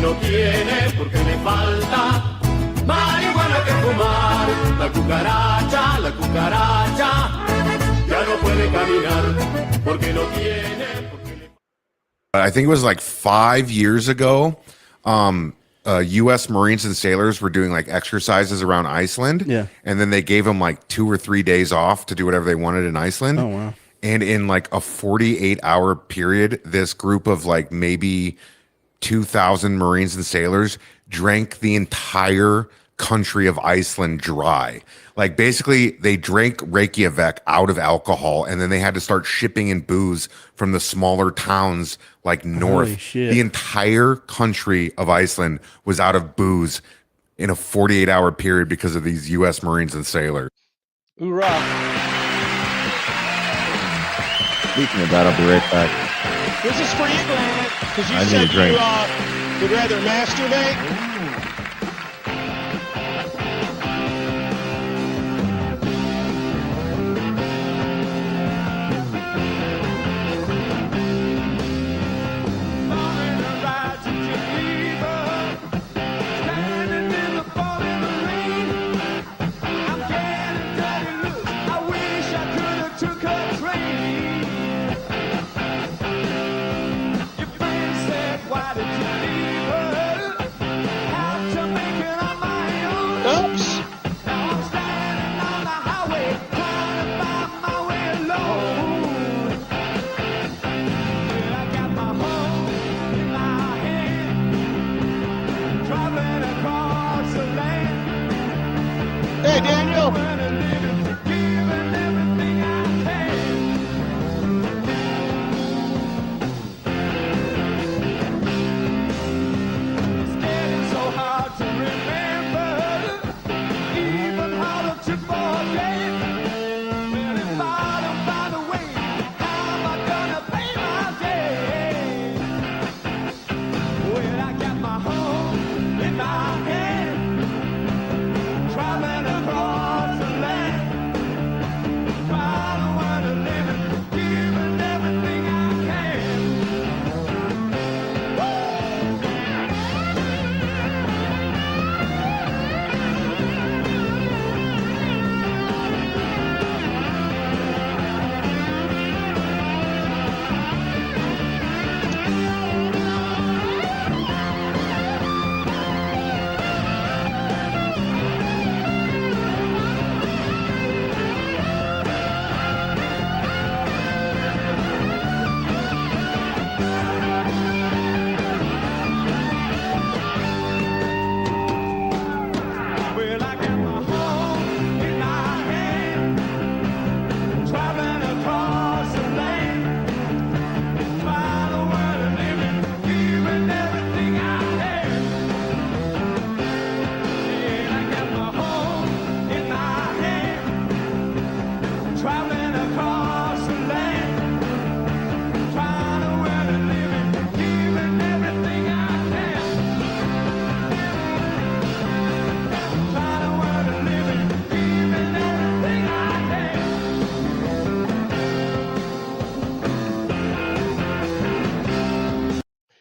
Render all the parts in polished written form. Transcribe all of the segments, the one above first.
no tiene, porque le falta marihuana que fumar. La cucaracha, ya no puede caminar, porque no tiene. I think it was like 5 years ago. U.S. Marines and sailors were doing like exercises around Iceland. Yeah. And then they gave them like 2 or 3 days off to do whatever they wanted in Iceland. Oh, wow. And in like a 48-hour period, this group of like maybe 2,000 Marines and sailors drank the entire country of Iceland dry. Like basically they drank Reykjavik out of alcohol, and then they had to start shipping in booze from the smaller towns like north. Holy shit. The entire country of Iceland was out of booze in a 48-hour period because of these U.S. Marines and sailors. Hoorah. Speaking of that, I'll be right back. This is for you, Grant, because you I need said a drink. you would rather masturbate. Oops. Hey, Daniel.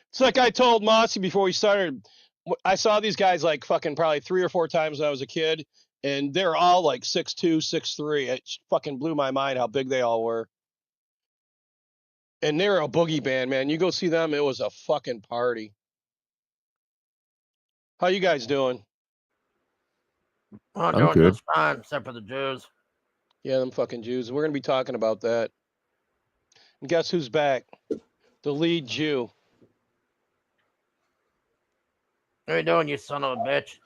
It's like I told Mossy before we started, I saw these guys like fucking probably 3 or 4 times when I was a kid, and they're all like 6'2", 6'3". It fucking blew my mind how big they all were. And they're a boogie band, man. You go see them, it was a fucking party. How you guys doing? I'm I'm doing good. just fine, except for the Jews. Yeah, them fucking Jews. We're going to be talking about that. And guess who's back? The lead Jew. How you doing, you son of a bitch?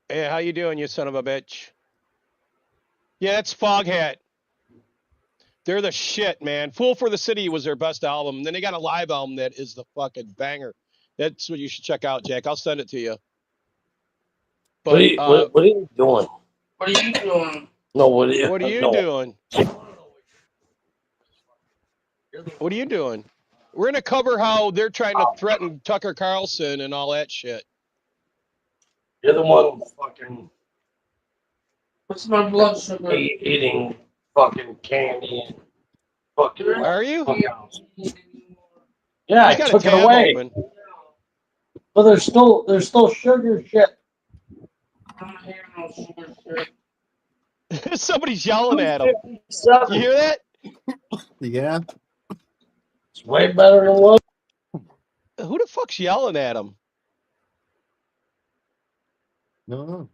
Hey, how you doing, you son of a bitch? Yeah, that's Foghat. They're the shit, man. Fool for the City was their best album. And then they got a live album that is the fucking banger. That's what you should check out, Jack. I'll send it to you. But What are you doing? What are you doing? No, what are you, what are you no. doing? What are you doing? We're going to cover how they're trying to threaten Tucker Carlson and all that shit. You're the one fucking What's my blood sugar? eating fucking candy and fucking. Are you? Yeah, I I got took a it tab away. open. But there's still sugar shit. I'm not hearing no sugar shit. Somebody's yelling at him. 257. You hear that? Yeah. It's way better than what? Who the fuck's yelling at him? No.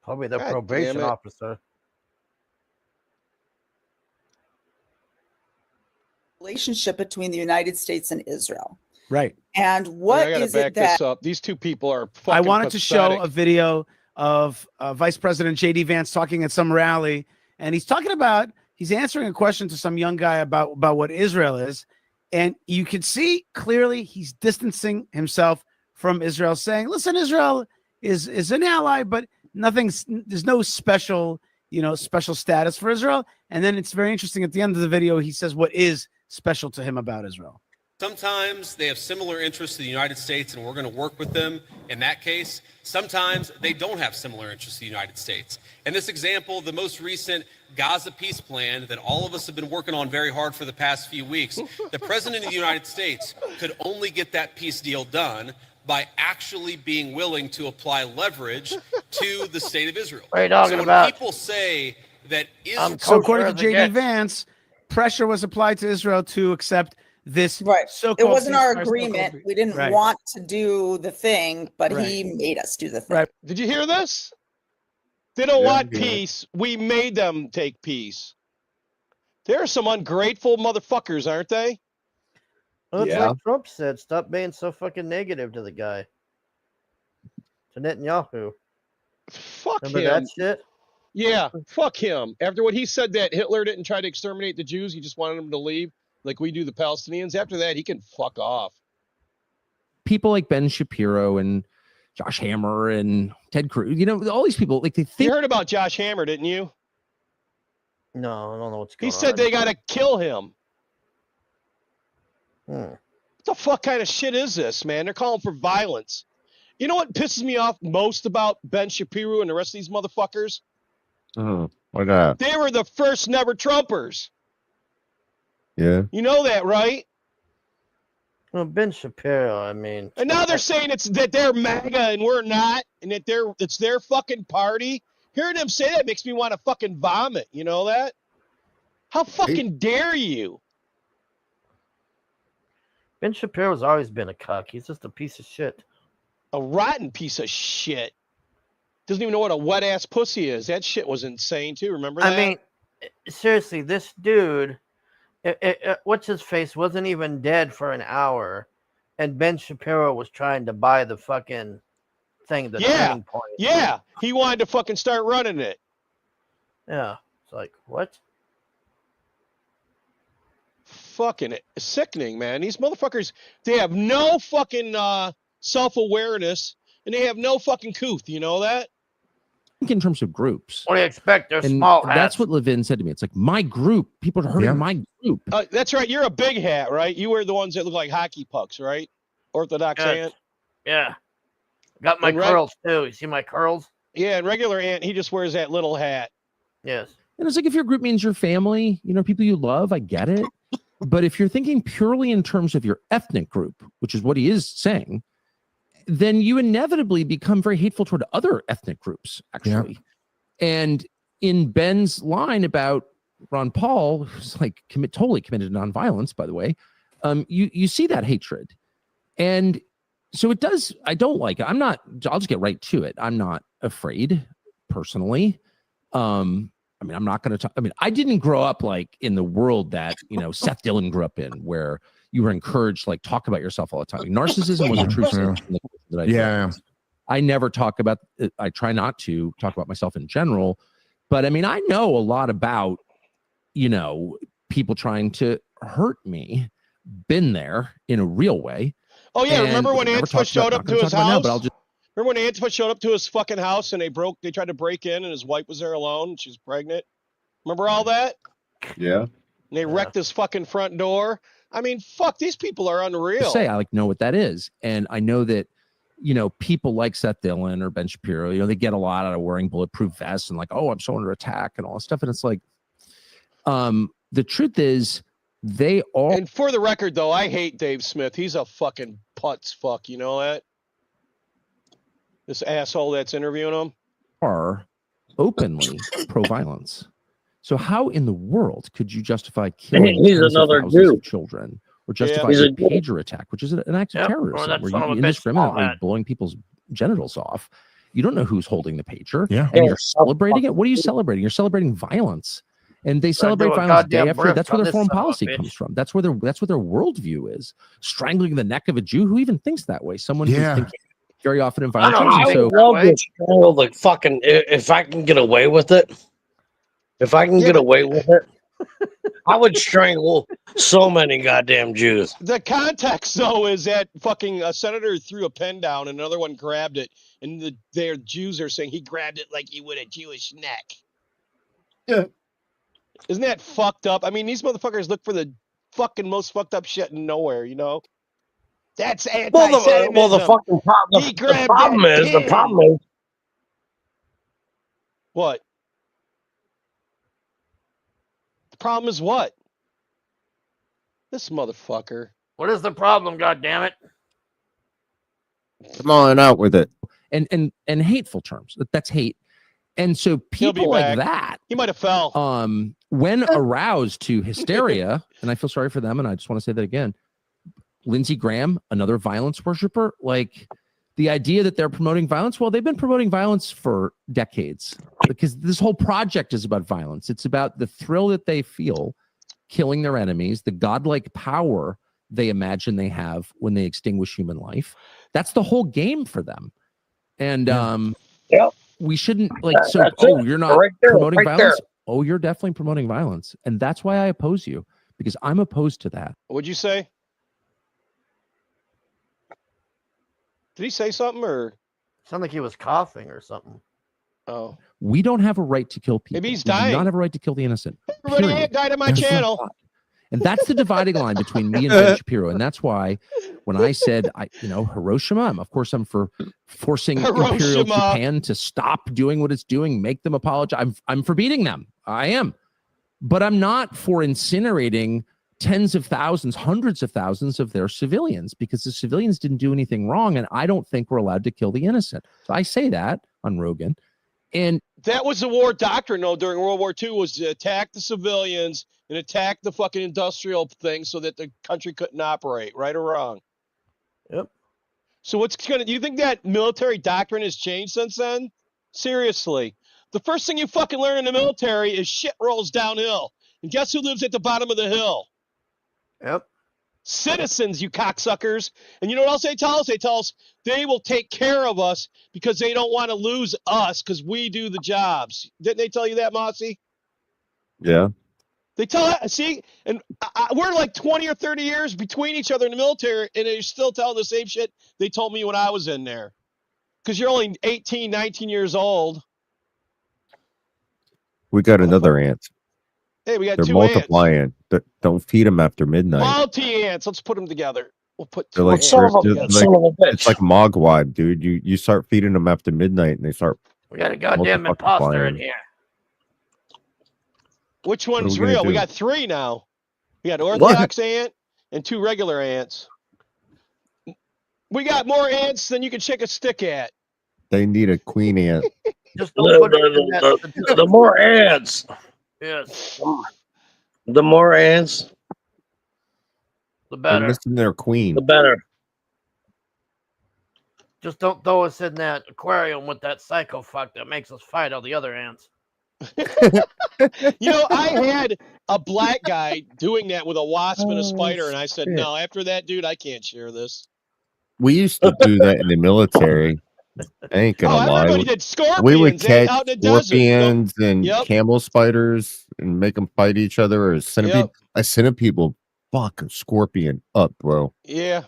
Probably the God damn probation it. officer. Relationship between the United States and Israel. Right. And I what gotta is back it that this up. These two people are fucking I wanted to show pathetic. a video of Vice President J.D. Vance talking at some rally, and he's talking about, he's answering a question to some young guy about what Israel is, and you can see clearly he's distancing himself from Israel, saying, listen, Israel is an ally, but there's no special, special status for Israel. And then it's very interesting at the end of the video, he says what is special to him about Israel. Sometimes they have similar interests to the United States and we're going to work with them in that case. Sometimes they don't have similar interests to the United States. In this example, the most recent Gaza peace plan that all of us have been working on very hard for the past few weeks, the president of the United States could only get that peace deal done by actually being willing to apply leverage to the state of Israel. What are you talking so when about? people say that Israel... So according to Kosher as it J.D. gets. Vance, pressure was applied to Israel to accept this. right? It So-called wasn't our ceasefire, agreement. so-called- We didn't Right. want to do the thing, but Right. he made us do the thing. Right. Did you hear this? They don't Yeah, want yeah. peace. We made them take peace. There are some ungrateful motherfuckers, aren't they? Well, it's Yeah. like Trump said, stop being so fucking negative to the guy. To Netanyahu. Fuck Remember him. that shit? Yeah, fuck him. After what he said that Hitler didn't try to exterminate the Jews, he just wanted them to leave like we do the Palestinians. After that, he can fuck off. People like Ben Shapiro and Josh Hammer and Ted Cruz, all these people, like they You think heard about Josh Hammer, didn't you? No, I don't know what's He going said on. they got to kill him. Hmm. What the fuck kind of shit is this, man? They're calling for violence. You know what pisses me off most about Ben Shapiro and the rest of these motherfuckers? Oh, why not? They were the first never Trumpers. Yeah. You know that, right? Well, Ben Shapiro, I mean. And now they're saying it's that they're MAGA and we're not, and that it's their fucking party. Hearing them say that makes me want to fucking vomit. You know that? How fucking dare you? Ben Shapiro's always been a cuck. He's just a piece of shit. A rotten piece of shit. Doesn't even know what a wet ass pussy is. That shit was insane too. Remember that? I mean, seriously, this dude, what's his face, wasn't even dead for an hour, and Ben Shapiro was trying to buy the fucking thing, the Yeah. turning point. Yeah, he wanted to fucking start running it. Yeah. It's like, what? Fucking sickening, man. These motherfuckers, they have no fucking self-awareness, and they have no fucking couth. You know that? in terms of groups. What do you expect? They're And small hats. that's what Levin said to me. It's like my group. People are hurting Yeah. my group. That's right. You're a big hat, right? You wear the ones that look like hockey pucks, right? Orthodox Yes. ant. Yeah. Got my And curls too. You see my curls? Yeah, and regular ant, he just wears that little hat. Yes. And it's like if your group means your family, people you love, I get it. But if you're thinking purely in terms of your ethnic group, which is what he is saying, then you inevitably become very hateful toward other ethnic groups, actually. And in Ben's line about Ron Paul, who's like totally committed to nonviolence, by the way, you see that hatred. And so it does, I don't like it. I'll just get right to it. I'm not afraid personally. I'm not going to talk. I didn't grow up like in the world that, Seth Dillon grew up in, where you were encouraged to like talk about yourself all the time. Like, narcissism was a true sin that I Yeah. I never talk about it. I try not to talk about myself in general, but I know a lot about, people trying to hurt me, been there in a real way. Oh yeah, And remember when never Antifa talked showed about- up not to gonna his talk about it now, house? but I'll just Remember when Antifa showed up to his fucking house and they tried to break in and his wife was there alone and she was pregnant? Remember all that? Yeah. And they wrecked his fucking front door. Fuck, these people are unreal. say I know what that is, and I know that people like Seth Dillon or Ben Shapiro, they get a lot out of wearing bulletproof vests and like, oh, I'm so under attack and all that stuff. And it's like, the truth is, They all And for the record, though, I hate Dave Smith. He's a fucking putz fuck. You know that? This asshole that's interviewing him. are openly pro-violence. So how in the world could you justify killing He's tens of another thousands Jew. of children, or justify He's a a Jew. pager attack, which is an act of Yep, or terrorism, that where son of you a bitch indiscriminately Paulette. blowing people's genitals off? You don't know who's holding the pager, Yeah. and Yeah, you're celebrating it. What are you celebrating? You're celebrating violence, and they celebrate do a violence day goddamn after day. birth That's where on their this foreign son of a policy bitch. comes from. That's where their worldview is. Strangling the neck of a Jew. Who even thinks that way? Someone who's Yeah. thinking very often in I violence. don't terms. know. And I so that love way. to strangle the fucking. If I can get away with it, if I can Yeah, get but- away with it, I would strangle so many goddamn Jews. The context, though, is that fucking a senator threw a pen down, and another one grabbed it, and their Jews are saying he grabbed it like he would a Jewish neck. Yeah. Isn't that fucked up? I mean, these motherfuckers look for the fucking most fucked up shit in nowhere, you know? That's anti-Semitism. Well, the fucking problem. He The grabbed problem that is the pen. problem is What? The problem is what? This motherfucker. What is the problem? God damn it! Come on out with it. and hateful terms. That's hate. And so He'll be people like back. that, He might have fell. when aroused to hysteria, and I feel sorry for them, and I just want to say that again. Lindsey Graham, another violence worshiper, like the idea that they're promoting violence. Well, they've been promoting violence for decades because this whole project is about violence. It's about the thrill that they feel killing their enemies, the godlike power they imagine they have when they extinguish human life. That's the whole game for them. And Yep. we shouldn't like so That's oh, it. you're not Right there, promoting right violence. there. Oh, you're definitely promoting violence. And that's why I oppose you, because I'm opposed to that. What'd you say? Did he say something or? Sounded like he was coughing or something. Oh. We don't have a right to kill people. Maybe he's We do dying. not have a right to kill the innocent. Everybody Period. died on my There's no channel. thought. And that's the dividing line between me and Ben Shapiro. And that's why when I said, Hiroshima, I'm for forcing Imperial Hiroshima. Japan to stop doing what it's doing, make them apologize. I'm for beating them. I am. But I'm not for incinerating tens of thousands, hundreds of thousands of their civilians, because the civilians didn't do anything wrong. And I don't think we're allowed to kill the innocent. So I say that on Rogan. And That was the war doctrine, though, during World War II, was to attack the civilians and attack the fucking industrial thing so that the country couldn't operate, right or wrong. Yep. So do you think that military doctrine has changed since then? Seriously. The first thing you fucking learn in the military is shit rolls downhill. And guess who lives at the bottom of the hill? Yep. Citizens, you cocksuckers. And you know what else they tell us? They tell us they will take care of us because they don't want to lose us because we do the jobs. Didn't they tell you that, Mossy? Yeah. They tell us, see, and we're like 20 or 30 years between each other in the military, and they're still telling the same shit they told me when I was in there. Because you're only 18, 19 years old. We got another ant. Hey, we got They're two ants. multiplying. Don't feed them after midnight. Multi-ants. Let's put them together. We'll put They're two like, ants. Son of a they're bitch, son of a bitch. it's like Mogwai, dude. You start feeding them after midnight, and they start. We got a goddamn Multiple imposter in flying. here. Which are one's we gonna real? We do? got three now. We got Orthodox ant and two regular ants. We got more ants than you can shake a stick at. They need a queen ant. Just don't put it in that. The more ants, Yes, the more ants, the They're better. missing their queen. the better. Just don't throw us in that aquarium with that psycho fuck that makes us fight all the other ants. You know, I had a black guy doing that with a wasp and a spider, and I said, shit. no, after that, dude, I can't share this. We used to do that in the military. I ain't gonna lie. Everybody did scorpions. We would eh, catch out in the desert. scorpions and Yep. camel spiders and make them fight each other. Or a centipede. Yep. A centipede will fuck a scorpion up, bro. Yeah.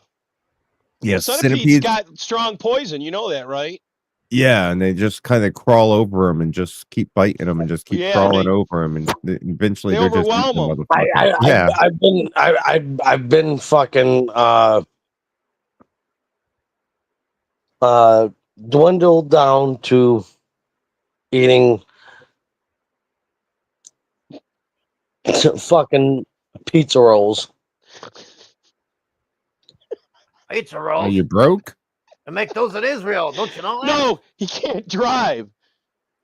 Yeah, Centipedes centipedes. got strong poison. You know that, right? Yeah, and they just kind of crawl over them and just keep biting them and just keep Yeah, crawling they- over them, and eventually they they're just overwhelm eating 'em. the I, motherfucker. Yeah, I've been fucking dwindled down to eating fucking Pizza rolls. Pizza Are rolls. you broke? They make those in Israel. Don't you know that? No, he can't drive.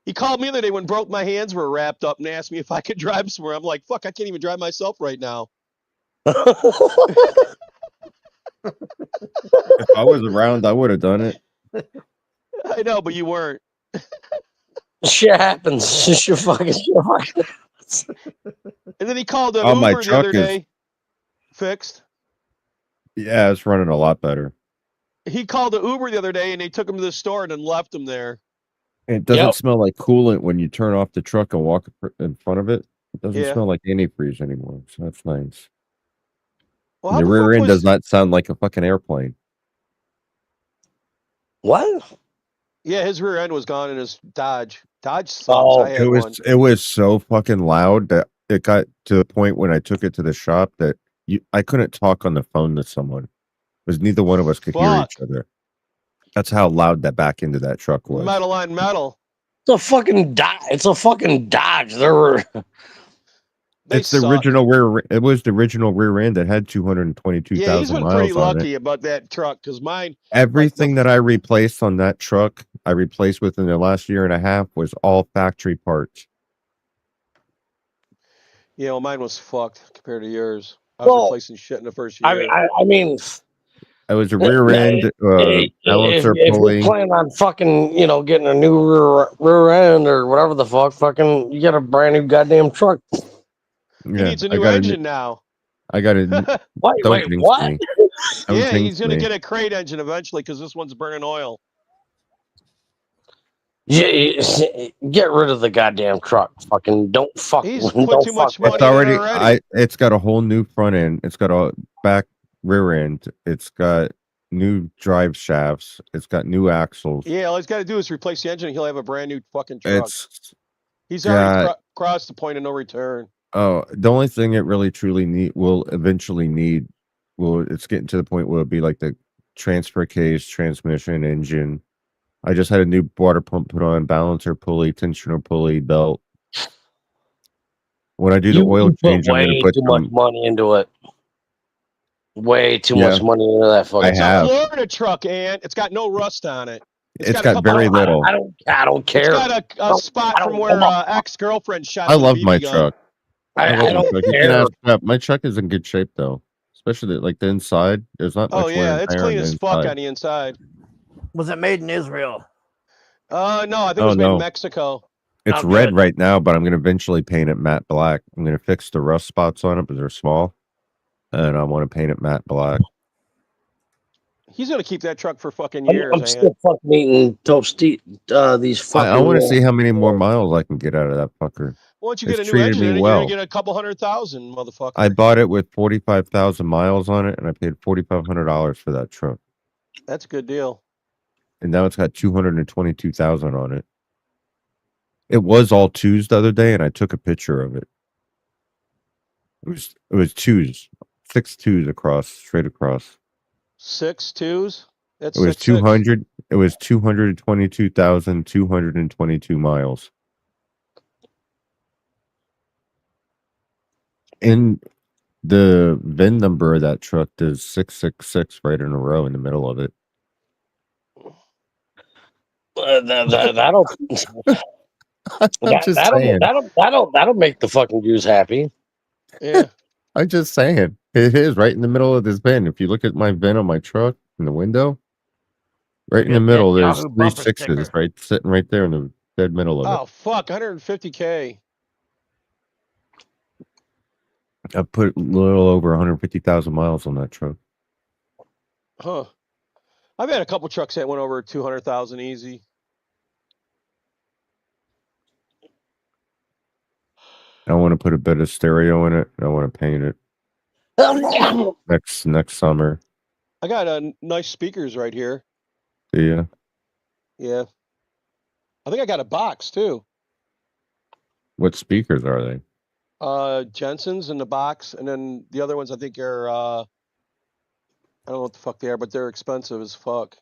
He called me the other day when broke my hands were wrapped up and asked me if I could drive somewhere. I'm like, fuck, I can't even drive myself right now. If I was around, I would have done it. I know, but you weren't. Shit happens. Shit fucking happens. And then he called an Oh, my Uber the truck other is- day. Fixed. Yeah, it's running a lot better. He called the Uber the other day and they took him to the store and then left him there. It doesn't Yep. smell like coolant when you turn off the truck and walk in front of it. It doesn't Yeah. smell like antifreeze anymore, so that's nice. Well, And how the the rear fuck end was- does not sound like a fucking airplane. What? Yeah, his rear end was gone in his Dodge. Dodge sucks. Oh, I had It one. was so fucking loud that it got to the point when I took it to the shop that I couldn't talk on the phone to someone because neither one of us could hear Fuck. each other. That's how loud that back end of that truck was. Metal on metal. It's a fucking Dodge. It's a fucking Dodge. There were. They It's the suck. original rear. It was the original rear end that had Yeah, 222,000 he's been miles pretty on it. lucky about that truck because mine. Everything that I replaced on that truck, I replaced within the last year and a half was all factory parts. Yeah, well, mine was fucked compared to yours. I was Well, replacing shit in the first year. I mean, It was a rear end, balancer if pulley. you plan on fucking, getting a new rear end or whatever the fuck, fucking, you get a brand new goddamn truck. He needs a new engine now. I got a. Wait, Don't wait, jinx what? me. Don't Yeah, jinx he's gonna me. get a crate engine eventually because this one's burning oil. Yeah, get rid of the goddamn truck. Fucking don't fuck. He's don't put too fuck much with money It's it. already. in it already. It's got a whole new front end. It's got a back rear end. It's got new drive shafts. It's got new axles. Yeah, all he's got to do is replace the engine and he'll have a brand new fucking truck. It's He's already got- crossed the point of no return. Oh, the only thing it really truly will eventually need, it's getting to the point where it'll be like the transfer case, transmission, engine. I just had a new water pump put on, balancer pulley, tensioner pulley, belt. When I do the oil You change, I'm way going to put too much money into it. Way too much money into that fucking. I It's have. a Florida truck, and it's got no rust on it. It's got a got couple very of- little. I don't care. It's got a spot from where ex-girlfriend shot. I the love BB my gun. truck. I love my don't truck. You can care. ask Pep. My truck is in good shape though, especially like the inside. There's not much Oh wear yeah, and it's tear clean on the as fuck inside. on the inside. Was it made in Israel? No, I think it Oh, was made no. in Mexico. It's Oh, red good. right now, but I'm going to eventually paint it matte black. I'm going to fix the rust spots on it, but they're small, and I want to paint it matte black. He's gonna keep that truck for fucking I'm years, man. still fucking eating these fucking. I want to see how many more miles I can get out of that fucker. Once you It's get a new treated engine, me in it, you're well. gonna get a couple 100,000, motherfucker. I bought it with 45,000 miles on it, and I paid $4,500 for that truck. That's a good deal. And now it's got 222,000 on it. It was all twos the other day, and I took a picture of it. It was twos, 6 twos across, straight across. 6 twos. That's It was 6, 200. It was 222,222 miles. And the VIN number of that truck is 666 right in a row in the middle of it. That'll I'm just saying. that'll make the fucking Jews happy. Yeah. I'm just saying. It is right in the middle of this VIN. If you look at my VIN on my truck in the window, right in the middle, there's Yahoo 3 bumper sixes sticker. right sitting right there in the dead middle of Oh fuck, 150K. it. I put a little over 150,000 miles on that truck. Huh. I've had a couple trucks that went over 200,000 easy. I want to put a bit of stereo in it. And I want to paint it next summer. I got nice speakers right here. Yeah. Yeah. I think I got a box too. What speakers are they? Jensen's in the box, and then the other ones I think are I don't know what the fuck they are, but they're expensive as fuck.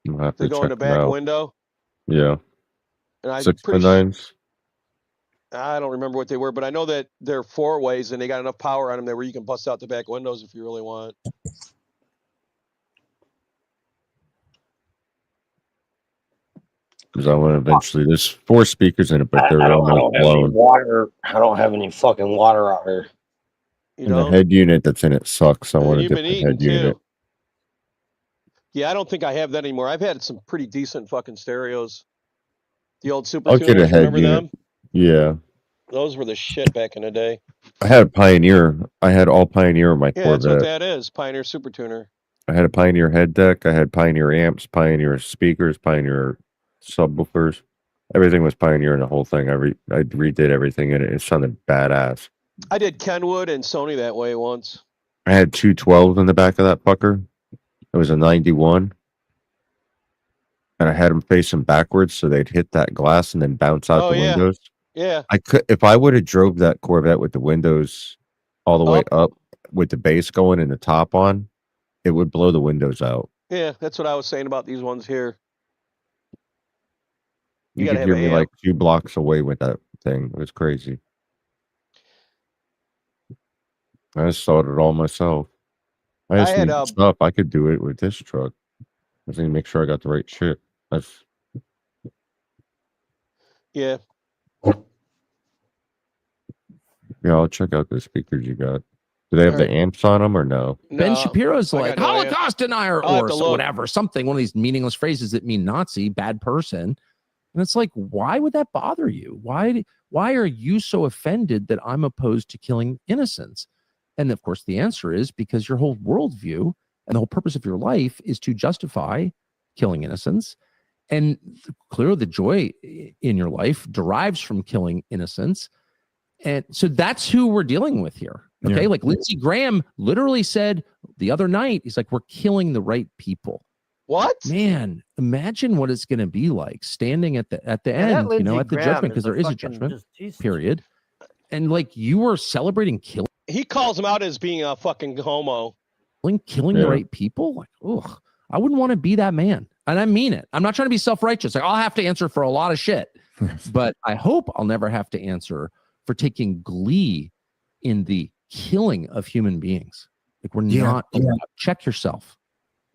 I'll have They to go in the check them back out. window, Yeah. and I'm 6 by pretty 9s. I don't remember what they were, but I know that they're 4-ways and they got enough power on them there where you can bust out the back windows if you really want. Because I want to eventually. There's 4 speakers in it, but I they're don't almost have any blown. water. I don't have any fucking water out here. You And know, the head unit that's in it sucks. I And want a you've been different eating head unit. too. Yeah, I don't think I have that anymore. I've had some pretty decent fucking stereos. The old Super I'll get a Tuners, head remember unit. them? Yeah, Those were the shit back in the day. I had a Pioneer. I had all Pioneer in my Yeah, that's what Corvette. that is. Pioneer Super Tuner. I had a Pioneer head deck. I had Pioneer amps, Pioneer speakers, Pioneer subwoofers. Everything was Pioneer in the whole thing. I redid everything in it. It sounded badass. I did Kenwood and Sony that way once. I had 2 12s in the back of that fucker. It was a 91. And I had them facing backwards so they'd hit that glass and then bounce out Oh, the yeah. windows. Yeah. I could, if I would have drove that Corvette with the windows all the way Up. up with the base going and the top on, it would blow the windows out. Yeah, that's what I was saying about these ones here. You You gotta could have hear an me amp. like 2 blocks away with that thing. It was crazy. I just thought it all myself. I just had, need stuff. I could do it with this truck. I just need to make sure I got the right shit. That's Yeah. yeah. I'll check out the speakers you got. Do they have the amps on them or no? Ben No, Shapiro's I got like no idea. Holocaust denier I'll have or to so look. whatever, something, one of these meaningless phrases that mean Nazi, bad person. And it's like, why would that bother you? Why are you so offended that I'm opposed to killing innocents? And of course, the answer is because your whole worldview and the whole purpose of your life is to justify killing innocents. And clearly the joy in your life derives from killing innocents. And so that's who we're dealing with here. Okay. Yeah. Like Lindsey Graham literally said the other night, he's like, we're killing the right people. What? Man, imagine what it's going to be like standing at the that end, Lindsey at the Graham judgment, because there is a fucking judgment, Jesus. period. And like you were celebrating killing He calls him out as being a fucking homo. the Yeah. right people. Like, ugh, I wouldn't want to be that man. And I mean it. I'm not trying to be self-righteous. Like I'll have to answer for a lot of shit, but I hope I'll never have to answer for taking glee in the killing of human beings. Like we're Yeah, not. yeah. Check yourself.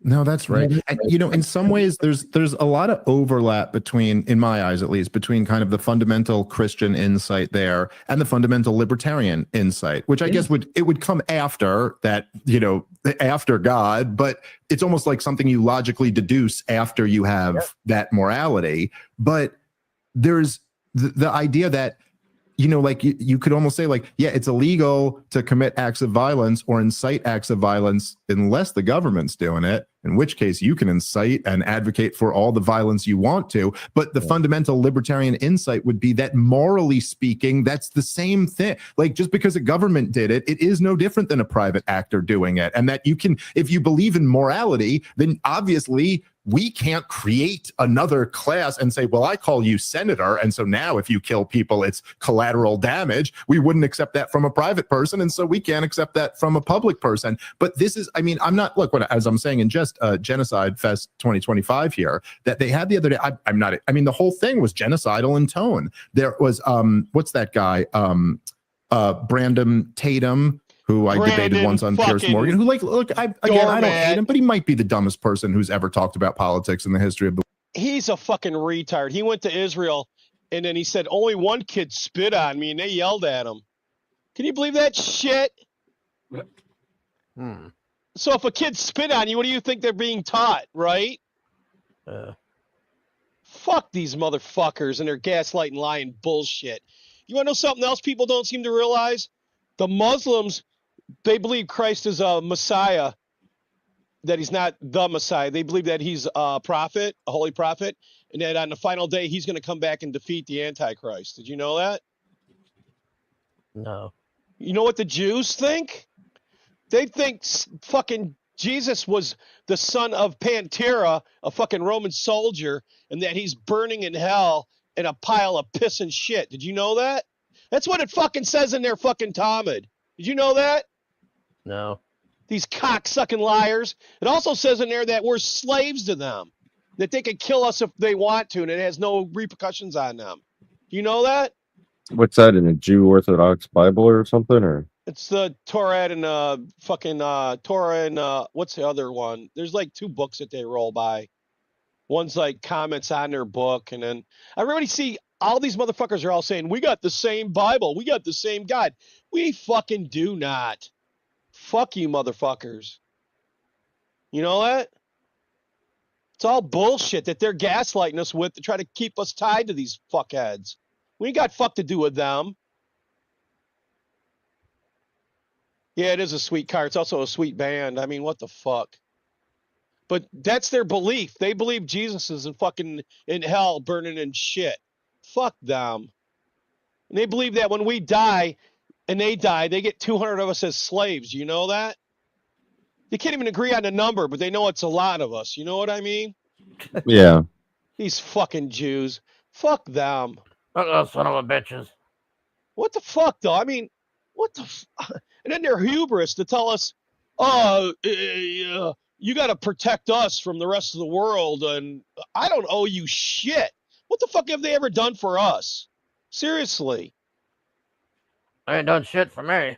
No, that's right. And, in some ways, there's a lot of overlap between, in my eyes at least, between kind of the fundamental Christian insight there and the fundamental libertarian insight, which I guess would come after that, after God, but it's almost like something you logically deduce after you have that morality. But there's the idea that like you could almost say like, yeah, it's illegal to commit acts of violence or incite acts of violence unless the government's doing it, in which case you can incite and advocate for all the violence you want to. But the fundamental libertarian insight would be that morally speaking, that's the same thing. Like just because a government did it, it is no different than a private actor doing it. And that you can, if you believe in morality, then obviously we can't create another class and say, well, I call you senator. And so now if you kill people, it's collateral damage. We wouldn't accept that from a private person. And so we can't accept that from a public person. But this is, I'm not, look, as I'm saying in just Genocide Fest 2025 here, that they had the other day, the whole thing was genocidal in tone. There was, what's that guy? Brandon Tatum, who I debated once on Piers Morgan, who I don't hate him, but he might be the dumbest person who's ever talked about politics in the history of the He's a fucking retard. He went to Israel and then he said, only one kid spit on me and they yelled at him. Can you believe that shit? So if a kid spit on you, what do you think they're being taught, right? Fuck these motherfuckers and their gaslighting, lying bullshit. You want to know something else people don't seem to realize? The Muslims, they believe Christ is a Messiah, that he's not the Messiah. They believe that he's a prophet, a holy prophet, and that on the final day, he's going to come back and defeat the Antichrist. Did you know that? No. You know what the Jews think? They think fucking Jesus was the son of Pantera, a fucking Roman soldier, and that he's burning in hell in a pile of piss and shit. Did you know that? That's what it fucking says in their fucking Talmud. Did you know that? No. These cock-sucking liars. It also says in there that we're slaves to them, that they can kill us if they want to, and it has no repercussions on them. Do you know that? What's that in a Jew Orthodox Bible or something? Or It's the Torah and fucking Torah and what's the other one? There's like 2 books that they roll by. One's like comments on their book, and then everybody see all these motherfuckers are all saying, we got the same Bible, we got the same God. We fucking do not. Fuck you, motherfuckers. You know that? It's all bullshit that they're gaslighting us with to try to keep us tied to these fuckheads. We ain't got fuck to do with them. Yeah, it is a sweet car. It's also a sweet band. I mean, what the fuck? But that's their belief. They believe Jesus is in hell burning in shit. Fuck them. And they believe that when we die and they die, they get 200 of us as slaves. You know that? They can't even agree on the number, but they know it's a lot of us. You know what I mean? yeah, These fucking Jews. Fuck them. Son of a bitches. What the fuck, though? I mean, what the and then their hubris to tell us, oh, you got to protect us from the rest of the world, and I don't owe you shit. What the fuck have they ever done for us? Seriously. They ain't done shit for me.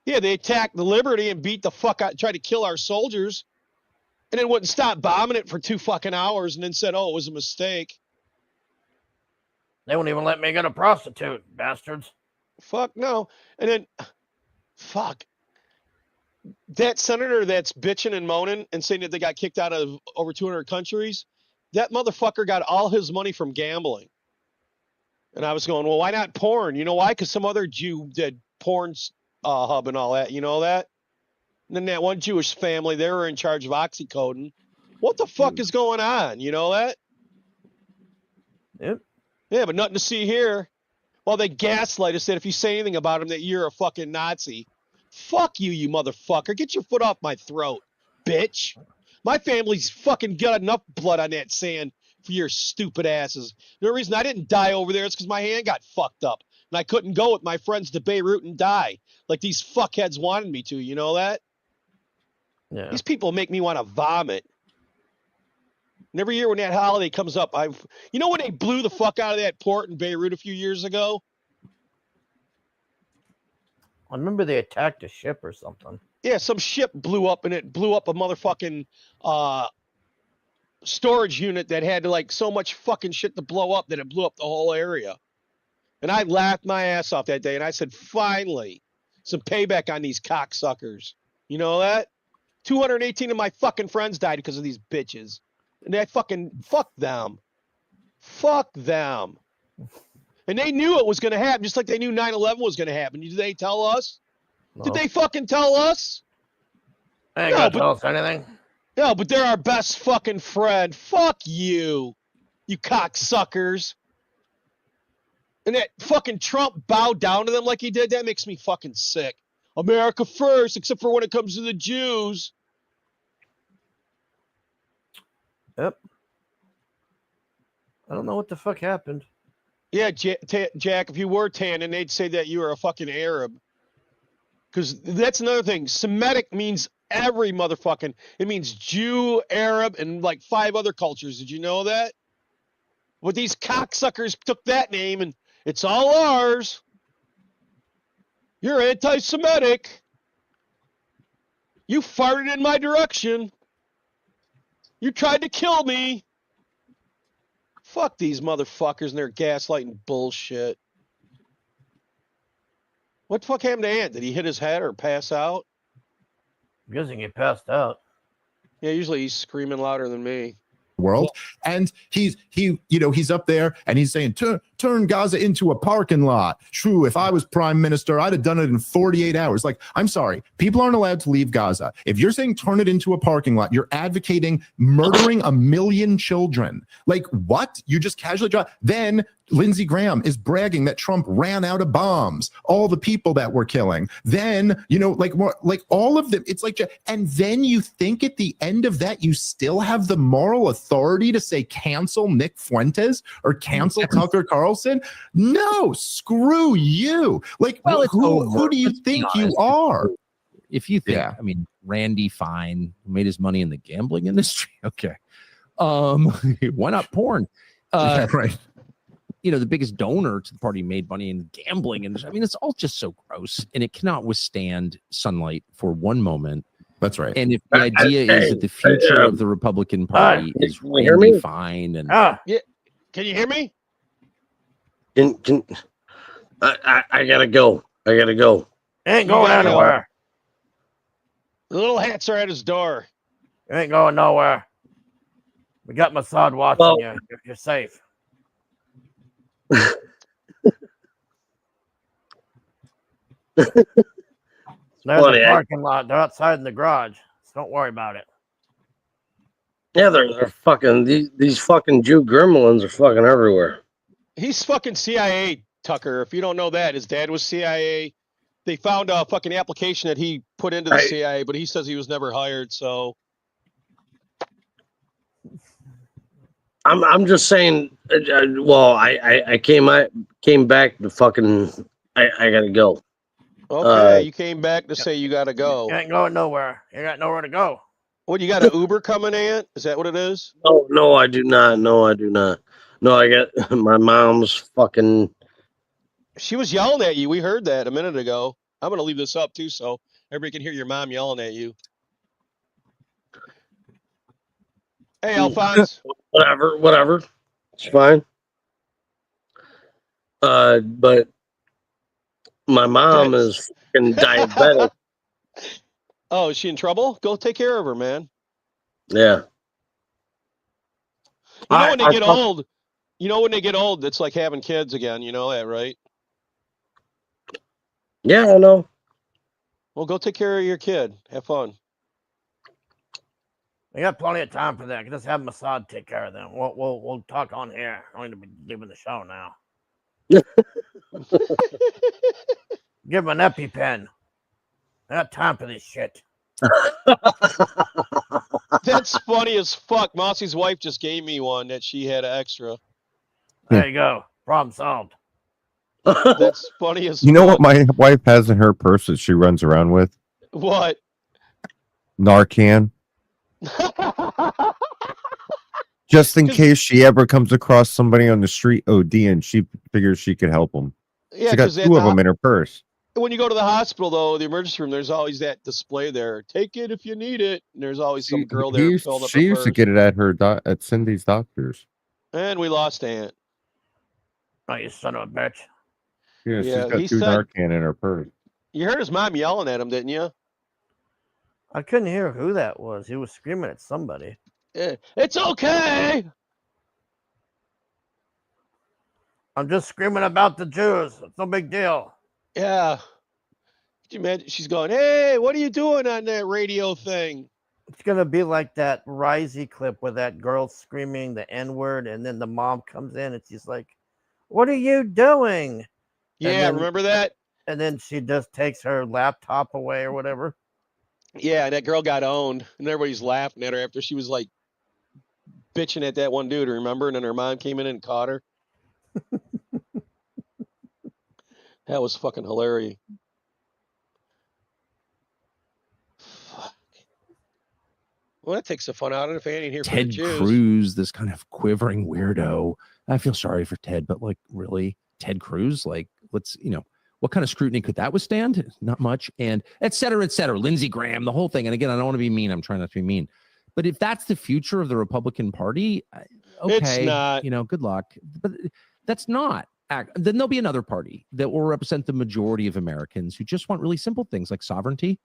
Yeah, they attacked the Liberty and beat the fuck out, tried to kill our soldiers, and then wouldn't stop bombing it for 2 fucking hours, and then said, oh, it was a mistake. They won't even let me get a prostitute, bastards. Fuck no. And then, fuck. That senator that's bitching and moaning and saying that they got kicked out of over 200 countries, that motherfucker got all his money from gambling. And I was going, well, why not porn? You know why? Because some other Jew did porn hub and all that. You know that? And then that one Jewish family, they were in charge of oxycodone. What the fuck is going on? You know that? Yep. Yeah, but nothing to see here. Well, they gaslight us that if you say anything about them that you're a fucking Nazi. Fuck you, you motherfucker. Get your foot off my throat, bitch. My family's fucking got enough blood on that sand for your stupid asses. The reason I didn't die over there is because my hand got fucked up. And I couldn't go with my friends to Beirut and die like these fuckheads wanted me to. You know that? Yeah. These people make me want to vomit. And every year when that holiday comes up, you know when they blew the fuck out of that port in Beirut a few years ago? I remember they attacked a ship or something. Yeah, some ship blew up, and it blew up a motherfucking storage unit that had like so much fucking shit to blow up that it blew up the whole area. And I laughed my ass off that day, and I said, finally, some payback on these cocksuckers. You know that? 218 of my fucking friends died because of these bitches. And I fucking, fuck them. Fuck them. And they knew it was going to happen, just like they knew 9/11 was going to happen. Did they tell us? No. Did they fucking tell us? They ain't gonna tell us anything. No, but they're our best fucking friend. Fuck you, you cocksuckers. And that fucking Trump bowed down to them like he did. That makes me fucking sick. America first, except for when it comes to the Jews. Yep. I don't know what the fuck happened. Yeah, Jack, if you were tan, and they'd say that you were a fucking Arab. Because that's another thing. Semitic means every motherfucking. It means Jew, Arab, and like 5 other cultures. Did you know that? But these cocksuckers took that name, and it's all ours. You're anti-Semitic. You farted in my direction. You tried to kill me. Fuck these motherfuckers and their gaslighting bullshit. What the fuck happened to Ant? Did he hit his head or pass out? I'm guessing he passed out. Yeah, usually he's screaming louder than me. World, and he's up there and he's saying turn Gaza into a parking lot. True, if I was prime minister, I'd have done it in 48 hours. Like, I'm sorry, people aren't allowed to leave Gaza. If you're saying turn it into a parking lot, you're advocating murdering 1 million children. Like, what? You just casually drop. Then Lindsey Graham is bragging that Trump ran out of bombs, all the people that we're killing. Then, like all of them, it's like, and then you think at the end of that, you still have the moral authority to say cancel Nick Fuentes or cancel Tucker Carlson? No, screw you. Like, Well, it's who over. do you Let's be think you honest. are? If you think, Yeah. I mean, Randy Fine made his money in the gambling industry. Okay. Why not porn? Yeah, right. the biggest donor to the party made money in gambling. And I mean, it's all just so gross, and it cannot withstand sunlight for one moment. That's right. And if the idea is that the future of the Republican Party is can you hear really me? fine, and Yeah. Can you hear me? I gotta go. I gotta go. Ain't You going gotta go. anywhere. The little hats are at his door. You ain't going nowhere. We got Mossad watching Well- you. You're safe. They're in Funny, the I- parking lot. They're outside in the garage. So don't worry about it. Yeah, they're fucking these fucking Jew gremlins are fucking everywhere. He's fucking CIA, Tucker. If you don't know that, his dad was CIA. They found a fucking application that he put into the CIA, but he says he was never hired. So I'm just saying. Well, I came back to fucking. I gotta go. okay, you came back to say you got to go. You ain't going nowhere. You got nowhere to go. What, you got an Uber coming in? Is that what it is? Oh no, I do not. No, I do not. No, I got my mom's fucking. She was yelling at you. We heard that a minute ago. I'm gonna leave this up too, so everybody can hear your mom yelling at you. Hey, Alphonse. Whatever. It's fine. But my mom is fucking diabetic. Oh, is she in trouble? Go take care of her, man. Yeah. You know when they get old. You know when they get old, it's like having kids again. You know that, right? Yeah, I know. Well, go take care of your kid. Have fun. We got plenty of time for that. Just have Mossad take care of them. We'll talk on here. I'm going to be giving the show now. Give him an EpiPen. I got time for this shit. That's funny as fuck. Mossy's wife just gave me one that she had extra. There you go. Problem solved. That's funny as You know fuck. what my wife has in her purse that she runs around with? What? Narcan. Just in case she ever comes across somebody on the street OD and she figures she could help them. Yeah, She got 'cause two of them in her purse. when you go to the hospital, though, the emergency room, there's always that display there. Take it if you need it. And there's always some girl there filling up She her used to purse. get it at her at Cindy's doctor's. And we lost Aunt. Oh, you son of a bitch. Yeah, she's Yeah, got he two said- Narcan in her purse. You heard his mom yelling at him, didn't you? I couldn't hear who that was. He was screaming at somebody. Yeah. It's okay. I'm just screaming about the Jews. It's no big deal. Yeah. Could you imagine? She's going, hey, what are you doing on that radio thing? It's gonna be like that Risey clip with that girl screaming the N-word, and then the mom comes in and she's like, "What are you doing?" Yeah, then- remember that? And then she just takes her laptop away or whatever. Yeah, and that girl got owned, and everybody's laughing at her after she was like bitching at that one dude, remember? And then her mom came in and caught her. That was fucking hilarious. Fuck. Well, that takes the fun out of it if I ain't here for the Ted Jews. Cruz, this kind of quivering weirdo. I feel sorry for Ted, but like, really, Ted Cruz, like, let's, what kind of scrutiny could that withstand? Not much. And et cetera, et cetera. Lindsey Graham, the whole thing. And again, I don't want to be mean. I'm trying not to be mean. But if that's the future of the Republican Party, okay, It's not. good luck. But that's not. Then there'll be another party that will represent the majority of Americans who just want really simple things like sovereignty.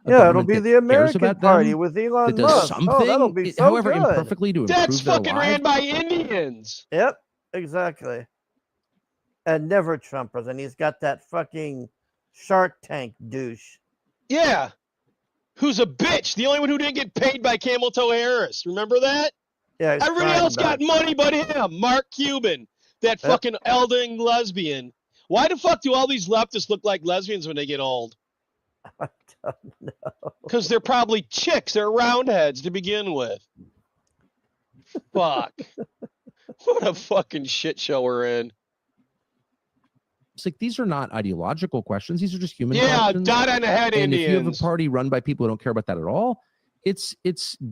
a Yeah, it'll government be that the cares American about Party them, with that Elon does Musk. something, Oh, that'll be so however good. imperfectly, to That's improve their fucking ran lives. by Indians. Yep, exactly. And never Trumpers, and he's got that fucking Shark Tank douche. Yeah. Who's a bitch? The only one who didn't get paid by Camel Toe Harris. Remember that? Yeah, he's Everybody crying else about got money but him. Mark Cuban, that Yep. fucking eldering lesbian. Why the fuck do all these leftists look like lesbians when they get old? I don't know. Because they're probably chicks. They're roundheads to begin with. Fuck. What a fucking shit show we're in. It's like, these are not ideological questions. These are just human Yeah, questions. dot on the head, And if you have a Indians. party run by people who don't care about that at all, it's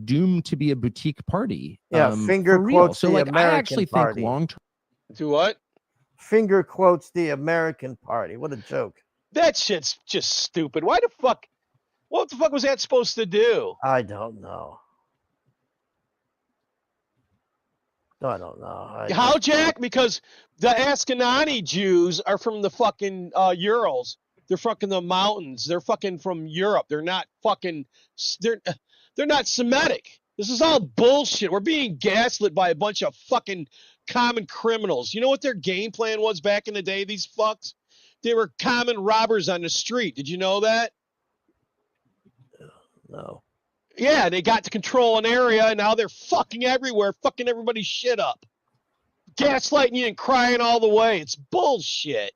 doomed to be a boutique party. Yeah, finger for real. quotes So the like, I American actually Party. think long term. Do what? finger quotes the American Party. What a joke. That shit's just stupid. Why the fuck? What the fuck was that supposed to do? I don't know. I don't know. How, Jack? Because the Ashkenazi Jews are from the fucking Urals. They're fucking the mountains. They're fucking from Europe. They're not fucking. They're not Semitic. This is all bullshit. We're being gaslit by a bunch of fucking common criminals. You know what their game plan was back in the day? These fucks. They were common robbers on the street. Did you know that? No. Yeah, they got to control an area, and now they're fucking everywhere, fucking everybody's shit up. Gaslighting you and crying all the way. It's bullshit.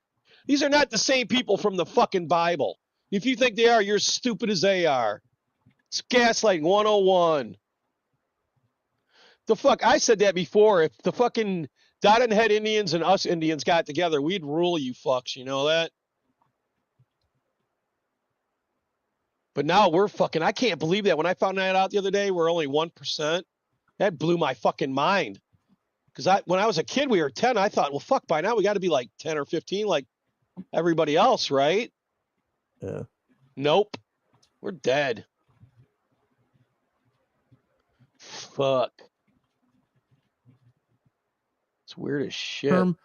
These are not the same people from the fucking Bible. If you think they are, you're as stupid as they are. It's gaslighting 101. The fuck, I said that before. If the fucking Dot and Head Indians and us Indians got together, we'd rule you fucks. You know that? But now we're fucking, I can't believe that. When I found that out the other day, we're only 1%. That blew my fucking mind. Because when I was a kid, we were 10. I thought, well, fuck, by now we got to be like 10 or 15 like everybody else, right? Yeah. Nope. We're dead. Fuck. It's weird as shit. You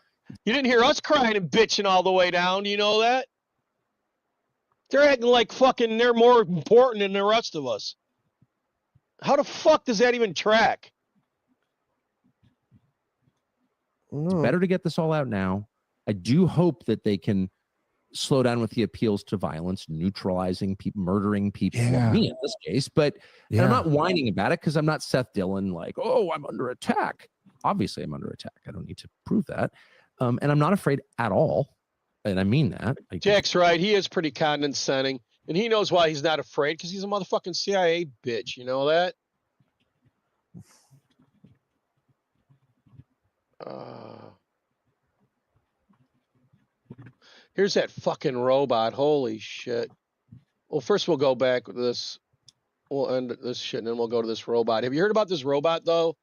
didn't hear us crying and bitching all the way down. Do you know that? They're acting like fucking they're more important than the rest of us. How the fuck does that even track? It's better to get this all out now. I do hope that they can slow down with the appeals to violence, neutralizing people, murdering people. Well, me in this case, but and I'm not whining about it because I'm not Seth Dillon. Like, oh, I'm under attack. Obviously, I'm under attack. I don't need to prove that, and I'm not afraid at all. And I mean that. Jack's right. He is pretty condescending, and he knows why he's not afraid because he's a motherfucking CIA bitch. You know that? Here's that fucking robot. Holy shit. Well, first we'll go back with this. We'll end this shit, and then we'll go to this robot. Have you heard about this robot, though?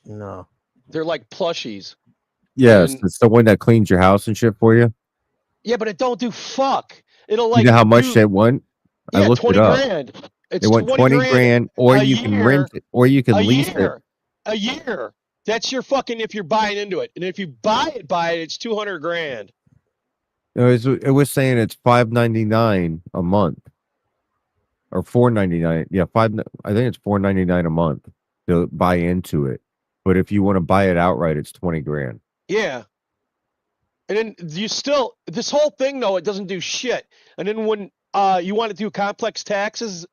No. They're like plushies. Yes, it's the one that cleans your house and shit for you. Yeah, but it don't do fuck. It'll like. You know how much they want? Yeah, I looked 20 it up. grand. It's They want 20 grand, or you can rent it, or you can lease it. A year. That's your fucking if you're buying into it, and if you buy it, it's 200 grand. It was saying it's $5.99 a month, or $4.99. Yeah, I think it's $4.99 a month to buy into it. But if you want to buy it outright, it's 20 grand. Yeah. And then you still this whole thing though, it doesn't do shit. And then when you want to do complex tax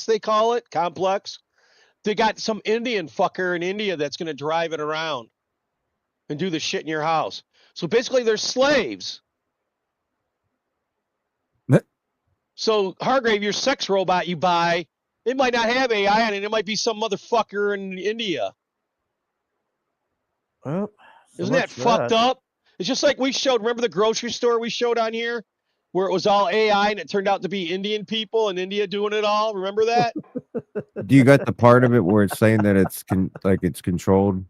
they call it complex. They got some Indian fucker in India that's going to drive it around and do the shit in your house. So basically they're slaves. So Hargrave, your sex robot you buy, it might not have AI on it. It might be some motherfucker in India. Well, isn't that fucked up? It's just like we showed, remember the grocery store we showed on here where it was all AI and it turned out to be Indian people in India doing it all? Remember that? Do you got the part of it where it's saying that it's it's controlled?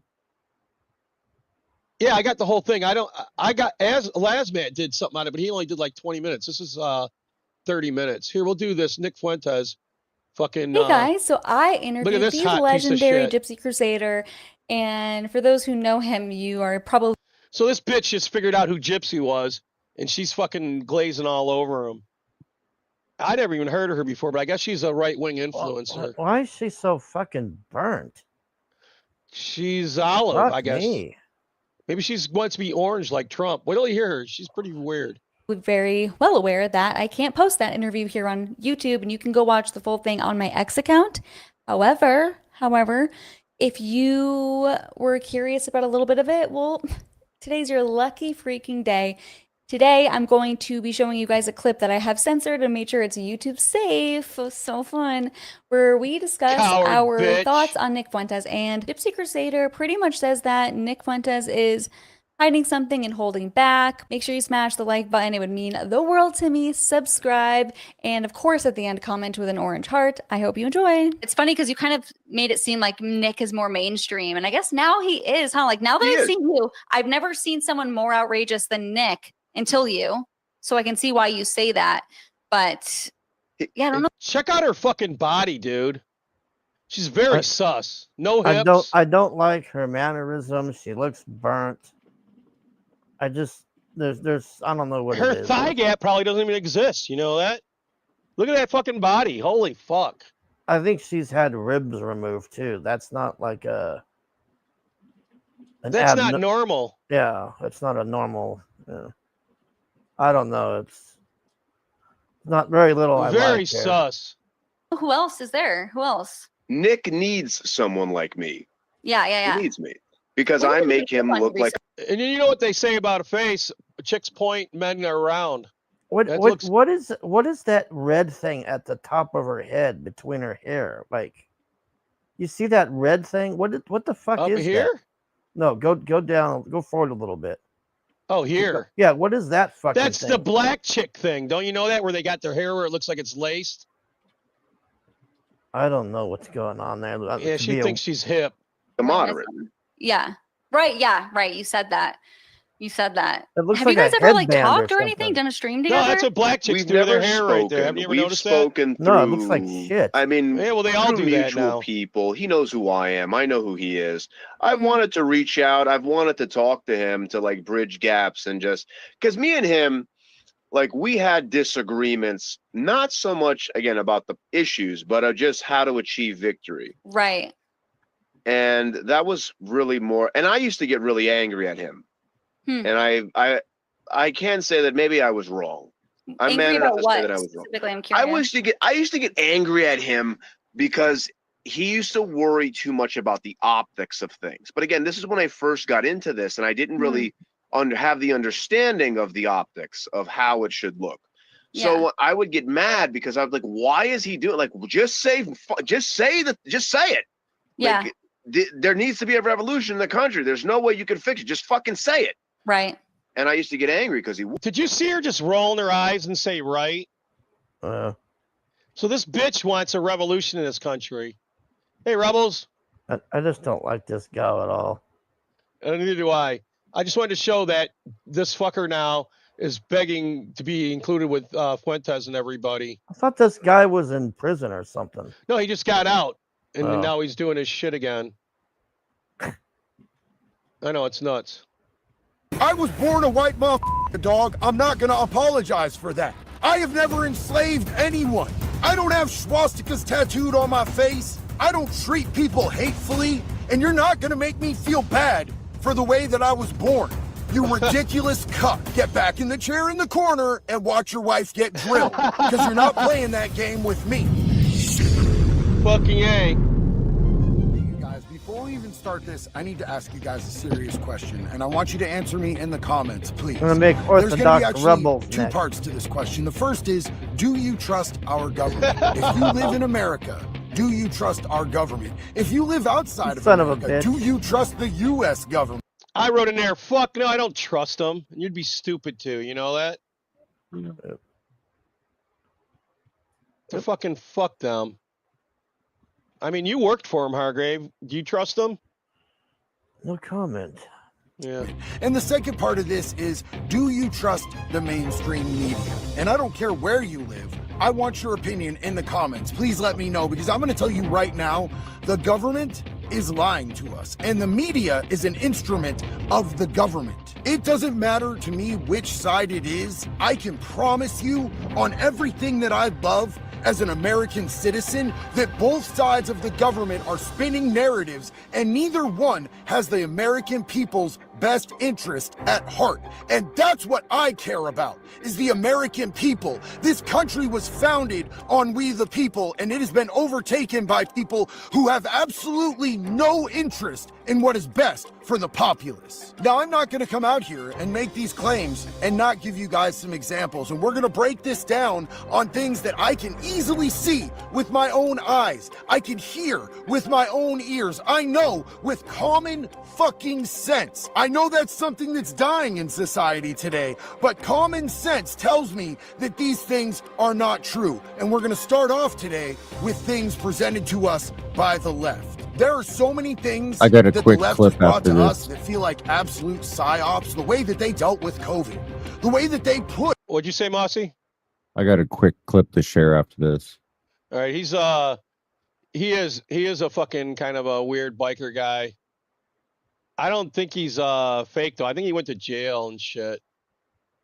Yeah, I got the whole thing. I got as Lasmat did something on it, but he only did like 20 minutes. This is 30 minutes. Here, we'll do this. Nick Fuentes. Fucking Hey guys, so I interviewed this the hot piece of legendary shit. Gypsy Crusader, and for those who know him, you are probably So this bitch just figured out who Gypsy was, and she's fucking glazing all over him. I never even heard of her before, but I guess she's a right-wing influencer. Why is she so fucking burnt? She's olive, Fuck I guess. me. Maybe she wants to be orange like Trump. Wait till you hear her. She's pretty weird. very well aware that I can't post that interview here on YouTube, and you can go watch the full thing on my X account. However, if you were curious about a little bit of it, well, today's your lucky freaking day. Today, I'm going to be showing you guys a clip that I have censored and made sure it's YouTube safe. So fun. Where we discuss Coward our bitch. thoughts on Nick Fuentes. And Gypsy Crusader pretty much says that Nick Fuentes is hiding something and holding back. Make sure you smash the like button. It would mean the world to me. Subscribe. And of course, at the end, comment with an orange heart. I hope you enjoy. It's funny because you kind of made it seem like Nick is more mainstream. And I guess now he is, huh? Like now that I've seen you, I've never seen someone more outrageous than Nick until you. So I can see why you say that. But yeah, I don't know. Check out her fucking body, dude. She's very sus. No hips. I don't like her mannerisms. She looks burnt. I just there's I don't know what Her it is. thigh gap probably doesn't even exist. You know that? Look at that fucking body. Holy fuck. I think she's had ribs removed too. That's not like That's not normal. Yeah, it's not a normal. I don't know. It's not very little. I Very like here. sus. Who else is there? Who else? Nick needs someone like me. Yeah. He needs me because What I would make you him want look like. And you know what they say about a face? Chicks point, men are round. What That what looks- what is that red thing at the top of her head between her hair? Like, you see that red thing? What the fuck Up is here? that? No, go down, go forward a little bit. Oh, here. Yeah, what is that fucking That's thing? the black chick thing. Don't you know that? Where they got their hair where it looks like it's laced? I don't know what's going on there. Yeah, she thinks she's hip. The moderate. Yeah. Right. Yeah. Right. You said that. You said that. It looks Have you like guys a ever like headband or talked or anything? something. Done a stream No, together? that's what black chicks We've do with their never hair spoken. right there. Haven't you ever We've noticed spoken through. No, it looks like shit. I mean, that? Yeah, well, they all through do that mutual now. people. He knows who I am. I know who he is. I've wanted to reach out. I've wanted to talk to him to like bridge gaps and just because me and him, like we had disagreements, not so much again about the issues, but of just how to achieve victory. Right. And that was really more. And I used to get really angry at him. And I can say that maybe I was wrong. I'm Angry man enough about to say what that I was wrong. specifically? I'm curious. I used to get angry at him because he used to worry too much about the optics of things. But again, this is when I first got into this and I didn't really have the understanding of the optics of how it should look. So I would get mad because I was like, why is he doing like just say it. Yeah. Like, there needs to be a revolution in the country. There's no way you can fix it. Just fucking say it. Right. And I used to get angry because he. Did you see her just rolling her eyes and say right? So this bitch wants a revolution in this country. Hey, rebels. I just don't like this guy at all. Neither do I. I just wanted to show that this fucker now is begging to be included with Fuentes and everybody. I thought this guy was in prison or something. No, he just got out, and Oh. now he's doing his shit again. I know, it's nuts. I was born a white motherfucker, dog. I'm not gonna apologize for that. I have never enslaved anyone. I don't have swastikas tattooed on my face. I don't treat people hatefully, and you're not gonna make me feel bad for the way that I was born. You ridiculous cuck. Get back in the chair in the corner and watch your wife get drilled, because you're not playing that game with me. Fucking A. Guys, before we even start this, I need to ask you guys a serious question, and I want you to answer me in the comments, please. I'm gonna make There's gonna be Orthodox actually rebels two next. parts to this question. The first is, do you trust our government? If you live in America, do you trust our government? If you live outside of Son of a America, bitch. do you trust the U.S. government? I wrote in there, fuck no, I don't trust them. You'd be stupid too, you know that? To fucking fuck them. I mean, you worked for him, Hargrave. Do you trust them? No comment. Yeah. And the second part of this is, do you trust the mainstream media? And I don't care where you live. I want your opinion in the comments. Please let me know, because I'm going to tell you right now, the government is lying to us, and the media is an instrument of the government. It doesn't matter to me which side it is. I can promise you on everything that I love as an American citizen that both sides of the government are spinning narratives, and neither one has the American people's best interest at heart. And that's what I care about, is the American people. This country was founded on we the people, and it has been overtaken by people who have absolutely no interest in what is best for the populace. Now, I'm not going to come out here and make these claims and not give you guys some examples, and we're going to break this down on things that I can easily see with my own eyes. I can hear with my own ears. I know with common fucking sense. I I know that's something that's dying in society today, but common sense tells me that these things are not true. And we're going to start off today with things presented to us by the left. There are so many things I got a that quick the left clip has brought after to this. us that feel like absolute psyops. The way that they dealt with COVID, the way that they put. What'd you say, Mossy? I got a quick clip to share after this. All right, he is a fucking kind of a weird biker guy. I don't think he's fake though. I think he went to jail and shit.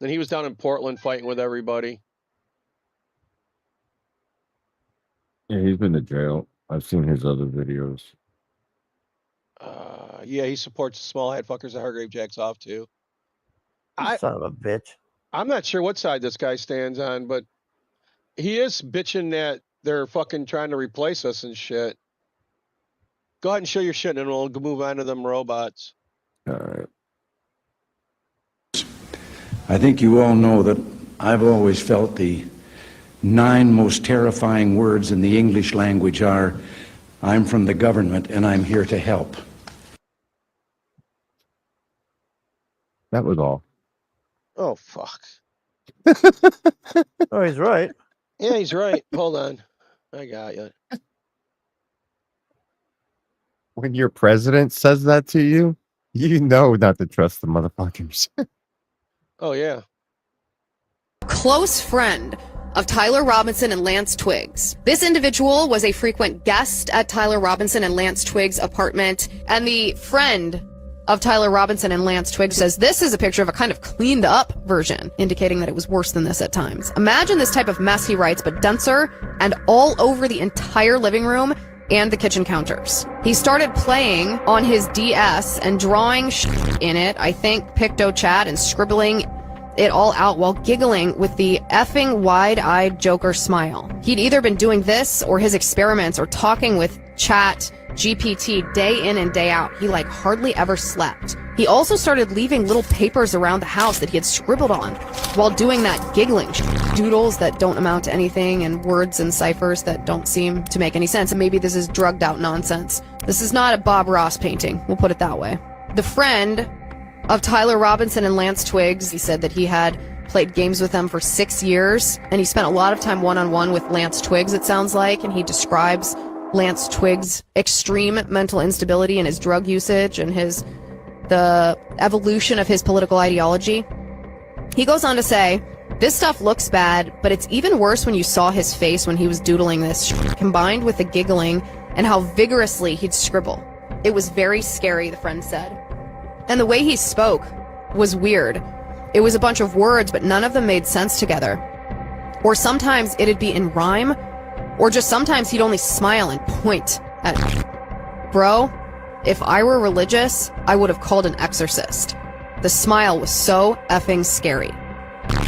Then he was down in Portland fighting with everybody. Yeah, he's been to jail. I've seen his other videos. Yeah, he supports the small head fuckers that Hargrave jacks off to. Son of a bitch. I'm not sure what side this guy stands on, but he is bitching that they're fucking trying to replace us and shit. Go ahead and show your shit and we'll move on to them robots. All right. I think you all know that I've always felt the 9 most terrifying words in the English language are, I'm from the government and I'm here to help. That was all. Oh, fuck. Oh, he's right. Yeah, he's right. Hold on. I got you. When your president says that to you, you know not to trust the motherfuckers. Oh, yeah. Close friend of Tyler Robinson and Lance Twiggs. This individual was a frequent guest at Tyler Robinson and Lance Twiggs' apartment, and the friend of Tyler Robinson and Lance Twiggs says this is a picture of a kind of cleaned up version, indicating that it was worse than this at times. Imagine this type of mess, he writes, but denser and all over the entire living room and the kitchen counters. He started playing on his DS and drawing in it, I think PictoChat, and scribbling it all out while giggling with the effing wide-eyed Joker smile. He'd either been doing this or his experiments or talking with Chat GPT day in and day out. He like hardly ever slept. He also started leaving little papers around the house that he had scribbled on while doing that giggling doodles that don't amount to anything and words and ciphers that don't seem to make any sense. And maybe this is drugged out nonsense. This is not a Bob Ross painting. We'll put it that way. The friend of Tyler Robinson and Lance Twiggs, he said that he had played games with them for 6 years, and he spent a lot of time one-on-one with Lance Twiggs, it sounds like, and he describes Lance Twiggs' extreme mental instability and his drug usage and the evolution of his political ideology. He goes on to say, this stuff looks bad, but it's even worse when you saw his face when he was doodling this, combined with the giggling and how vigorously he'd scribble. It was very scary, the friend said. And the way he spoke was weird. It was a bunch of words, but none of them made sense together. Or sometimes it'd be in rhyme, or just sometimes he'd only smile and point at me. Bro, if I were religious, I would have called an exorcist. The smile was so effing scary.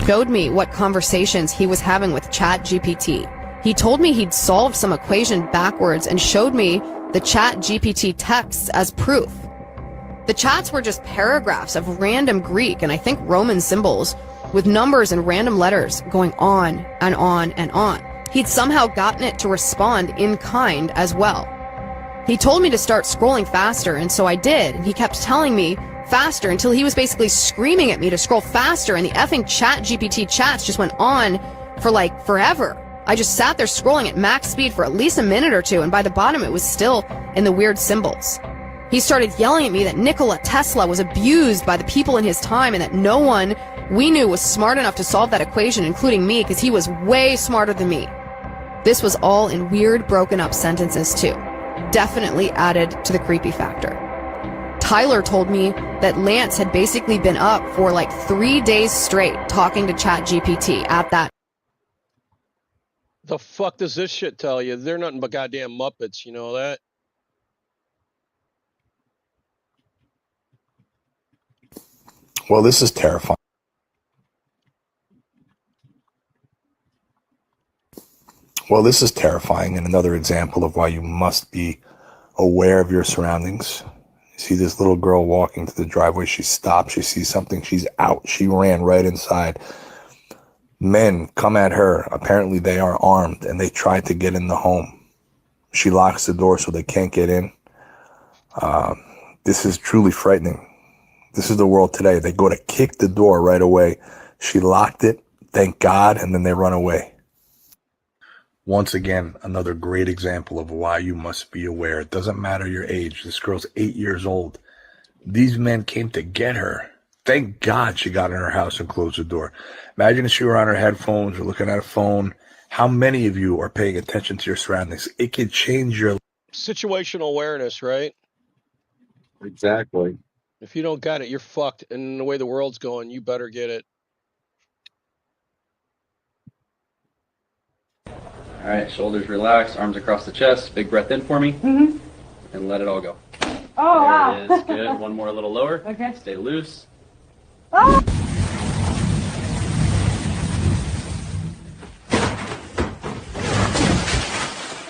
Showed me what conversations he was having with ChatGPT. He told me he'd solved some equation backwards and showed me the ChatGPT texts as proof. The chats were just paragraphs of random Greek and I think Roman symbols with numbers and random letters going on and on and on. He'd somehow gotten it to respond in kind as well. He told me to start scrolling faster, and so I did, and he kept telling me faster until he was basically screaming at me to scroll faster, and the effing ChatGPT chats just went on for like forever. I just sat there scrolling at max speed for at least a minute or two, and by the bottom it was still in the weird symbols. He started yelling at me that Nikola Tesla was abused by the people in his time and that no one we knew was smart enough to solve that equation, including me, because he was way smarter than me. This was all in weird, broken up sentences too. Definitely added to the creepy factor. Tyler told me that Lance had basically been up for like 3 days straight talking to ChatGPT at that. The fuck does this shit tell you? They're nothing but goddamn Muppets, you know that? Well, this is terrifying. Well, this is terrifying and another example of why you must be aware of your surroundings. You see this little girl walking to the driveway. She stops. She sees something. She's out. She ran right inside. Men come at her. Apparently they are armed and they try to get in the home. She locks the door so they can't get in. This is truly frightening. This is the world today. They go to kick the door right away. She locked it, thank God, and then they run away. Once again, another great example of why you must be aware. It doesn't matter your age. This girl's 8 years old. These men came to get her. Thank God she got in her house and closed the door. Imagine if she were on her headphones or looking at a phone. How many of you are paying attention to your surroundings? It could change your Situational awareness, right? Exactly. If you don't got it, you're fucked. And the way the world's going, you better get it. All right, shoulders relaxed, arms across the chest. Big breath in for me. Mm-hmm. And let it all go. Oh, wow. There it is. Good. One more a little lower. Okay. Stay loose. Oh.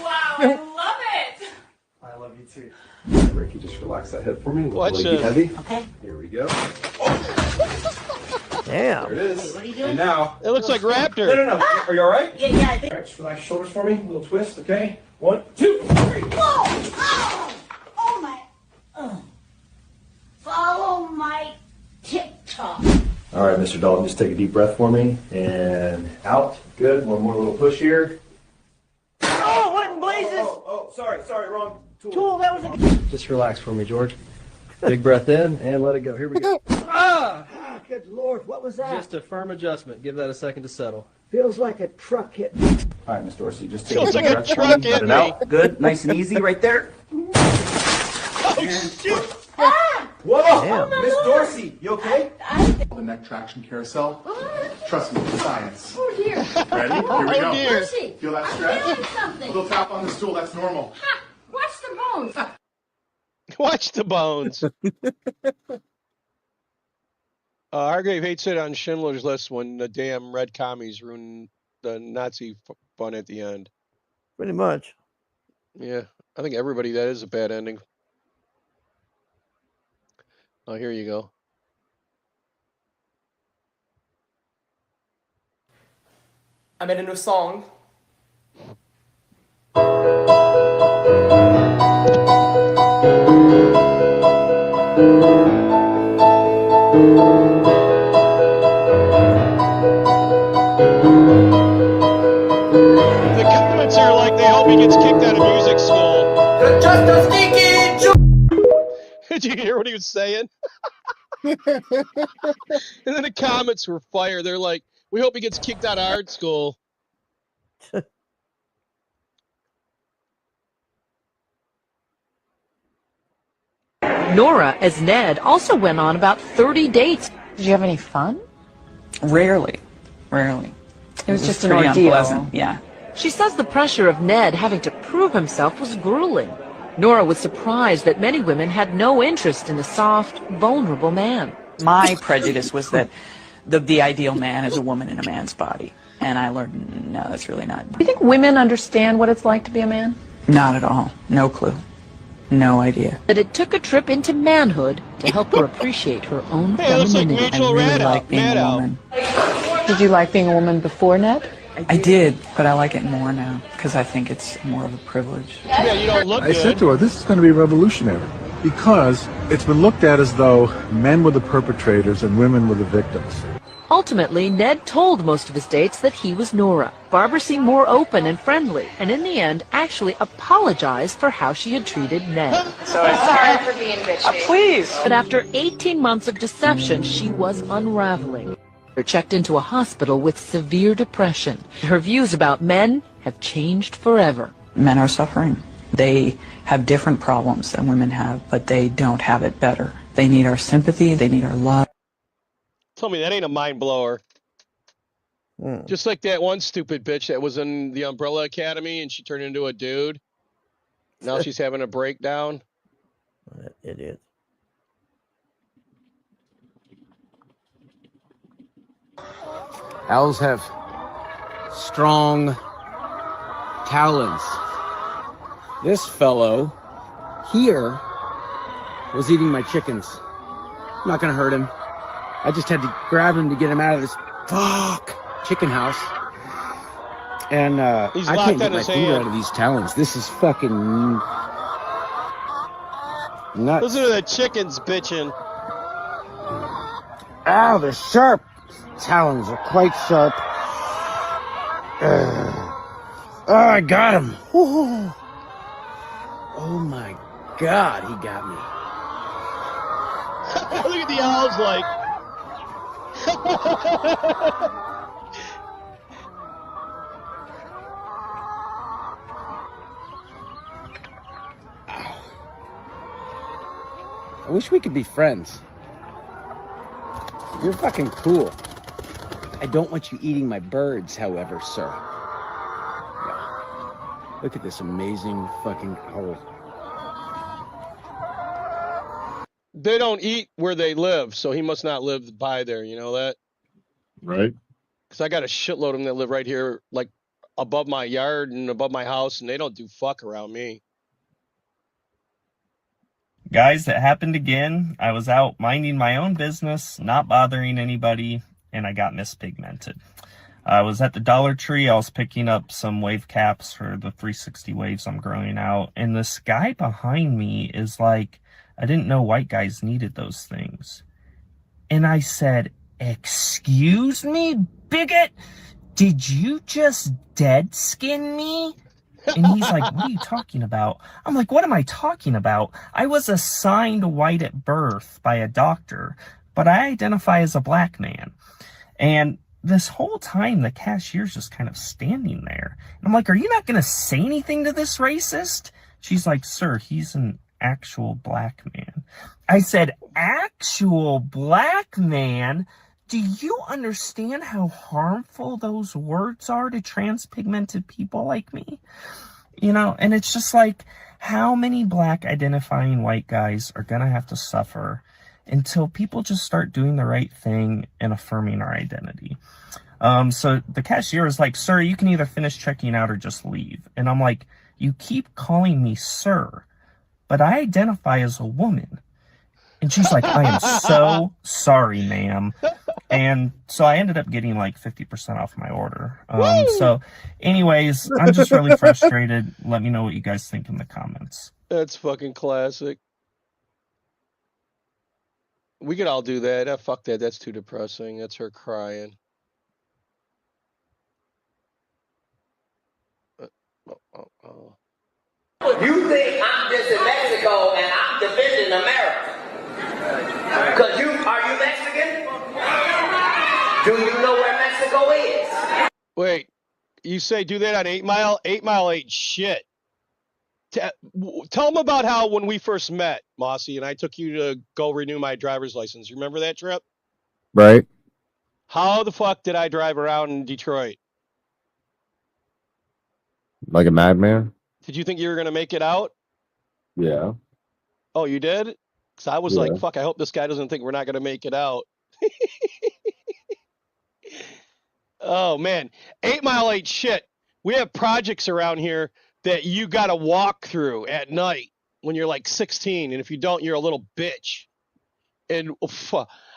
Wow, I love it. I love you too. Ricky, just relax that head for me. Watch it. Heavy. Okay. Here we go. Damn. There it is. What are you doing? And now. It looks like Raptor. No. Are you all right? Yeah, I think. All right, just relax shoulders for me. A little twist, okay? 1, 2, 3. Whoa! Oh my. Follow my TikTok. All right, Mr. Dalton, just take a deep breath for me. And out. Good. One more little push here. Oh, what in blazes? Oh, sorry, wrong Tool, that was a. Just relax for me, George. Big breath in and let it go. Here we go. Good Lord, what was that? Just a firm adjustment. Give that a second to settle. Feels like a truck hit me. All right, Miss Dorsey, just take Feels a like deep a breath for truck me. hit Let it me. out. Good, nice and easy right there. Oh, shit. Whoa, Damn. Miss Dorsey, you okay? The neck traction carousel. Trust me, it's science. Oh dear. Ready? Here we go. Oh, dear. Mercy. Feel that I'm stretch? feeling something. A little tap on the stool, that's normal. Ha! Watch the bones. Watch the bones. Hargrave hates it on Schindler's List when the damn red commies ruin the Nazi fun at the end. Pretty much. Yeah, I think everybody that is a bad ending. Oh, here you go. I made a new song. The comments are like they hope he gets kicked out of music school. You're just a sneaky Jew. Did you hear what he was saying? And then the comments were fire. They're like, we hope he gets kicked out of art school. Nora, as Ned, also went on about 30 dates. Did you have any fun? Rarely. It was just an pretty ordeal. unpleasant. Yeah. She says the pressure of Ned having to prove himself was grueling. Nora was surprised that many women had no interest in the soft, vulnerable man. My prejudice was that the ideal man is a woman in a man's body. And I learned, no, that's really not. Do you think women understand what it's like to be a man? Not at all. No clue. No idea. That it took a trip into manhood to help her appreciate her own Hey, it looks like femininity. Rachel really Maddow. like being a Maddow. woman. Did you like being a woman before Ned? I did, but I like it more now because I think it's more of a privilege. Yeah, you don't look I said good. to her, this is going to be revolutionary because it's been looked at as though men were the perpetrators and women were the victims. Ultimately, Ned told most of his dates that he was Nora. Barbara seemed more open and friendly, and in the end actually apologized for how she had treated Ned. Sorry for being bitchy. Please. But after 18 months of deception, she was unraveling. Her checked into a hospital with severe depression. Her views about men have changed forever. Men are suffering. They have different problems than women have, but they don't have it better. They need our sympathy. They need our love. Tell me that ain't a mind blower. Just like that one stupid bitch that was in the Umbrella Academy and she turned into a dude. Now she's having a breakdown. Idiot. Owls have strong talons. This fellow here was eating my chickens. I'm not gonna hurt him. I just had to grab him to get him out of this chicken house. And He's I locked can't get on my his food hand. out of these talons. This is fucking nuts. Listen to the chickens bitching. Ow, they're sharp. Talons are quite sharp. Oh, I got him. Whew. Oh my God, he got me. Look at the owls like. I wish we could be friends. You're fucking cool. I don't want you eating my birds, however, sir. Yeah. Look at this amazing fucking owl. They don't eat where they live, so he must not live by there. You know that? Right. Because I got a shitload of them that live right here, like above my yard and above my house, and they don't do fuck around me. Guys, it happened again. I was out minding my own business, not bothering anybody, and I got mispigmented. I was at the Dollar Tree. I was picking up some wave caps for the 360 waves I'm growing out, and this guy behind me is like, I didn't know white guys needed those things. And I said, excuse me, bigot? Did you just dead skin me? And he's like, what are you talking about? I'm like, what am I talking about? I was assigned white at birth by a doctor, but I identify as a black man. And this whole time, the cashier's just kind of standing there. And I'm like, are you not going to say anything to this racist? She's like, sir, he's an actual black man. I said, actual black man? Do you understand how harmful those words are to transpigmented people like me? You know, and it's just like, how many black identifying white guys are going to have to suffer until people just start doing the right thing and affirming our identity? So the cashier is like, sir, you can either finish checking out or just leave. And I'm like, you keep calling me sir, but I identify as a woman. And she's like, I am so sorry, ma'am. And so I ended up getting like 50% off my order. So anyways, I'm just really frustrated. Let me know what you guys think in the comments. That's fucking classic. We could all do that. Fuck that. That's too depressing. That's her crying. You think I'm just in Mexico and I'm defending America? Because are you Mexican? Do you know where Mexico is? Wait, you say do that on 8 Mile? 8 Mile ain't shit. Tell them about how when we first met, Mossy, and I took you to go renew my driver's license. You remember that trip? Right. How the fuck did I drive around in Detroit? Like a madman? Did you think you were going to make it out? Yeah. Oh, you did? Because I was Yeah. like, fuck, I hope this guy doesn't think we're not going to make it out. Oh, man. 8 Mile ain't shit. We have projects around here that you got to walk through at night when you're like 16. And if you don't, you're a little bitch. And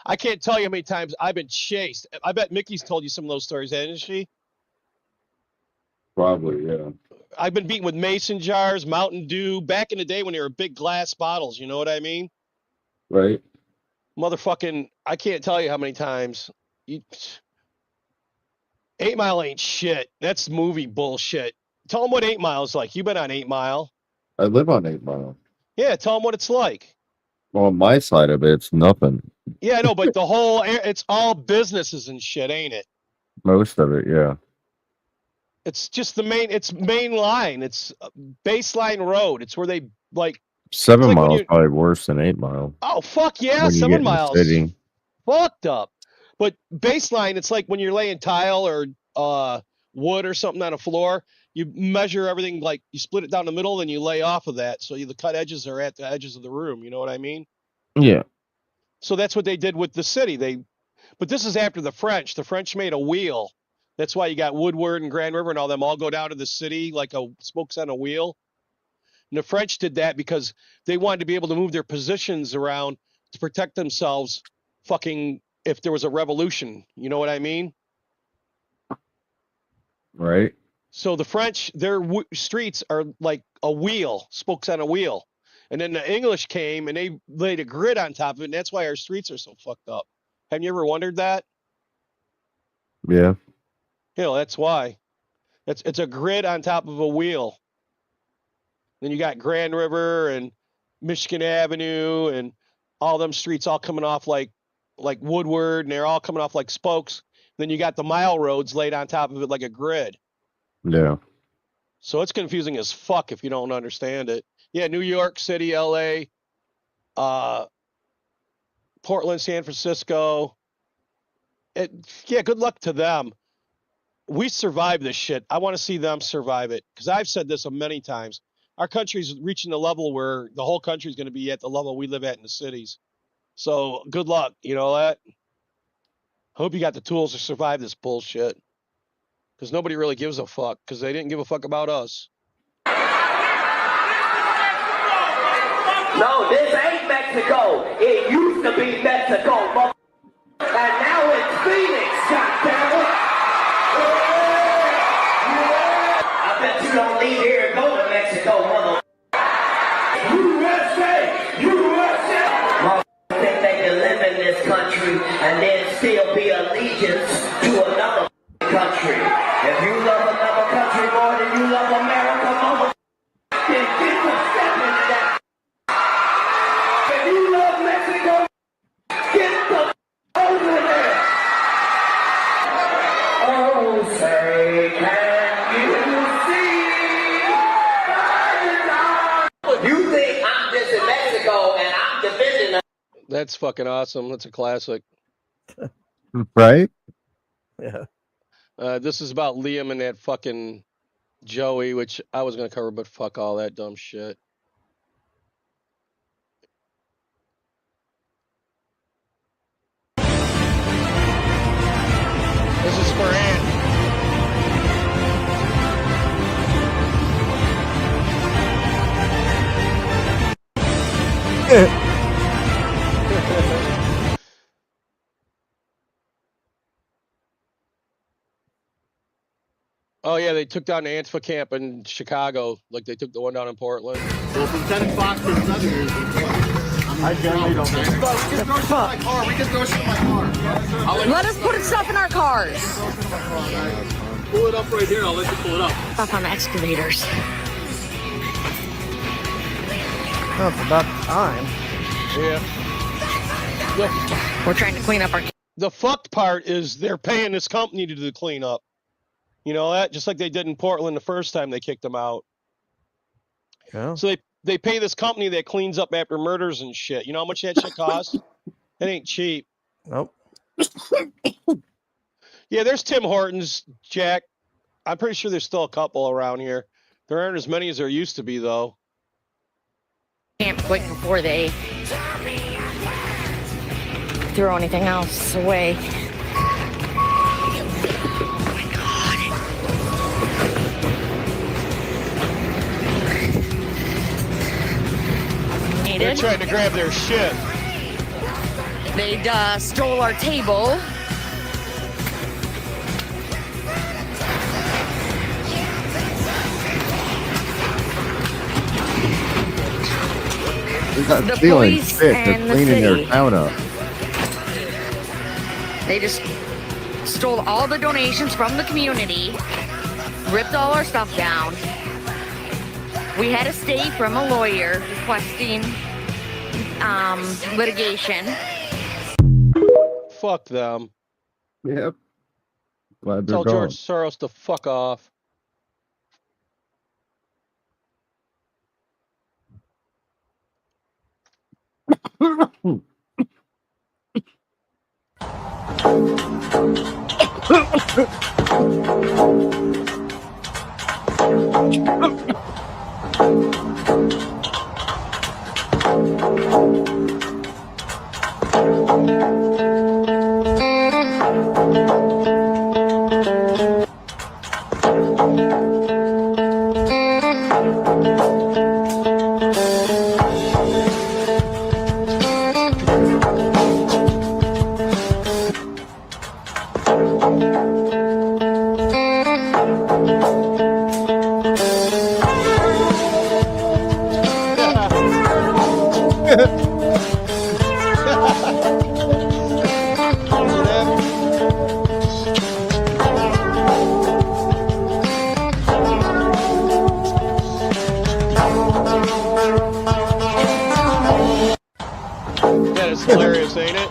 I can't tell you how many times I've been chased. I bet Mickey's told you some of those stories, hasn't she? Probably, yeah. I've been beaten with mason jars, Mountain Dew, back in the day when they were big glass bottles. You know what I mean? Right. Motherfucking, I can't tell you how many times. 8 Mile ain't shit. That's movie bullshit. Tell them what 8 Mile is like. You've been on 8 Mile. I live on 8 Mile. Yeah, tell them what it's like. Well, on my side of it, it's nothing. Yeah, I know, but the whole, it's all businesses and shit, ain't it? Most of it, yeah. It's just it's main line. It's baseline road. It's where they like. 7 like when Mile is you- probably worse than 8 Mile. Oh, fuck yeah, When you get 7 in the miles. city. Fucked up. But baseline, it's like when you're laying tile or wood or something on a floor, you measure everything, like you split it down the middle and you lay off of that. So the cut edges are at the edges of the room. You know what I mean? Yeah. So that's what they did with the city. But this is after the French. The French made a wheel. That's why you got Woodward and Grand River and all them all go down to the city like a spokes on a wheel. And the French did that because they wanted to be able to move their positions around to protect themselves fucking if there was a revolution. You know what I mean? Right. So the French, their streets are like a wheel, spokes on a wheel. And then the English came and they laid a grid on top of it. And that's why our streets are so fucked up. Have you ever wondered that? Yeah. You know, that's why. It's a grid on top of a wheel. Then you got Grand River and Michigan Avenue and all them streets all coming off like Woodward, and they're all coming off like spokes. Then you got the mile roads laid on top of it like a grid. Yeah. So it's confusing as fuck if you don't understand it. Yeah, New York City, LA, Portland, San Francisco. Yeah, good luck to them. We survived this shit. I want to see them survive it, because I've said this many times. Our country's reaching the level where the whole country is going to be at the level we live at in the cities. So good luck. You know that? Hope you got the tools to survive this bullshit, because nobody really gives a fuck, because they didn't give a fuck about us. No, this ain't Mexico. It used to be Mexico, and now it's Phoenix, goddammit. I bet you don't leave here and go to Mexico, mother. USA! USA! Think they can live in this country and then still be allegiance to another country. If you love another country more than you love America, mother, then get the step into that. If you love Mexico, get the over there. Oh, say, can you see? You think I'm just in Mexico and I'm defending. That's fucking awesome. That's a classic. Right? Yeah. This is about Liam and that fucking Joey, which I was going to cover, but fuck all that dumb shit. This is for Ann. Oh yeah, they took down the Antifa camp in Chicago, like they took the one down in Portland. Well, from 10 Fox to 7 years. I generally don't think. We can throw shit in my car. We can throw shit in my car. Let us put stuff in our cars. Pull it up right here. I'll let you pull it up. Stuff on the excavators. Oh, it's about time. Yeah. We're trying to clean up our. The fucked part is they're paying this company to do the cleanup. You know that? Just like they did in Portland the first time they kicked them out. Yeah. So they pay this company that cleans up after murders and shit. You know how much that shit costs? It ain't cheap. Nope. Yeah, there's Tim Hortons, Jack. I'm pretty sure there's still a couple around here. There aren't as many as there used to be, though. Camp quick before they throw anything else away. They're trying to grab their shit. They stole our table. They got The stealing police shit. They're and the cleaning their city. town up. They just stole all the donations from the community, ripped all our stuff down. We had a stay from a lawyer requesting litigation. Fuck them. Yep. Glad they're Tell gone. George Soros to fuck off. hilarious, ain't it?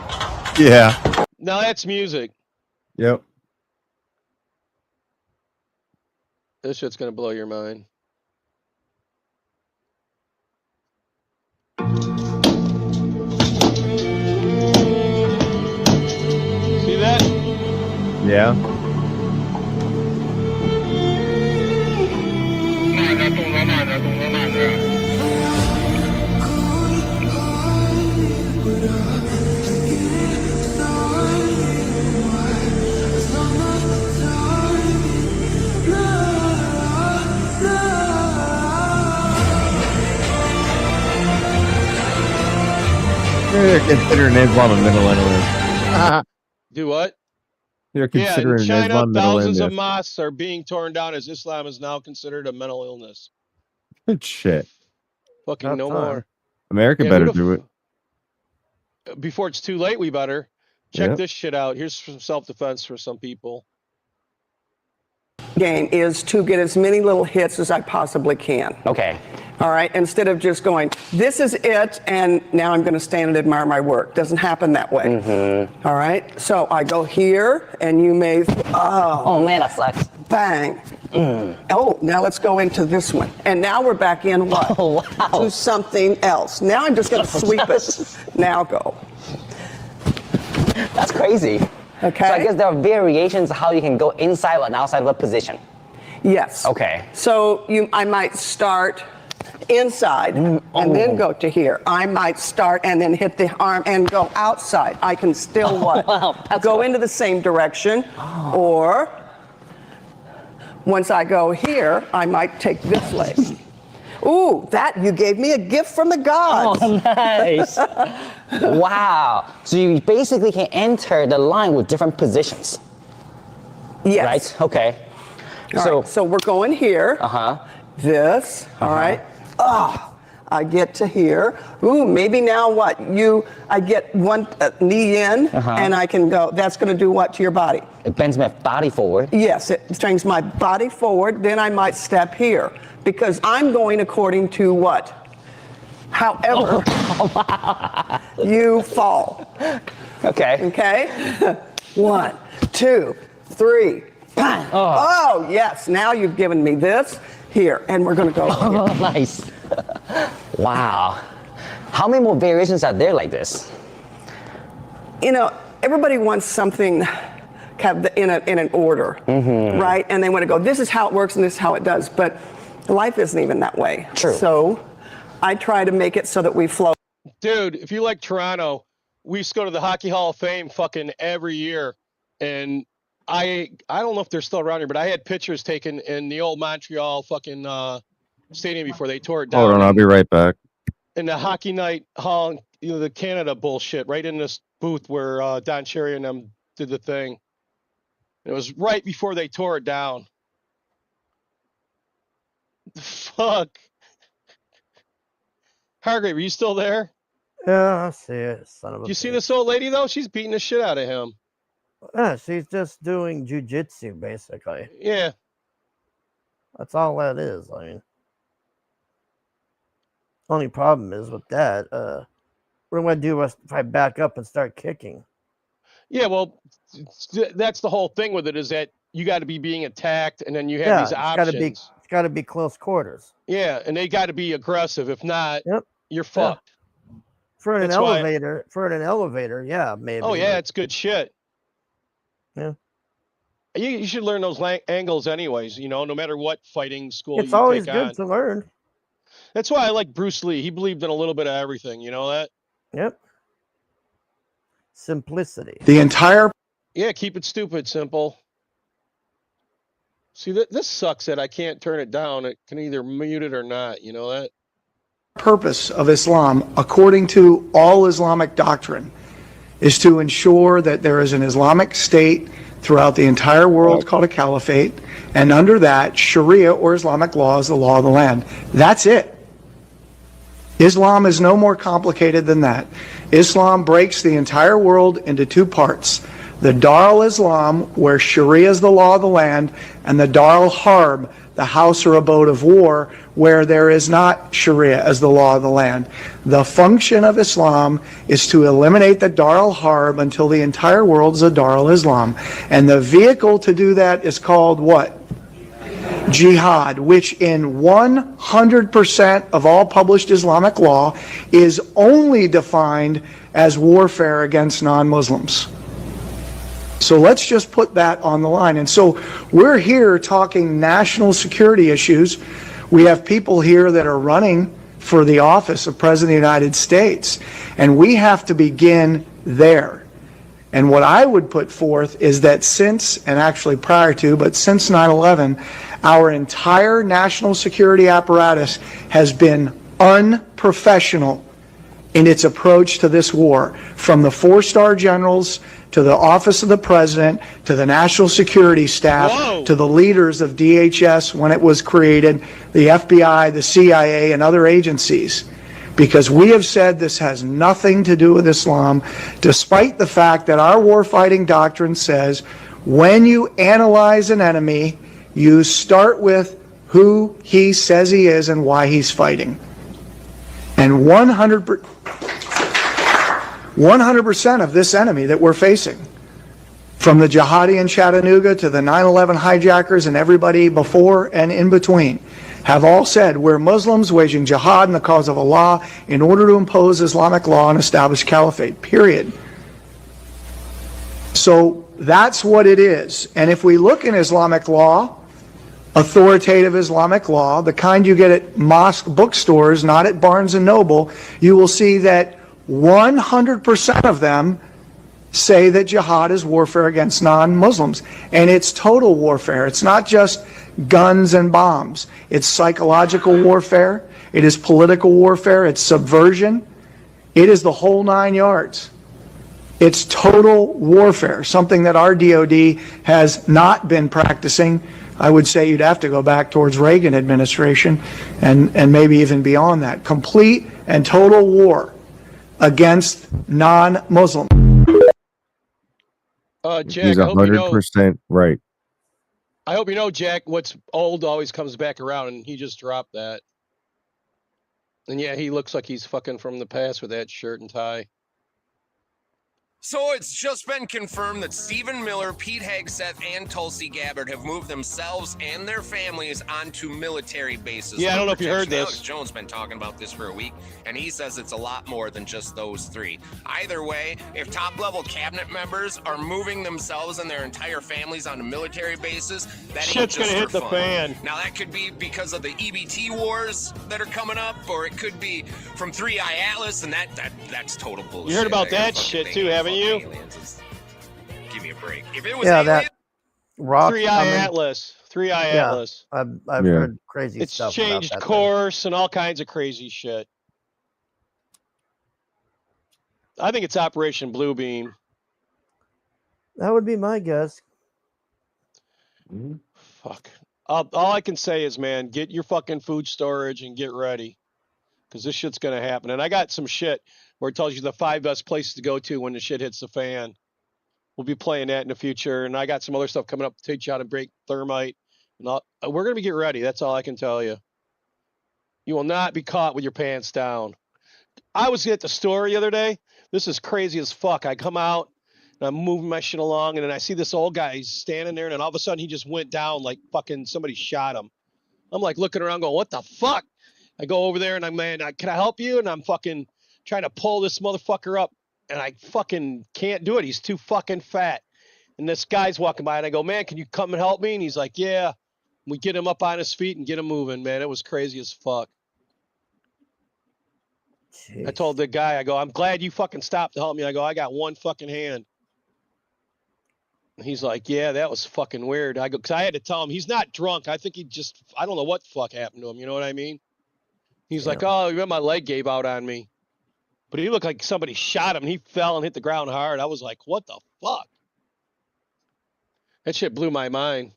Yeah. Now that's music. Yep. This shit's gonna blow your mind. See that? Yeah. They're considering Islam a mental Do what? They're Yeah, in considering China, Islam mental thousands of illness. mosques are being torn down as Islam is now considered a mental illness. Good shit. Fucking no more. America Yeah, better who the do it. Before it's too late, we better. Check Yep. this shit out. Here's some self-defense for some people. Game is to get as many little hits as I possibly can. Okay. All right. Instead of just going, this is it, and now I'm going to stand and admire my work. Doesn't happen that way. Mm-hmm. All right. So I go here, and you may. Oh man, that sucks. Bang. Oh, now let's go into this one. And now we're back in what? Oh, wow. To something else. Now I'm just going to sweep it. Now go. That's crazy. Okay. So I guess there are variations of how you can go inside and outside of a position. Yes. Okay. So I might start inside and then go to here. I might start and then hit the arm and go outside. I can still what? Go into the same direction. Or once I go here, I might take this leg. Ooh, that you gave me a gift from the gods. Oh, nice. Wow. So you basically can enter the line with different positions. Yes. Right? Okay. All right, so we're going here. This. All right. I get to here. Ooh, maybe now what? I get one knee in, and I can go. That's going to do what to your body? It bends my body forward. Yes, it brings my body forward. Then I might step here because I'm going according to what? However, you fall. Okay. Okay. 1, 2, 3. Bang. Oh, yes. Now you've given me this here, and we're going to go. Oh, nice. Wow. How many more variations are there like this? You know, everybody wants something kind of in an order, right? And they want to go, this is how it works and this is how it does. But life isn't even that way. True. So I try to make it so that we flow. Dude, if you like Toronto, we used to go to the Hockey Hall of Fame fucking every year. And I don't know if they're still around here, but I had pictures taken in the old Montreal fucking stadium before they tore it down. Hold on, I'll be right back. In the Hockey Night Hall, you know, the Canada bullshit, right in this booth where Don Cherry and them did the thing. It was right before they tore it down. Fuck. Hargrave, are you still there? Yeah, I see it, son of a You see this old lady though? She's beating the shit out of him. Yeah, she's just doing jujitsu, basically. Yeah. That's all that is. I mean, only problem is with that. What am I do if I back up and start kicking? Yeah, well, that's the whole thing with it is that you got to be being attacked, and then you have these options. It's got to be close quarters. Yeah, and they got to be aggressive. If not, you're fucked. For an That's why- elevator, yeah, maybe. Oh yeah, it's good shit. Yeah. You should learn those angles anyways, you know, no matter what fighting school It's you always take good on. to learn. That's why I like Bruce Lee. He believed in a little bit of everything, you know that? Yep. Simplicity. The entire Yeah, keep it stupid, simple. See, this sucks that I can't turn it down. It can either mute it or not, you know that? purpose of Islam, according to all Islamic doctrine, is to ensure that there is an Islamic state throughout the entire world called a caliphate, and under that, Sharia or Islamic law is the law of the land. That's it. Islam is no more complicated than that. Islam breaks the entire world into two parts. The Dar al-Islam, where Sharia is the law of the land, and the Dar al-Harb, the house or abode of war where there is not Sharia as the law of the land. The function of Islam is to eliminate the Dar al-Harb until the entire world is a Dar al-Islam. And the vehicle to do that is called what? Jihad, which in 100% of all published Islamic law is only defined as warfare against non-Muslims. So let's just put that on the line. And so we're here talking national security issues. We have people here that are running for the office of President of the United States, and we have to begin there. And what I would put forth is that since, and actually prior to, but since 9/11, our entire national security apparatus has been unprofessional in its approach to this war, from the four-star generals to the office of the president to the national security staff to the leaders of DHS when it was created, the FBI, the CIA, and other agencies. Because we have said this has nothing to do with Islam, despite the fact that our warfighting doctrine says when you analyze an enemy, you start with who he says he is and why he's fighting. And 100% of this enemy that we're facing, from the jihadi in Chattanooga to the 9/11 hijackers and everybody before and in between, have all said we're Muslims waging jihad in the cause of Allah in order to impose Islamic law and establish caliphate, period. So that's what it is. And if we look in Islamic law, authoritative Islamic law, the kind you get at mosque bookstores, not at Barnes and Noble, you will see that 100% of them say that jihad is warfare against non-Muslims. And it's total warfare. It's not just guns and bombs. It's psychological warfare. It is political warfare. It's subversion. It is the whole 9 yards. It's total warfare, something that our DOD has not been practicing. I would say you'd have to go back towards Reagan administration and maybe even beyond that. Complete and total war against non-Muslims. Jack, He's I hope you know, 100% right. I hope you know, Jack, what's old always comes back around, and he just dropped that. And yeah, he looks like he's fucking from the past with that shirt and tie. So it's just been confirmed that Stephen Miller, Pete Hegseth, and Tulsi Gabbard have moved themselves and their families onto military bases. Yeah, I don't know if you heard Protection. this. Alex Jones been talking about this for a week, and he says it's a lot more than just those three. Either way, if top-level cabinet members are moving themselves and their entire families onto military bases, that ain't Shit's just gonna for hit the fun. fan. Now, that could be because of the EBT wars that are coming up, or it could be from 3i Atlas, and that's total bullshit. You heard about I gotta that fucking shit think too, it's haven't fucking you? aliens. Give me a break. If it was Yeah, aliens, that rock. 3i Atlas. 3i Yeah, Atlas. I've Yeah. heard crazy It's stuff. changed about that course and all kinds of crazy shit. I think it's Operation Bluebeam. That would be my guess. Fuck. All I can say is, man, get your fucking food storage and get ready. Because this shit's going to happen. And I got some shit where it tells you the 5 best places to go to when the shit hits the fan. We'll be playing that in the future. And I got some other stuff coming up to teach you how to break thermite. And we're going to get ready. That's all I can tell you. You will not be caught with your pants down. I was at the store the other day. This is crazy as fuck. I come out and I'm moving my shit along. And then I see this old guy. He's standing there. And then all of a sudden he just went down like fucking somebody shot him. I'm like looking around going, what the fuck? I go over there and I'm, man, can I help you? And I'm fucking trying to pull this motherfucker up. And I fucking can't do it. He's too fucking fat. And this guy's walking by and I go, man, can you come and help me? And he's like, yeah. We get him up on his feet and get him moving, man. It was crazy as fuck. Jeez. I told the guy, I go, I'm glad you fucking stopped to help me. I go, I got one fucking hand. And he's like, yeah, that was fucking weird. I go, because I had to tell him he's not drunk. I think he just, I don't know what the fuck happened to him. You know what I mean? He's like, oh, my leg gave out on me. But he looked like somebody shot him. And he fell and hit the ground hard. I was like, what the fuck? That shit blew my mind.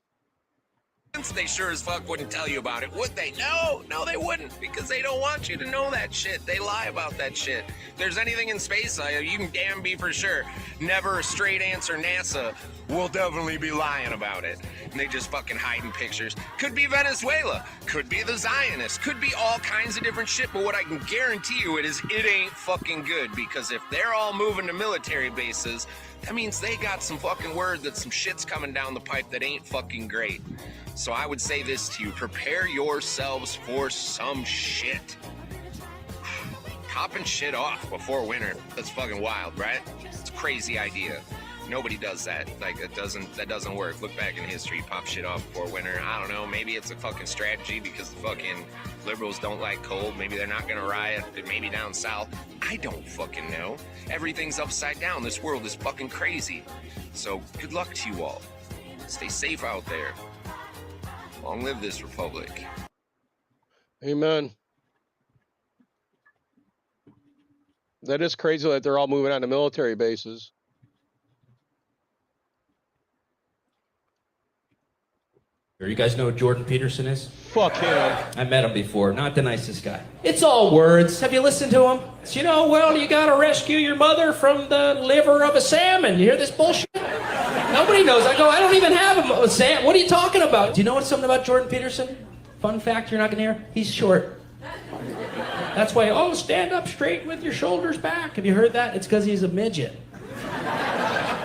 They sure as fuck wouldn't tell you about it, would they? No, they wouldn't, because they don't want you to know that shit. They lie about that shit. If there's anything in space, you can damn be for sure. Never a straight answer. NASA will definitely be lying about it. And they just fucking hiding pictures. Could be Venezuela. Could be the Zionists. Could be all kinds of different shit. But what I can guarantee you it ain't fucking good. Because if they're all moving to military bases, that means they got some fucking word that some shit's coming down the pipe that ain't fucking great. So I would say this to you, prepare yourselves for some shit. Popping shit off before winter, that's fucking wild, right? It's a crazy idea. Nobody does that. Like, that doesn't work. Look back in history, pop shit off before winter. I don't know, maybe it's a fucking strategy because the fucking liberals don't like cold. Maybe they're not gonna riot, maybe down south. I don't fucking know. Everything's upside down. This world is fucking crazy. So good luck to you all. Stay safe out there. Long live this republic. Amen. That is crazy that they're all moving on to military bases. You guys know who Jordan Peterson is? Fuck him. I met him before. Not the nicest guy. It's all words. Have you listened to him? It's, you gotta rescue your mother from the liver of a salmon. You hear this bullshit? Nobody knows. I don't even have a salmon. What are you talking about? Do you know something about Jordan Peterson? Fun fact you're not gonna hear? He's short. That's why, stand up straight with your shoulders back. Have you heard that? It's because he's a midget.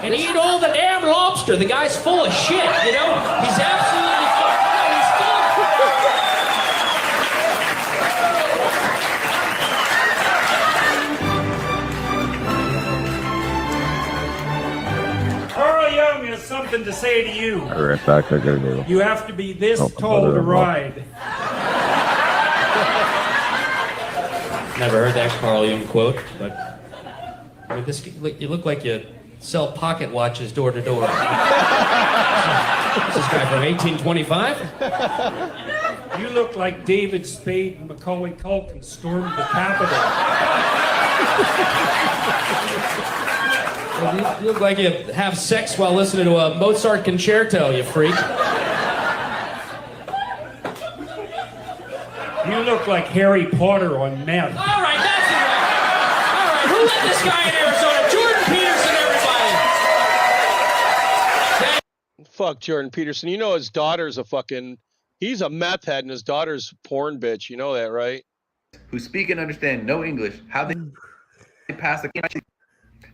And he ate all the damn lobster. The guy's full of shit, He's absolutely Carl Young has something to say to you. All right, back. I gotta go. You have to be this tall to ride. Never heard that Carl Jung quote, but you look like you sell pocket watches door to door. This guy from 1825? You look like David Spade and Macaulay Culkin stormed the Capitol. You look like you have sex while listening to a Mozart concerto, you freak. You look like Harry Potter on meth. All right, that's enough. All right, who let this guy in Arizona? Jordan Peterson, everybody. Fuck Jordan Peterson. You know his daughter's he's a meth head and his daughter's porn bitch. You know that, right? Who speak and understand no English, how they pass the country.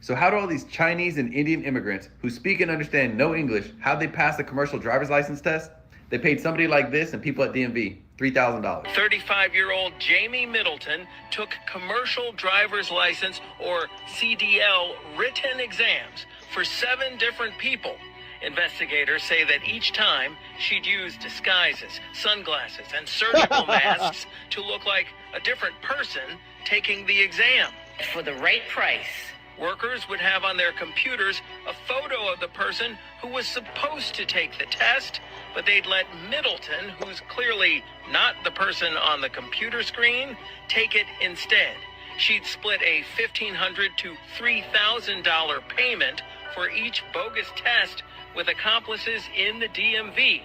So how do all these Chinese and Indian immigrants who speak and understand no English, how they pass the commercial driver's license test? They paid somebody like this and people at DMV $3,000. 35-year-old Jamie Middleton took commercial driver's license, or CDL, written exams for 7 different people. Investigators say that each time she'd use disguises, sunglasses, and surgical masks to look like a different person taking the exam. For the right price, workers would have on their computers a photo of the person who was supposed to take the test, but they'd let Middleton, who's clearly not the person on the computer screen, take it instead. She'd split a $1,500 to $3,000 payment for each bogus test with accomplices in the DMV.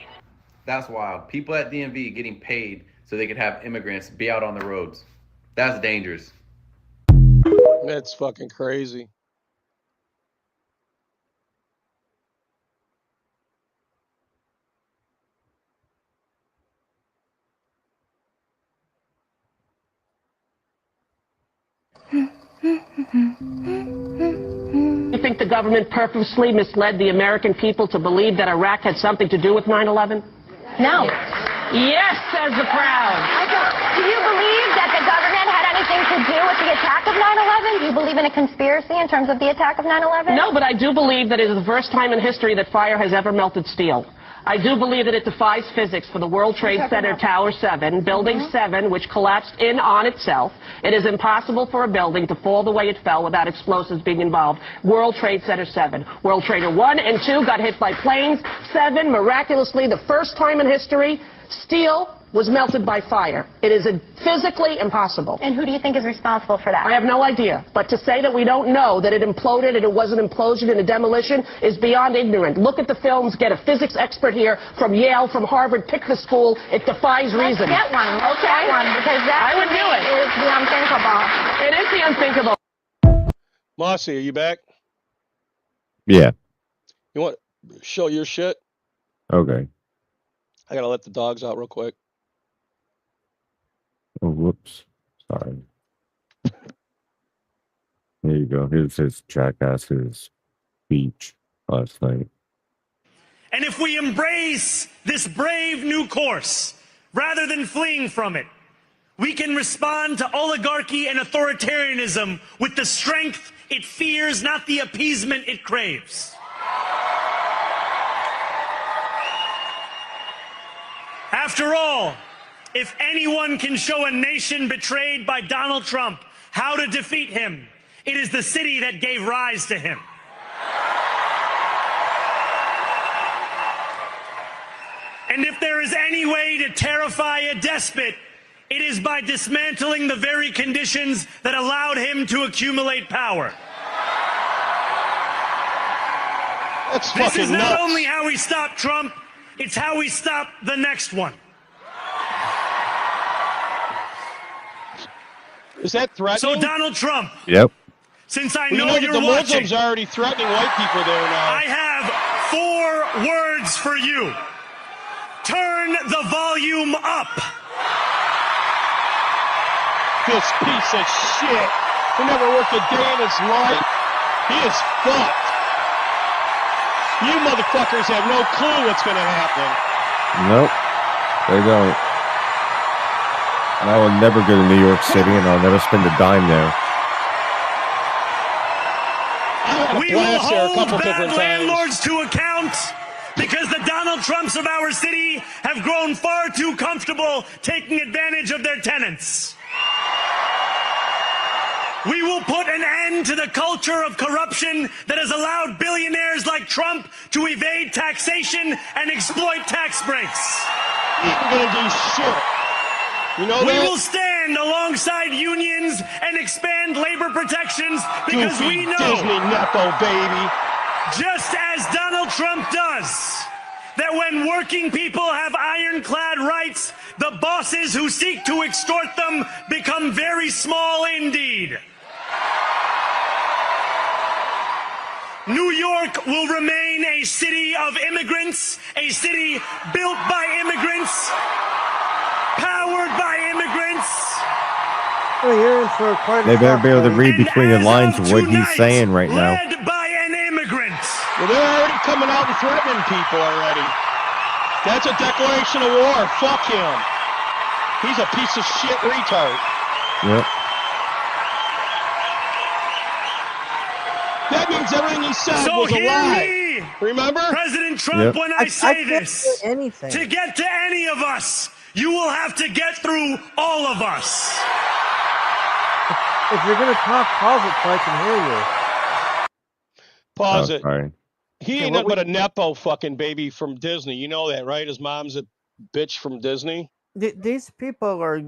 That's wild. People at DMV getting paid so they could have immigrants be out on the roads. That's dangerous. That's fucking crazy. You think the government purposely misled the American people to believe that Iraq had something to do with 9/11? No. Yes, says the crowd. Do you believe that the government had anything to do with the attack of 9/11? Do you believe in a conspiracy in terms of the attack of 9/11? No, but I do believe that it is the first time in history that fire has ever melted steel. I do believe that it defies physics for the World Trade Center Tower 7, Building 7, which collapsed in on itself. It is impossible for a building to fall the way it fell without explosives being involved. World Trade Center 7. World Trader 1 and 2 got hit by planes. 7, miraculously, the first time in history, steel was melted by fire. It is physically impossible. And who do you think is responsible for that? I have no idea. But to say that we don't know that it imploded and it was an implosion and a demolition is beyond ignorant. Look at the films, get a physics expert here from Yale, from Harvard, pick the school. It defies reason. Let's get one. Let's get one, because that I would do it. is the unthinkable. It is the unthinkable. Mossy, are you back? Yeah. You want to show your shit? Okay. I gotta let the dogs out real quick. Oh, whoops. Sorry. There you go. Here's his jackass's speech last night. And if we embrace this brave new course, rather than fleeing from it, we can respond to oligarchy and authoritarianism with the strength it fears, not the appeasement it craves. After all, if anyone can show a nation betrayed by Donald Trump how to defeat him, it is the city that gave rise to him. And if there is any way to terrify a despot, it is by dismantling the very conditions that allowed him to accumulate power. That's this fucking is not nuts. only how we stop Trump, it's how we stop the next one. Is that threatening? So Donald Trump. Yep. Since I Well, you know that you're the watching, Muslims are already threatening white people there now. I have 4 words for you. Turn the volume up. This piece of shit who never worked a day in his life. He is fucked. You motherfuckers have no clue what's going to happen. Nope. They don't. And I will never go to New York City, and I'll never spend a dime there. We will hold bad landlords to account because the Donald Trumps of our city have grown far too comfortable taking advantage of their tenants. We will put an end to the culture of corruption that has allowed billionaires like Trump to evade taxation and exploit tax breaks. You're going to do shit. You know we that? will stand alongside unions and expand labor protections because Goofy we know, Disney Nepo baby, just as Donald Trump does, that when working people have ironclad rights, the bosses who seek to extort them become very small indeed. New York will remain a city of immigrants, a city built by immigrants, powered by immigrants. Oh, you're in for quite a They better be able to shock, read buddy. between the lines of what he's saying right now. Led by an immigrant. Well, they're already coming out and threatening people already. That's a declaration of war. Fuck him. He's a piece of shit retard. Yep. That means everything he said So was a hear lie. me, Remember? President Trump, Yep. when I say can't this, do anything. to get to any of us, you will have to get through all of us. If you're gonna talk, pause it so I can hear you. Pause Oh, it. sorry. He ain't nothing but a Nepo fucking baby from Disney. You know that, right? His mom's a bitch from Disney. These people are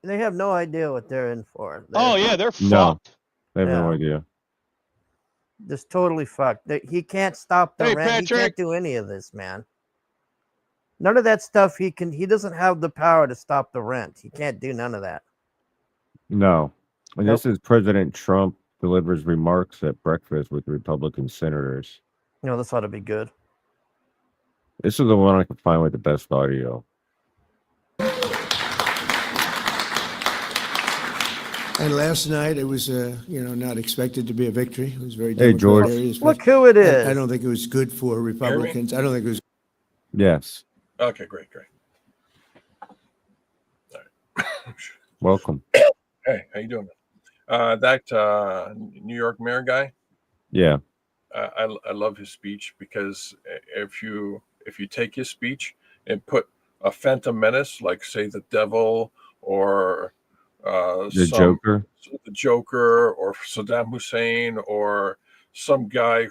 they have no idea what they're in for. Oh, yeah, they're No. fucked. I have no Yeah. idea. Just totally fucked. He can't stop the Hey, rent. He Patrick. can't do any of this, man. None of that stuff he can. He doesn't have the power to stop the rent. He can't do none of that. No. And Nope. this is President Trump delivers remarks at breakfast with Republican senators. You know, this ought to be good. This is the one I can find with the best audio. And last night it was, not expected to be a victory. It was very Hey, George. Democrat-arius, Look but who it is. I don't think it was good for Republicans. I don't think it was. Yes. Okay, great. Welcome. Hey, how you doing? That New York mayor guy, Yeah. I love his speech because if you take his speech and put a Phantom Menace, like say the devil or The Joker. the Joker or Saddam Hussein or some guy,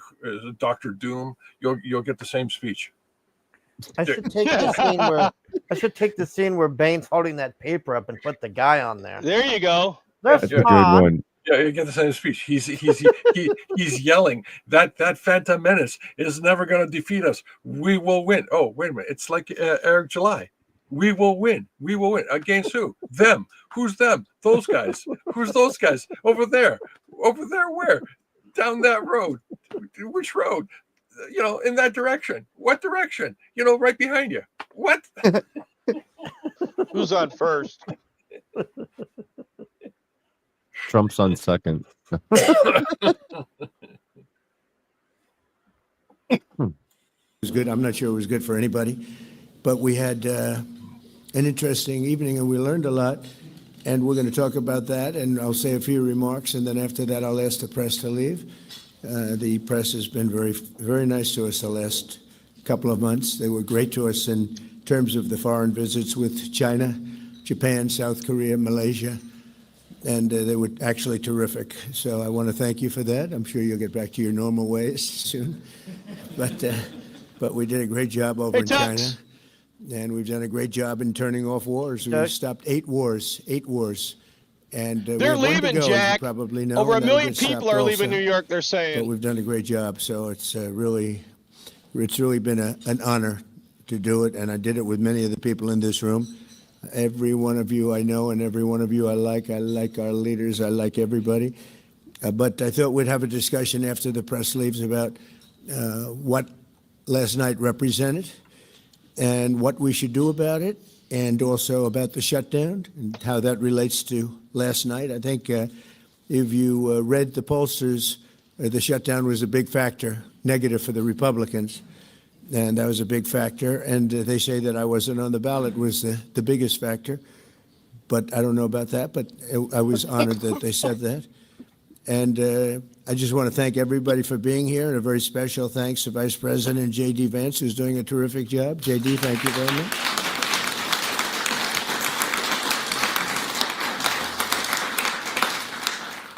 Dr. Doom, you'll get the same speech. I should take the scene where Bane's holding that paper up and put the guy on there. There you go. That's a good one. Yeah, you get the same speech. He's yelling that Phantom Menace is never going to defeat us. We will win. Oh, wait a minute. It's like Eric July. We will win. We will win. Against who? Them. Who's them? Those guys. Who's those guys? Over there. Over there where? Down that road. Which road? You know, in that direction. What direction? You know, right behind you. What? Who's on first? Trump's on second. It was good. I'm not sure it was good for anybody, but we had an interesting evening and we learned a lot. And we're going to talk about that. And I'll say a few remarks. And then after that, I'll ask the press to leave. The press has been very, very nice to us the last couple of months. They were great to us in terms of the foreign visits with China, Japan, South Korea, Malaysia. And they were actually terrific. So I want to thank you for that. I'm sure you'll get back to your normal ways soon. But we did a great job over in China. And we've done a great job in turning off wars. We've stopped 8 wars. And they're leaving, go, Jack. Probably know, Over 1 million people are leaving New York, they're saying. But we've done a great job. So it's really been an honor to do it. And I did it with many of the people in this room. Every one of you I know, and every one of you I like. I like our leaders. I like everybody. But I thought we'd have a discussion after the press leaves about what last night represented and what we should do about it, and also about the shutdown and how that relates to last night. I think if you read the pollsters, the shutdown was a big factor, negative for the Republicans. And that was a big factor. And they say that I wasn't on the ballot was the biggest factor. But I don't know about that. But I was honored that they said that. And I just want to thank everybody for being here. And a very special thanks to Vice President J.D. Vance, who's doing a terrific job. J.D., thank you very much.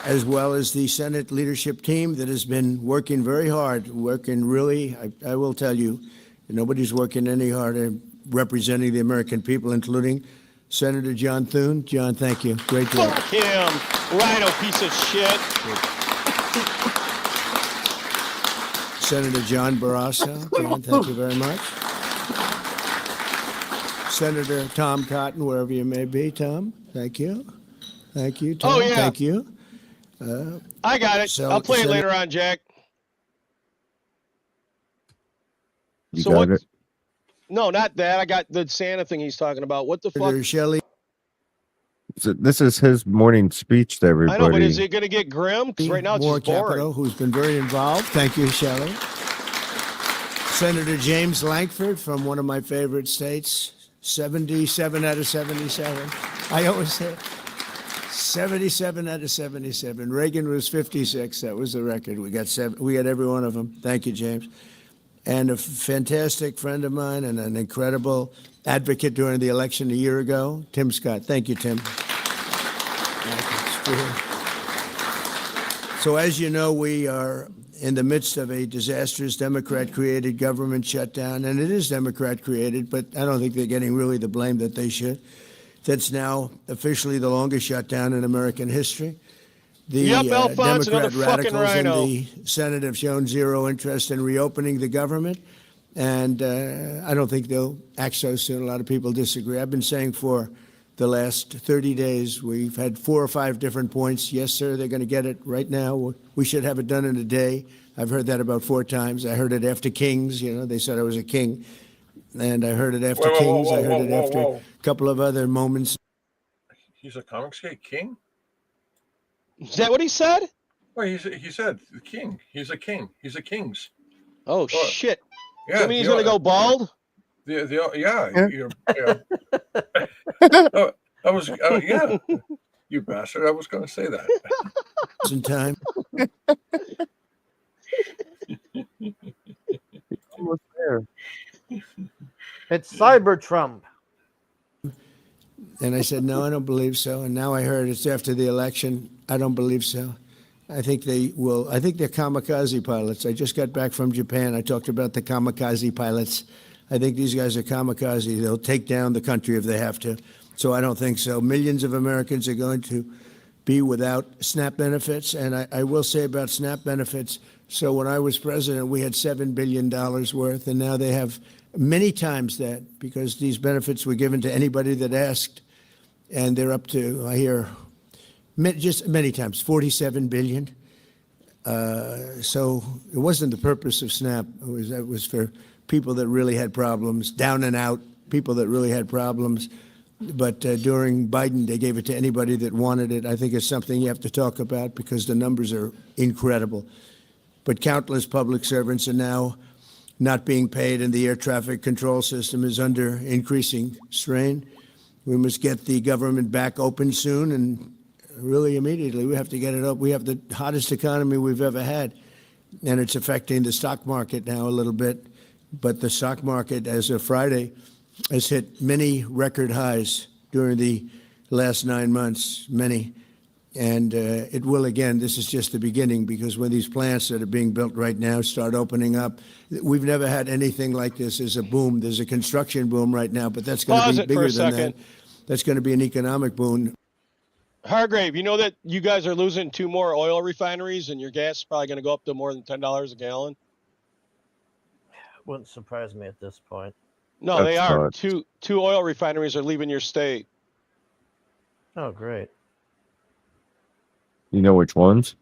As well as the Senate leadership team that has been working very hard, working really, I will tell you, nobody's working any harder representing the American people, including Senator John Thune. John, thank you. Great job. Fuck him. Rhino piece of shit. Senator John Barrasso. John, thank you very much. Senator Tom Cotton, wherever you may be. Tom, thank you. Thank you, Tom. Oh, yeah. Thank you. I got it. I'll play it later on, Jack. You got it? No, not that. I got the Santa thing he's talking about. What the fuck? Shelley. This is his morning speech to everybody. I know, but is it going to get grim? Because right now it's Moore just boring. Capito, who's been very involved. Thank you, Shelley. Senator James Lankford from one of my favorite states, 77 out of 77. I always say 77 out of 77. Reagan was 56. That was the record. We got every one of them. Thank you, James. And a fantastic friend of mine and an incredible advocate during the election a year ago, Tim Scott. Thank you, Tim. So as you know, we are in the midst of a disastrous Democrat-created government shutdown, and it is Democrat-created, but I don't think they're getting really the blame that they should. That's now officially the longest shutdown in American history. The Alphonse, Democrat another fucking radicals in rhino. the Senate have shown zero interest in reopening the government, and I don't think they'll act so soon. A lot of people disagree. I've been saying for the last 30 days, we've had 4 or 5 different points. Yes, sir, they're going to get it right now. We should have it done in a day. I've heard that about 4 times. I heard it after Kings. You know, they said I was a king. And I heard it after Kings. I heard it after a couple of other moments. He's a Comicsgate king? Is that what he said? Well, he said the king. He's a king. He's a king's. Oh, shit. Yeah, Does that mean he's going to go bald? Yeah. Yeah. You bastard. I was going to say that. In time. Almost there. It's Cyber Trump. And I said, no, I don't believe so. And now I heard it's after the election. I don't believe so. I think they will. I think they're kamikaze pilots. I just got back from Japan. I talked about the kamikaze pilots. I think these guys are kamikaze. They'll take down the country if they have to. So I don't think so. Millions of Americans are going to be without SNAP benefits. And I will say about SNAP benefits, so when I was president, we had $7 billion worth, and now they have many times that, because these benefits were given to anybody that asked, and they're up to, I hear, just many times, 47 billion. So it wasn't the purpose of SNAP. It was for people that really had problems, down and out, people that really had problems. But during Biden, they gave it to anybody that wanted it. I think it's something you have to talk about because the numbers are incredible. But countless public servants are now not being paid, and the air traffic control system is under increasing strain. We must get the government back open soon, and really immediately. We have to get it up. We have the hottest economy we've ever had, and it's affecting the stock market now a little bit. But the stock market, as of Friday, has hit many record highs during the last 9 months, many. And it will again. This is just the beginning, because when these plants that are being built right now start opening up, we've never had anything like this. There's a boom. There's a construction boom right now, but that's going to be bigger than that. That's going to be an economic boom. Hargrave, you know that you guys are losing 2 more oil refineries, and your gas is probably going to go up to more than $10 a gallon? Wouldn't surprise me at this point. No, they are. Two oil refineries are leaving your state. Oh, great. You know which ones?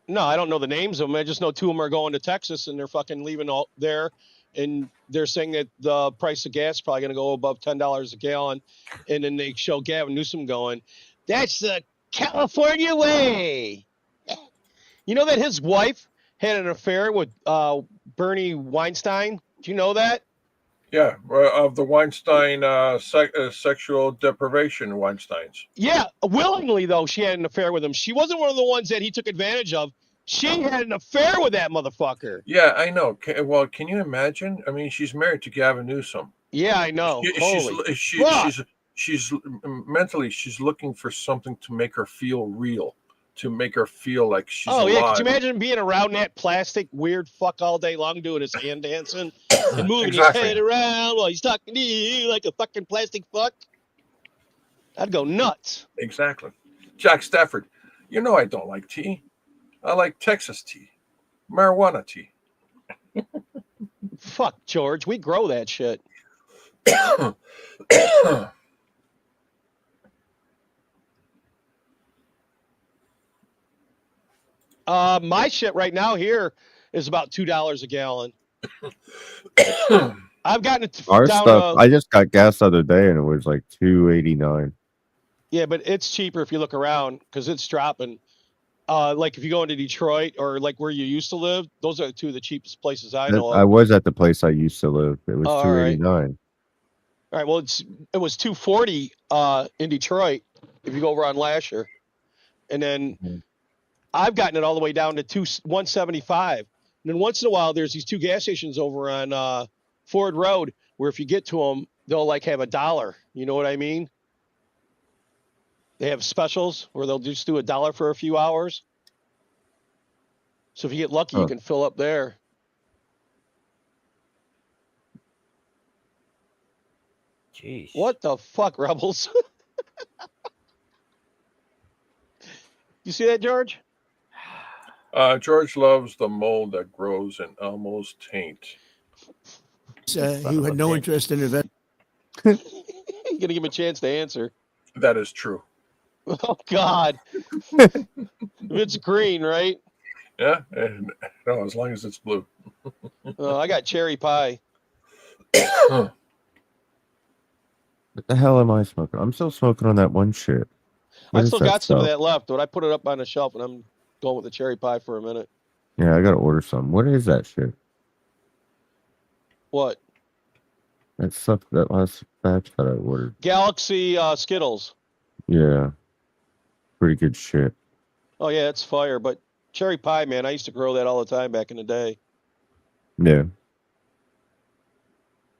No, I don't know the names of them. I just know 2 of them are going to Texas, and they're fucking leaving all there. And they're saying that the price of gas is probably going to go above $10 a gallon. And then they show Gavin Newsom going, "That's the California way." You know that his wife had an affair with Bernie Weinstein? Do you know that? Yeah, of the Weinstein sexual deprivation Weinsteins. Yeah, willingly, though, she had an affair with him. She wasn't one of the ones that he took advantage of. She had an affair with that motherfucker. Yeah, I know. Well, can you imagine? I mean, she's married to Gavin Newsom. Yeah, I know. She's mentally, she's looking for something to make her feel real, to make her feel like she's alive. Yeah, could you imagine being around that plastic weird fuck all day long, doing his hand dancing and moving his head around while he's talking to you like a fucking plastic fuck? I'd go nuts. Exactly. Jack Stafford, you know I don't like tea. I like Texas tea, marijuana tea. Fuck, George, we grow that shit. My shit right now here is about $2 a gallon. I've gotten it Our down. stuff. I just got gas the other day, and it was like $2.89. Yeah, but it's cheaper if you look around because it's dropping. Like if you go into Detroit or like where you used to live, those are 2 of the cheapest places I know of. I was at the place I used to live. It was $2.89. All right. Well, it was $2.40 in Detroit if you go over on Lasher, and then I've gotten it all the way down to $1.75. And then once in a while, there's these 2 gas stations over on Ford Road where if you get to them, they'll like have $1. You know what I mean? They have specials where they'll just do $1 for a few hours. So if you get lucky, you can fill up there. Jeez. What the fuck, Rebels? You see that, George? George loves the mold that grows in Elmo's taint. He had no interest in event. You're going to give him a chance to answer. That is true. Oh, God. If it's green, right? Yeah. And, no, as long as it's blue. I got cherry pie. What the hell am I smoking? I'm still smoking on that one shit. I still got some of that left, but I put it up on the shelf, and I'm going with the cherry pie for a minute. Yeah, I gotta order some. What is that shit? What? That stuff, that last batch that I ordered. Galaxy Skittles. Yeah. Pretty good shit. Oh, yeah, it's fire. But cherry pie, man, I used to grow that all the time back in the day. Yeah.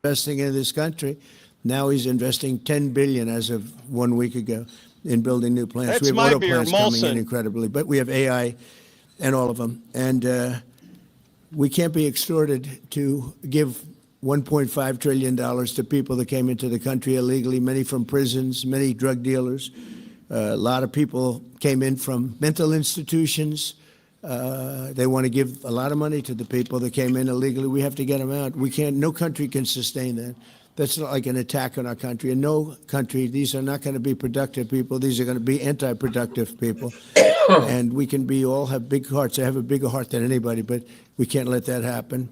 Investing in this country. Now he's investing $10 billion as of 1 week ago in building new plants. That's we have my auto beer, plants coming Molson. in incredibly, but we have AI and all of them. And we can't be extorted to give $1.5 trillion to people that came into the country illegally, many from prisons, many drug dealers. A lot of people came in from mental institutions. They want to give a lot of money to the people that came in illegally. We have to get them out. We can't, no country can sustain that. That's not like an attack on our country. In no country, these are not going to be productive people. These are going to be anti-productive people. And we can be, all have big hearts. I have a bigger heart than anybody, but we can't let that happen.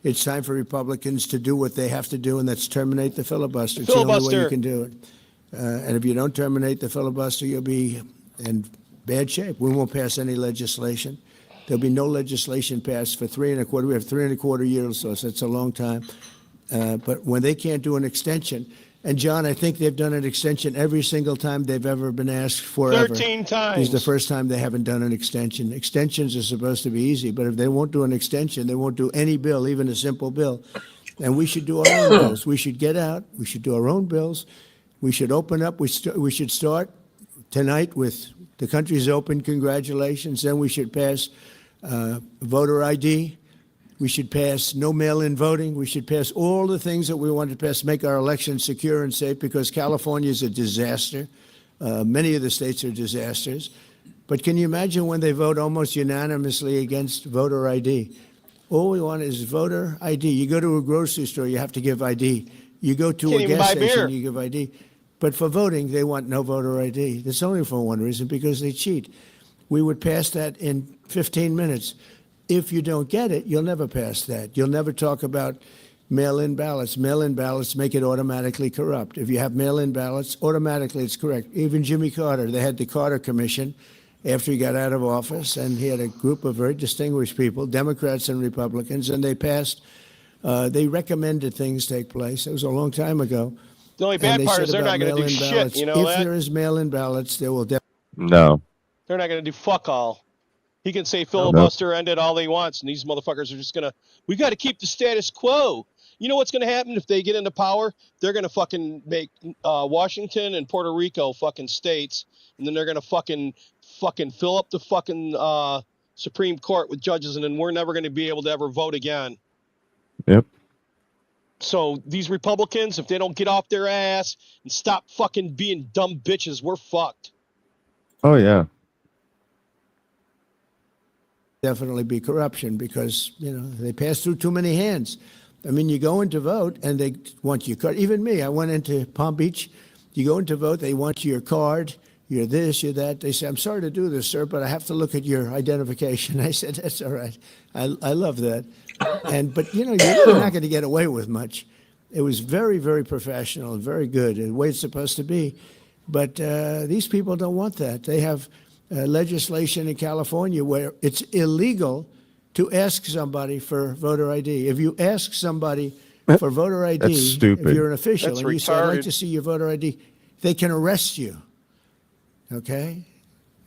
It's time for Republicans to do what they have to do, and that's terminate the filibuster. It's the only way you can do it. And if you don't terminate the filibuster, you'll be in bad shape. We won't pass any legislation. There'll be no legislation passed for 3.25. We have 3.25 years, so that's a long time. But when they can't do an extension, and John, I think they've done an extension every single time they've ever been asked for. 13 times. This is the first time they haven't done an extension. Extensions are supposed to be easy, but if they won't do an extension, they won't do any bill, even a simple bill. And we should do our own bills. We should get out. We should do our own bills. We should open up. We should start tonight with the country's open. Congratulations. Then we should pass voter ID. We should pass no mail-in voting. We should pass all the things that we want to pass, make our elections secure and safe, because California is a disaster. Many of the states are disasters. But can you imagine when they vote almost unanimously against voter ID? All we want is voter ID. You go to a grocery store, you have to give ID. You go to a gas station, you give ID. But for voting, they want no voter ID. That's only for one reason, because they cheat. We would pass that in 15 minutes. If you don't get it, you'll never pass that. You'll never talk about mail-in ballots. Mail-in ballots make it automatically corrupt. If you have mail-in ballots, automatically it's correct. Even Jimmy Carter, they had the Carter Commission after he got out of office, and he had a group of very distinguished people, Democrats and Republicans, and they passed, they recommended things take place. It was a long time ago. The only bad part is they're not going to do shit, you know that? If there is mail-in ballots, there will definitely... No. They're not going to do fuck all. He can say filibuster, end it all he wants, and these motherfuckers are just going to, we got to keep the status quo. You know what's going to happen if they get into power? They're going to fucking make Washington and Puerto Rico fucking states, and then they're going to fucking fill up the fucking Supreme Court with judges, and then we're never going to be able to ever vote again. Yep. So these Republicans, if they don't get off their ass and stop fucking being dumb bitches, we're fucked. Oh, yeah. Definitely be corruption, because, you know, they pass through too many hands. I mean, you go in to vote and they want your card. Even me, I went into Palm Beach. You go in to vote, they want your card. You're this, you're that. They say, I'm sorry to do this, sir, but I have to look at your identification. I said, that's all right. I love that. But, you know, you're not going to get away with much. It was very, very professional and very good, the way it's supposed to be. But these people don't want that. They have legislation in California where it's illegal to ask somebody for voter ID. If you ask somebody for voter ID, That's stupid. if you're an official, That's and you say, I'd like retarded. to see your voter ID, they can arrest you. Okay?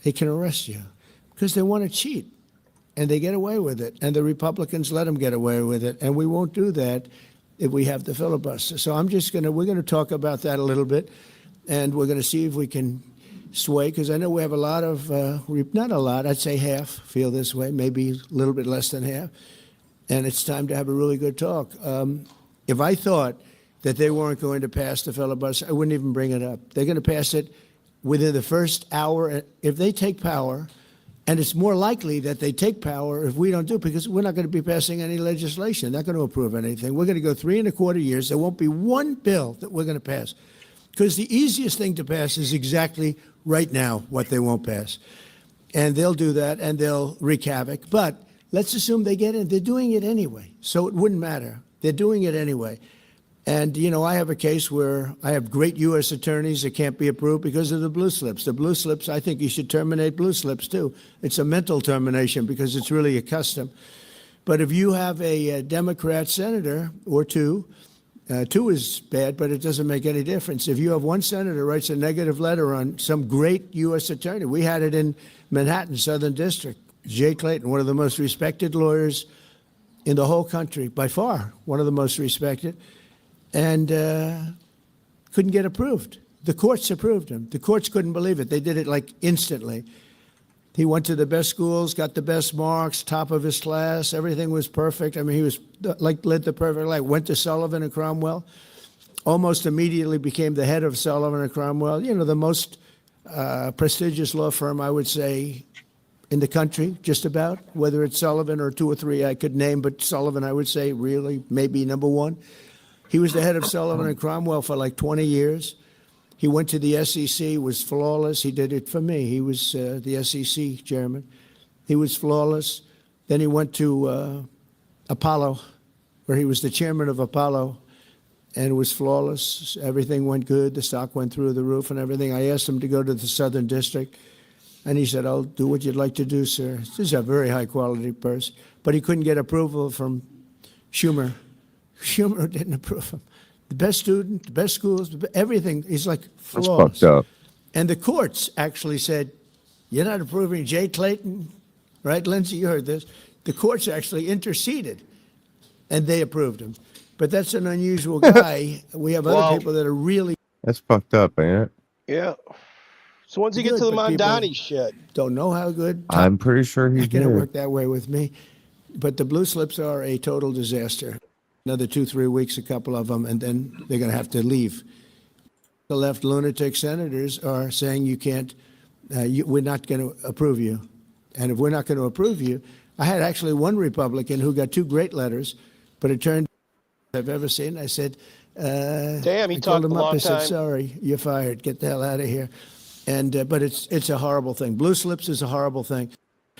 They can arrest you because they want to cheat, and they get away with it. And the Republicans let them get away with it. And we won't do that if we have the filibuster. So we're going to talk about that a little bit, and we're going to see if we can sway, because I know we have a lot of, not a lot, I'd say half feel this way, maybe a little bit less than half. And it's time to have a really good talk. If I thought that they weren't going to pass the filibuster, I wouldn't even bring it up. They're going to pass it within the first hour. If they take power, and it's more likely that they take power if we don't do it, because we're not going to be passing any legislation. They're not going to approve anything. We're going to go 3.25 years. There won't be one bill that we're going to pass, because the easiest thing to pass is exactly right now what they won't pass. And they'll do that, and they'll wreak havoc. But let's assume they get in. They're doing it anyway, so it wouldn't matter. They're doing it anyway. And, you know, I have a case where I have great U.S. attorneys that can't be approved because of the blue slips. The blue slips, I think you should terminate blue slips, too. It's a mental termination because it's really a custom. But if you have a Democrat senator or two is bad, but it doesn't make any difference. If you have one senator writes a negative letter on some great U.S. attorney, we had it in Manhattan, Southern District, Jay Clayton, one of the most respected lawyers in the whole country, by far, one of the most respected, and couldn't get approved. The courts approved him. The courts couldn't believe it. They did it like instantly. He went to the best schools, got the best marks, top of his class. Everything was perfect. I mean, he was led the perfect life. Went to Sullivan and Cromwell. Almost immediately became the head of Sullivan and Cromwell. You know, the most prestigious law firm, I would say, in the country, just about. Whether it's Sullivan or two or three I could name, but Sullivan, I would say, really maybe number one. He was the head of Sullivan and Cromwell for like 20 years. He went to the SEC, was flawless. He did it for me. He was the SEC chairman. He was flawless. Then he went to Apollo, where he was the chairman of Apollo, and it was flawless. Everything went good. The stock went through the roof and everything. I asked him to go to the Southern District, and he said, I'll do what you'd like to do, sir. This is a very high-quality person. But he couldn't get approval from Schumer. Schumer didn't approve him. The best student, the best schools, everything. He's like That's flawless. fucked up. And the courts actually said, you're not approving Jay Clayton, right, Lindsay? You heard this. The courts actually interceded, and they approved him. But that's an unusual guy. We have other people that are really That's fucked up, ain't it? Yeah. So once you get good, to the but people Mondani shit, don't know how good. I'm pretty sure he It's going to did. work that way with me. But the blue slips are a total disaster. Another 2-3 weeks, a couple of them, and then they're going to have to leave. The left lunatic senators are saying you can't, we're not going to approve you. And if we're not going to approve you, I had actually one Republican who got 2 great letters, but it turned I've ever seen. I said, damn, he I talked called a him up. long I said, time. sorry, you're fired. Get the hell out of here. And but it's a horrible thing. Blue slips is a horrible thing.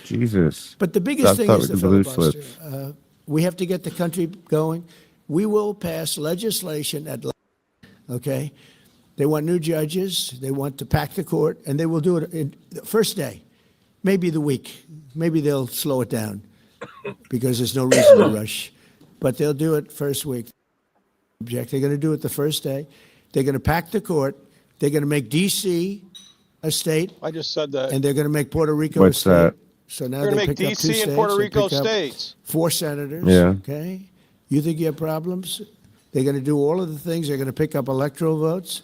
Jesus. But the biggest thing Stop is the with the blue filibuster. slips. We have to get the country going. We will pass legislation okay? They want new judges. They want to pack the court, and they will do it in the first day, maybe the week. Maybe they'll slow it down because there's no reason to rush. But they'll do it first week. They're going to do it the first day. They're going to pack the court. They're going to make D.C. a state. I just said that. And they're going to make Puerto Rico What's a state. that? So now They're gonna they make picked up 2 D.C. and states. Puerto They Rico picked up states. 4 senators. Yeah. Okay. You think you have problems? They're going to do all of the things. They're going to pick up electoral votes.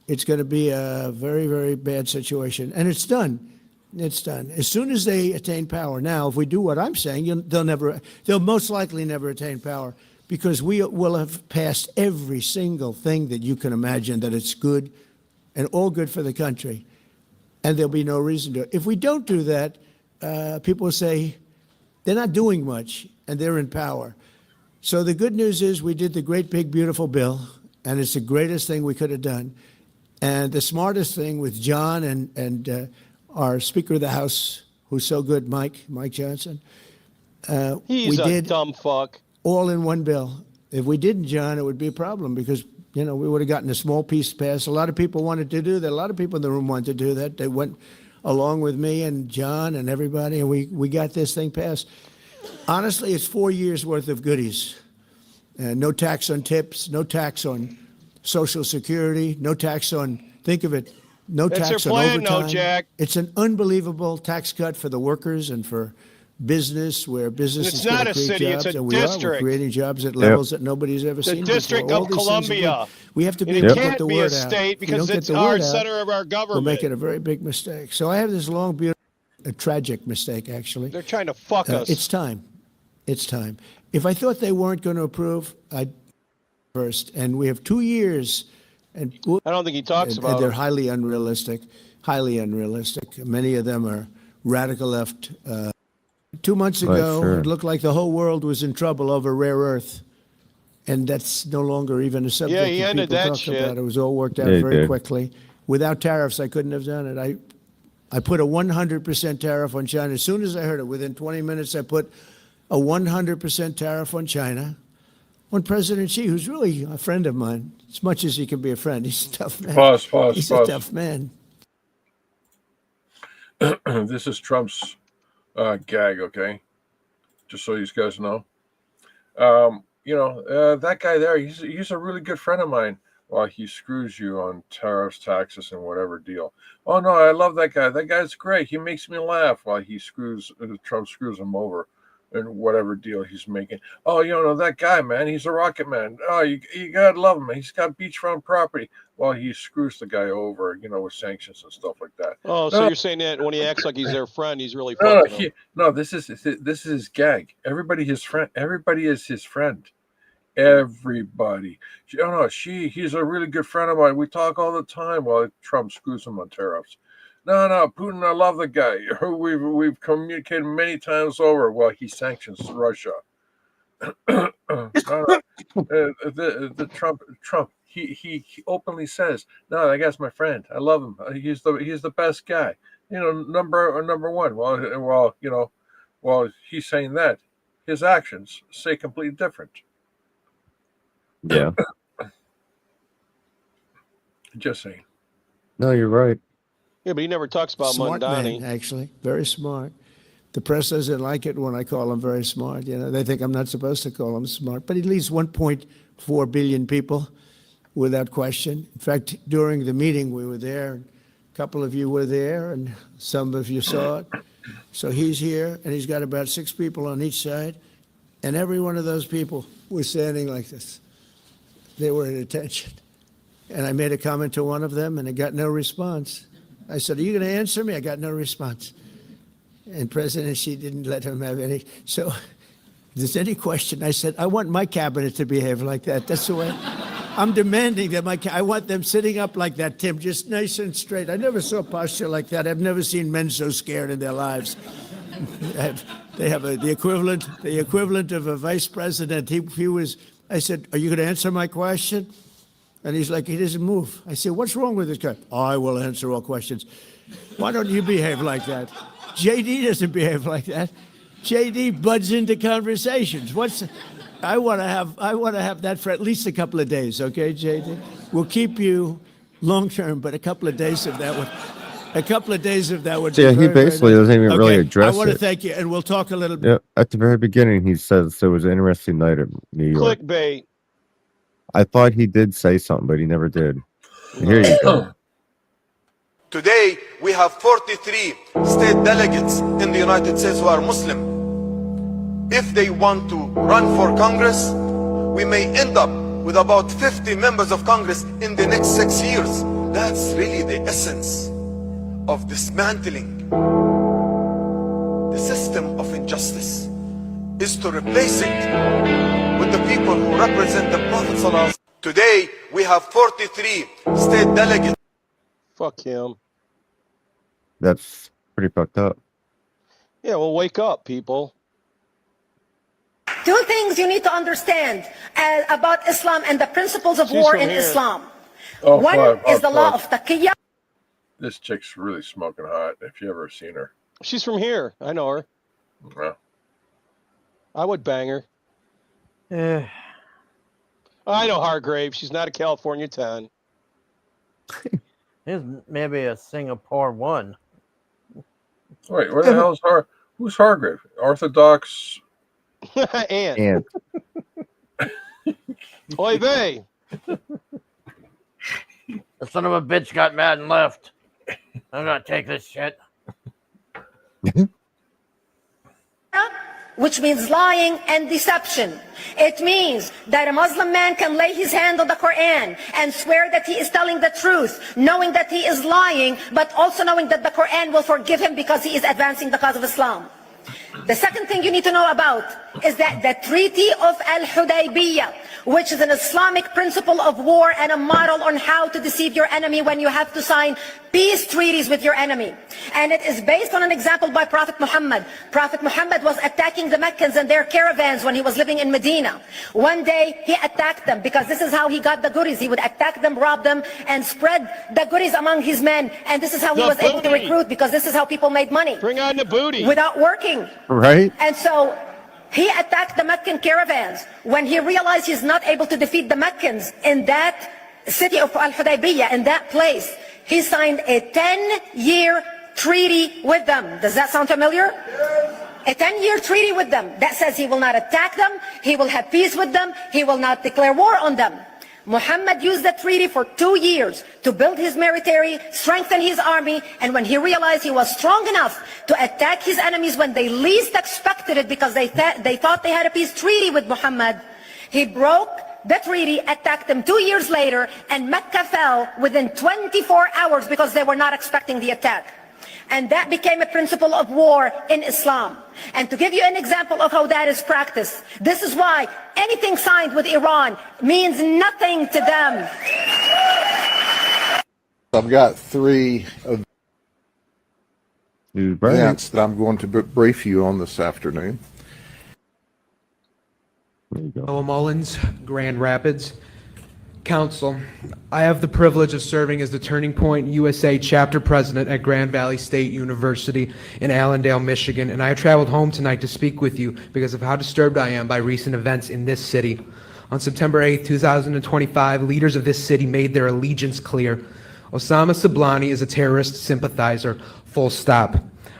It's going to be a very, very bad situation. And it's done. It's done. As soon as they attain power. Now, if we do what I'm saying, they'll most likely never attain power because we will have passed every single thing that you can imagine that it's good and all good for the country. And there'll be no reason to. If we don't do that, people will say they're not doing much and they're in power. So the good news is we did the great, big, beautiful bill, and it's the greatest thing we could have done. And the smartest thing with John and our Speaker of the House, who's so good, Mike Johnson, he's we a did dumb fuck. all in one bill. If we didn't, John, it would be a problem because, we would have gotten a small piece passed. A lot of people wanted to do that. A lot of people in the room wanted to do that. They went along with me and John and everybody, and we got this thing passed. Honestly, it's 4 years worth of goodies. No tax on tips, no tax on Social Security, no tax on, think of it, no That's tax their on plan, overtime. no, Jack. It's an unbelievable tax cut for the workers and for business, where business It's is going not to a create city, jobs, it's a and we are. We're district. creating jobs at levels that nobody's ever The seen District before. All of these things are Columbia. good. We have to be And able it to get can't the be a word out. state If we because don't get it's the our word out, center of our we're government. making a very big mistake. So I have this long, beautiful, a tragic mistake, actually. They're trying to fuck us. It's time. It's time. If I thought they weren't going to approve, I'd first. And we have 2 years. And I don't think he talks and about they're it. highly unrealistic. Highly unrealistic. Many of them are radical left. 2 months Right, ago, sure. it looked like the whole world was in trouble over rare earth. And that's no longer even a subject Yeah, he that ended people that talk shit. about. It was all worked out Yeah, he very did. quickly. Without tariffs, I couldn't have done it. I put a 100% tariff on China. As soon as I heard it, within 20 minutes, I put a 100% tariff on China. On President Xi, who's really a friend of mine, as much as he can be a friend. He's a tough man. Pause, He's pause. a tough man. This is Trump's gag, okay? Just so you guys know. That guy there, he's a really good friend of mine. While he screws you on tariffs, taxes, and whatever deal. Oh no, I love that guy. That guy's great. He makes me laugh while Trump screws him over and whatever deal he's making. Oh, you know that guy, man. He's a rocket man. Oh, you gotta love him. He's got beachfront property. Well, he screws the guy over, you know, with sanctions and stuff like that. Oh, so you're saying that when he acts like he's their friend, he's really No, fucking him. this is his gag. Everybody his friend. Everybody is his friend. Everybody. He's a really good friend of mine. We talk all the time while Trump screws him on tariffs. No, Putin, I love the guy. We've communicated many times over while he sanctions Russia. The Trump. He openly says, "No, that guy's my friend. I love him. He's the best guy. You know, number one." While he's saying that, his actions say completely different. Yeah. Just saying. No, you're right. Yeah, but he never talks about Smart Mondani. man, actually. Very smart. The press doesn't like it when I call him very smart. You know, they think I'm not supposed to call him smart. But he leads 1.4 billion people without question. In fact, during the meeting, we were there. A couple of you were there, and some of you saw it. So he's here, and he's got about 6 people on each side. And every one of those people was standing like this. They were at attention. And I made a comment to one of them, and I got no response. I said, "Are you going to answer me?" I got no response. And President Xi didn't let him have any. So if there's any question, I said, I want my cabinet to behave like that. That's the way. I'm demanding that I want them sitting up like that, Tim, just nice and straight. I never saw posture like that. I've never seen men so scared in their lives. They have the equivalent of a vice president. He was. I said, "Are you going to answer my question?" And he's like, he doesn't move. I said, "What's wrong with this guy?" "I will answer all questions." Why don't you behave like that? JD doesn't behave like that. JD buds into conversations. I want to have that for at least a couple of days, okay, JD? We'll keep you long term, but a couple of days of that would. Yeah, he basically doesn't even really address I want to it. thank you, and we'll talk a little bit. Yeah, at the very beginning, he says it was an interesting night at New York. Clickbait. I thought he did say something, but he never did. Here you go. Today, we have 43 state delegates in the United States who are Muslim. If they want to run for Congress, we may end up with about 50 members of Congress in the next 6 years. That's really the essence of dismantling the system of injustice, is to replace it with the people who represent the Prophet ﷺ. Today, we have 43 state delegates. Fuck him. That's pretty fucked up. Yeah, well, wake up, people. 2 things you need to understand about Islam and the principles of She's war from in here. Islam. Oh, One fuck, is the fuck. law of taqiyya. This chick's really smoking hot. If you ever seen her. She's from here. I know her. Yeah. I would bang her. I know Hargrave. She's not a California 10. Here's maybe a Singapore 1. Wait, where the hell is who's Hargrave? Orthodox. And. Oy vey. The son of a bitch got mad and left. I'm gonna take this shit. Which means lying and deception. It means that a Muslim man can lay his hand on the Quran and swear that he is telling the truth, knowing that he is lying, but also knowing that the Quran will forgive him because he is advancing the cause of Islam. The second thing you need to know about is that the Treaty of Al-Hudaybiyah, which is an Islamic principle of war and a model on how to deceive your enemy when you have to sign peace treaties with your enemy. And it is based on an example by Prophet Muhammad. Prophet Muhammad was attacking the Meccans and their caravans when he was living in Medina. One day he attacked them because this is how he got the goodies. He would attack them, rob them, and spread the goodies among his men. And this is how he was able to recruit, because this is how people made money. Bring on the booty. Without working. Right? And so he attacked the Meccan caravans. When he realized he's not able to defeat the Meccans in that city of Al-Hudaybiyah, in that place, he signed a 10-year treaty with them. Does that sound familiar? A 10-year treaty with them that says he will not attack them, he will have peace with them, he will not declare war on them. Muhammad used the treaty for 2 years to build his military, strengthen his army, and when he realized he was strong enough to attack his enemies when they least expected it because they thought they had a peace treaty with Muhammad, he broke the treaty, attacked them 2 years later, and Mecca fell within 24 hours because they were not expecting the attack. And that became a principle of war in Islam. And to give you an example of how that is practiced, this is why anything signed with Iran means nothing to them. I've got 3 events that I'm going to brief you on this afternoon. Noah Mullins, Grand Rapids. Council, I have the privilege of serving as the Turning Point USA chapter president at Grand Valley State University in Allendale, Michigan, and I have traveled home tonight to speak with you because of how disturbed I am by recent events in this city. On September 8, 2025, leaders of this city made their allegiance clear. Osama Sablani is a terrorist sympathizer, full stop.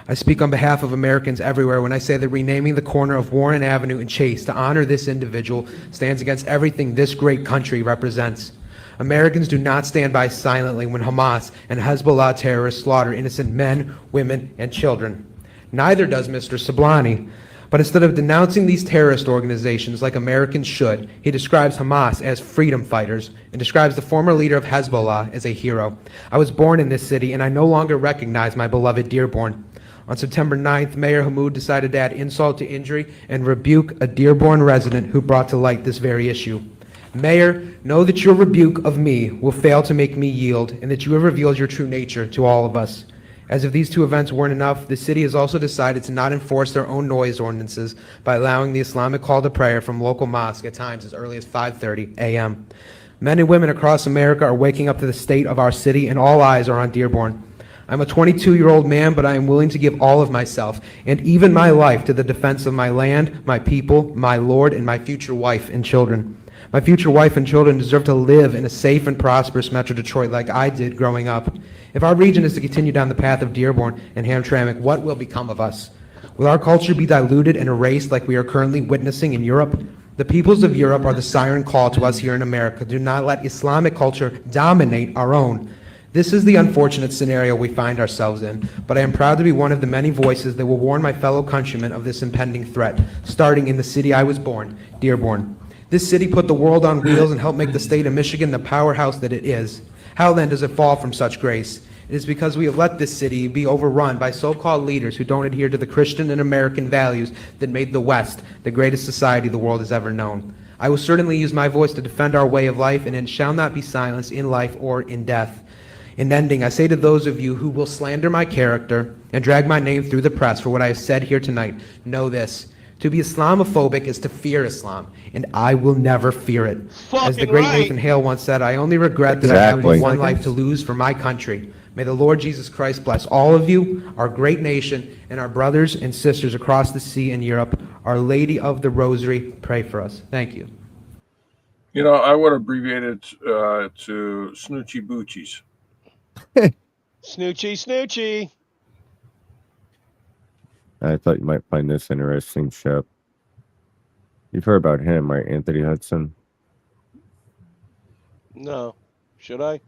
I speak on behalf of Americans everywhere when I say that renaming the corner of Warren Avenue and Chase to honor this individual stands against everything this great country represents. Americans do not stand by silently when Hamas and Hezbollah terrorists slaughter innocent men, women, and children. Neither does Mr. Sablani. But instead of denouncing these terrorist organizations like Americans should, he describes Hamas as freedom fighters and describes the former leader of Hezbollah as a hero. I was born in this city and I no longer recognize my beloved Dearborn. On September 9th, Mayor Hammoud decided to add insult to injury and rebuke a Dearborn resident who brought to light this very issue. Mayor, know that your rebuke of me will fail to make me yield and that you have revealed your true nature to all of us. As if these 2 events weren't enough, the city has also decided to not enforce their own noise ordinances by allowing the Islamic call to prayer from local mosques at times as early as 5:30 a.m. Men and women across America are waking up to the state of our city and all eyes are on Dearborn. I'm a 22-year-old man, but I am willing to give all of myself and even my life to the defense of my land, my people, my Lord, and my future wife and children. My future wife and children deserve to live in a safe and prosperous Metro Detroit like I did growing up. If our region is to continue down the path of Dearborn and Hamtramck, what will become of us? Will our culture be diluted and erased like we are currently witnessing in Europe? The peoples of Europe are the siren call to us here in America. Do not let Islamic culture dominate our own. This is the unfortunate scenario we find ourselves in, but I am proud to be one of the many voices that will warn my fellow countrymen of this impending threat, starting in the city I was born, Dearborn. This city put the world on wheels and helped make the state of Michigan the powerhouse that it is. How then does it fall from such grace? It is because we have let this city be overrun by so-called leaders who don't adhere to the Christian and American values that made the West the greatest society the world has ever known. I will certainly use my voice to defend our way of life, and it shall not be silenced in life or in death. In ending, I say to those of you who will slander my character and drag my name through the press for what I have said here tonight, know this. To be Islamophobic is to fear Islam, and I will never fear it. As the great Nathan Hale once said, I only regret that I have only one life to lose for my country. May the Lord Jesus Christ bless all of you, our great nation, and our brothers and sisters across the sea in Europe. Our Lady of the Rosary, pray for us. Thank you. You know, I would abbreviate it to Snoochie Boochies. Snoochie, Snoochie. I thought you might find this interesting, Shep. You've heard about him, right, Anthony Hudson? No. Should I?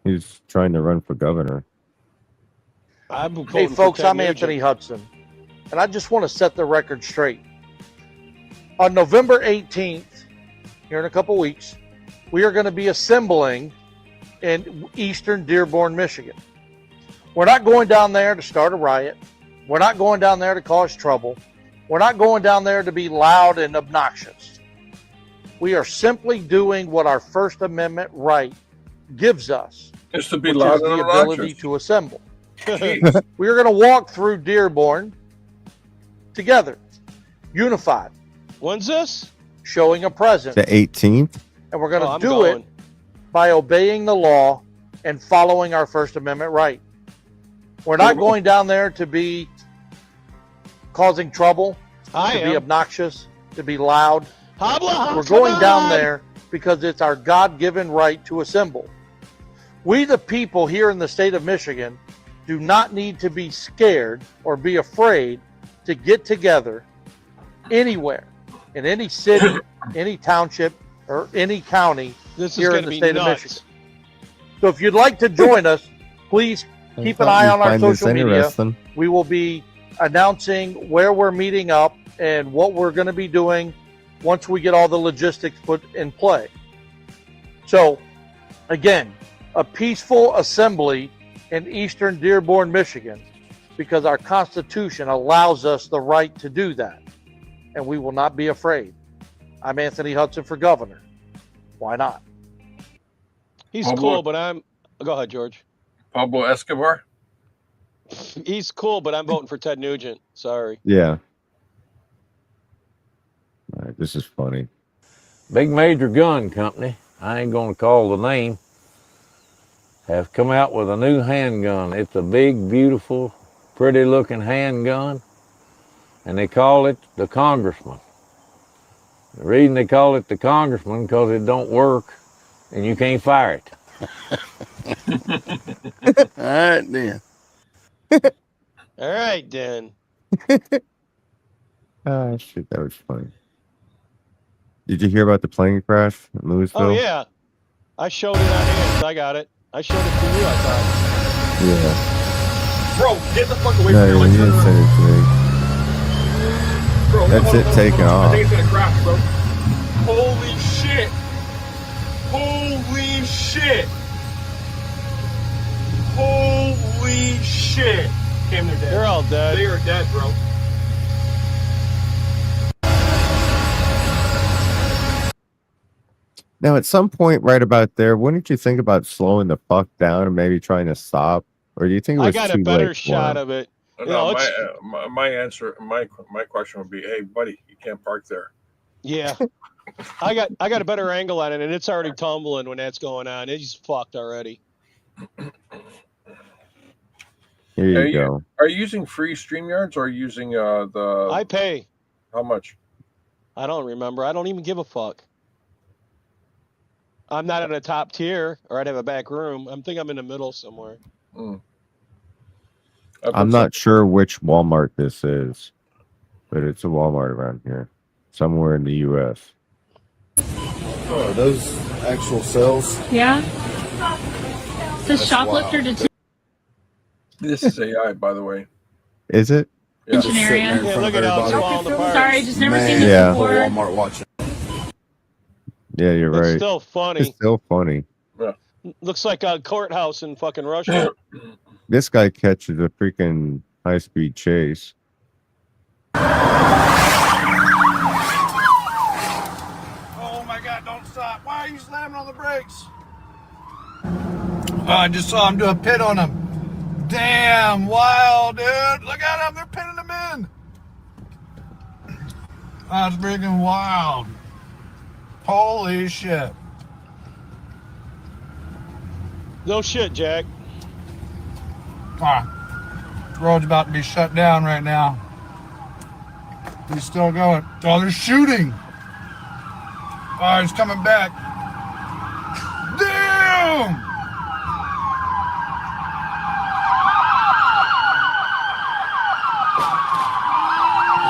He's trying to run for governor. Hey, folks, I'm Anthony Hudson, and I just want to set the record straight. On November 18th, here in a couple weeks, we are going to be assembling in eastern Dearborn, Michigan. We're not going down there to start a riot. We're not going down there to cause trouble. We're not going down there to be loud and obnoxious. We are simply doing what our First Amendment right gives us. It's to be which loud is and the ability obnoxious. to assemble. We are going to walk through Dearborn together, unified. When's this? Showing a presence. The 18th? And we're going to I'm do going. it by obeying the law and following our First Amendment right. We're not going down there to be causing trouble, to be obnoxious, to be loud. We're going down there because it's our God-given right to assemble. We, the people here in the state of Michigan, do not need to be scared or be afraid to get together anywhere, in any city, any township, or any county This is here going in to the be state of nuts. Michigan. So if you'd like to join us, please keep an eye on our social media. We will be announcing where we're meeting up and what we're going to be doing once we get all the logistics put in play. So, again, a peaceful assembly in eastern Dearborn, Michigan, because our Constitution allows us the right to do that, and we will not be afraid. I'm Anthony Hudson for governor. Why not? He's Pablo- cool, but I'm. Go ahead, George. Pablo Escobar. He's cool, but I'm voting for Ted Nugent. Sorry. Yeah. All right, this is funny. Big Major Gun Company, I ain't gonna call the name, have come out with a new handgun. It's a big, beautiful, pretty looking handgun, and they call it the Congressman. The reason they call it the Congressman because it don't work and you can't fire it. All right, then. All right, then. Ah, shit, that was funny. Did you hear about the plane crash in Louisville? Oh, yeah. I showed it on air. I got it. I showed it to you, I thought. Yeah. Bro, get the fuck away No, from you me. didn't send it to me. Bro, That's it taking I off. think it's gonna crash, bro. Holy shit. Holy shit. Holy shit. Came, they're dead. They're all dead. They are dead, bro. Now, at some point right about there, wouldn't you think about slowing the fuck down and maybe trying to stop? Or do you think it I was got too a better late shot for of it. You No, know, it's, my answer, my question would be, hey, buddy, you can't park there. yeah. I got a better angle on it, and it's already tumbling when that's going on. It's fucked already. Here Are you go. Are you using free StreamYards or are you using the... I pay. How much? I don't remember. I don't even give a fuck. I'm not in a top tier, or I'd have a back room. I think I'm in the middle somewhere. Mm. I'm not sure which Walmart this is, but it's a Walmart around here, somewhere in the U.S. Oh, are those actual cells? Yeah. The That's shoplifter wild. detention This is AI, by the way. Is it? Yeah. area. Yeah, look at how it's falling apart. Sorry, just never Man, seen this Yeah. before. Walmart watching. Yeah, you're It's right. still funny. It's still funny. Looks like a courthouse in fucking Russia. This guy catches a freaking high-speed chase. Oh my God, don't stop. Why are you slamming on the brakes? Oh, I just saw him do a pit on him. Damn, wild, dude. Look at him. They're pinning him in. That's freaking wild. Holy shit. No shit, Jack. Road's about to be shut down right now. He's still going. Oh, they're shooting. Oh, he's coming back. Damn!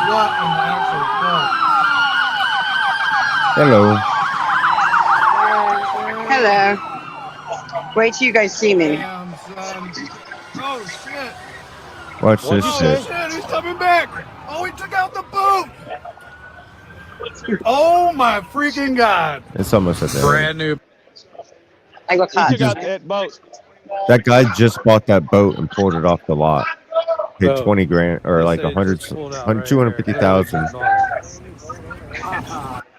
What in the actual fuck? Hello. Hello. Wait till you guys see me. Damn, son. Oh, shit. Watch What'd this you shit. say? Shit, he's coming back. Oh, he took out the boot. Oh, my freaking God. It's almost at the end. new. I go He cut. took out that boat. That guy just bought that boat and pulled it off the lot. Paid 20 grand or like 250,000.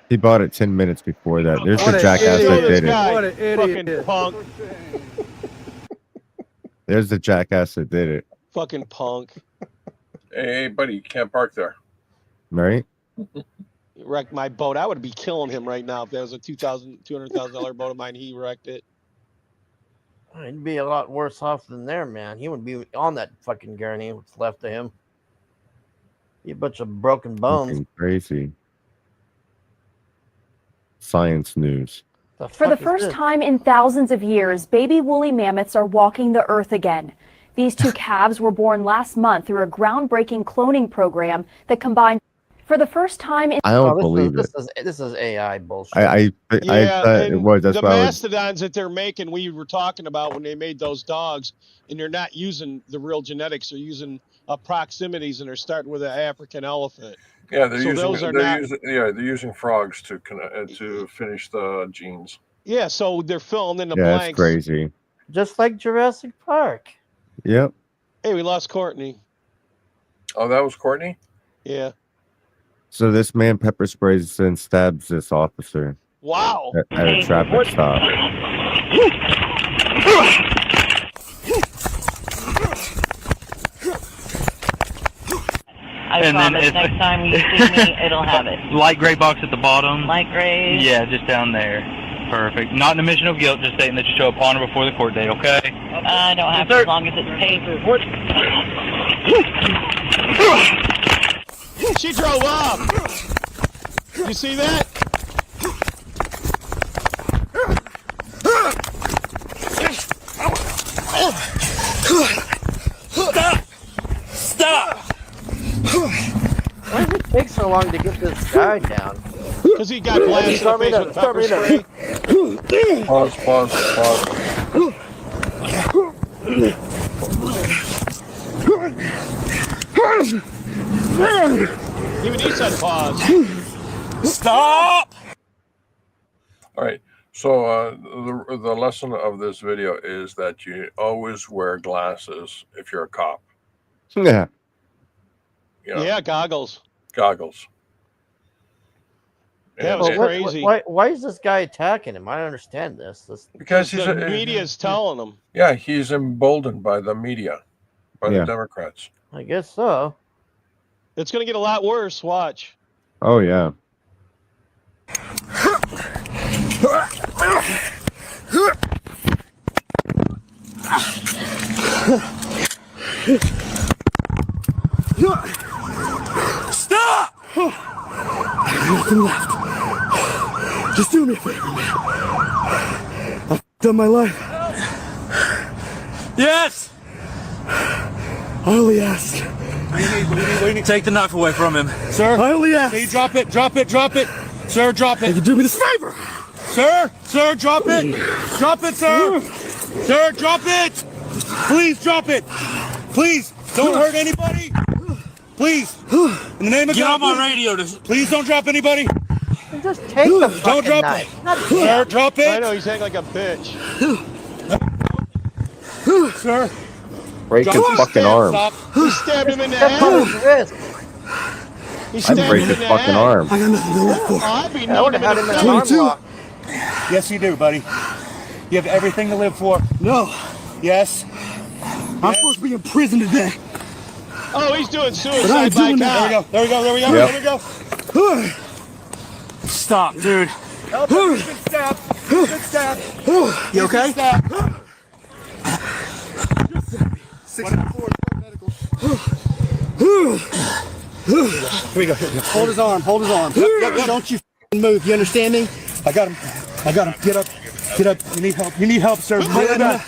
He bought it 10 minutes before that. There's the jackass that did it. What an idiot. Fucking punk. There's the jackass that did it. Fucking punk. Hey, buddy, you can't park there. Right? He wrecked my boat. I would be killing him right now if that was a $200,000 boat of mine. He wrecked it. He'd be a lot worse off than there, man. He would be on that fucking gurney. What's left of him? He a bunch of broken bones. Fucking crazy. Science news. For the first time in thousands of years, baby woolly mammoths are walking the earth again. These two calves were born last month through a groundbreaking cloning program that combined. For the first time in I don't believe it. This is AI bullshit. I thought it and was. That's the why I was. mastodons that they're making, we were talking about when they made those dogs, and they're not using the real genetics; they're using proximities, and they're starting with an African elephant. Yeah, they're So using those are they're not- using they're using frogs to finish the genes. Yeah, so they're filling in the Yeah, that's blanks. crazy. Just like Jurassic Park. Yep. Hey, we lost Courtney. Oh, that was Courtney? Yeah. So this man pepper sprays and stabs this officer Wow. at a traffic stop. I promise next time you see me, it'll have it. Light gray box at the bottom. Light gray. Yeah, just down there. Perfect. Not an admission of guilt, just stating that you show up on or before the court date, okay? I don't have to as long as it's paid. She drove up. You see that? Stop! Stop! Why does it take so long to get this guy down? Because he got blasted in the face with pepper spray. Pause. Even he said pause. Stop! All right. So the lesson of this video is that you always wear glasses if you're a cop. Yeah. You know, Yeah, goggles. goggles. That was And- crazy. Why is this guy attacking him? I don't understand this. Because he's The media's telling him. Yeah, he's emboldened by the media, by Yeah. the Democrats. I guess so. It's going to get a lot worse. Watch. Oh yeah. Stop! Nothing left. Just do me a favor, man. I've done my life. Yes! I only ask. What do you need? Take the knife away from him. Sir? I only ask. Hey, drop it. Sir, drop it. You do me this favor. Sir, drop it. Drop it, sir. Sir, drop it. Please drop it. Please, don't hurt anybody. Please, in the name of God. Get on my radio. Please don't drop anybody. Just take the fucking Don't drop knife. it. Not Sir, drop it. I know, he's acting like a bitch. Sir. Break his fucking arm. Stop. He stabbed him in the Step on his head. wrist. He I'd stabbed break him his in the fucking head. arm. I got nothing to live for. I'd be I would knocking have had him him in in an the arm 22. lock. Yes, you do, buddy. You have everything to live for. No. Yes. I'm supposed to be in prison today. Oh, he's doing But I suicide ain't by doing that. cop. There we go. Yep. There we go. Stop, dude. Good stab. You okay? Here we go. Hold his arm. Hold his arm. Yep. Don't you move. You understand me? I got him. Get up. You need help, sir. Really bad.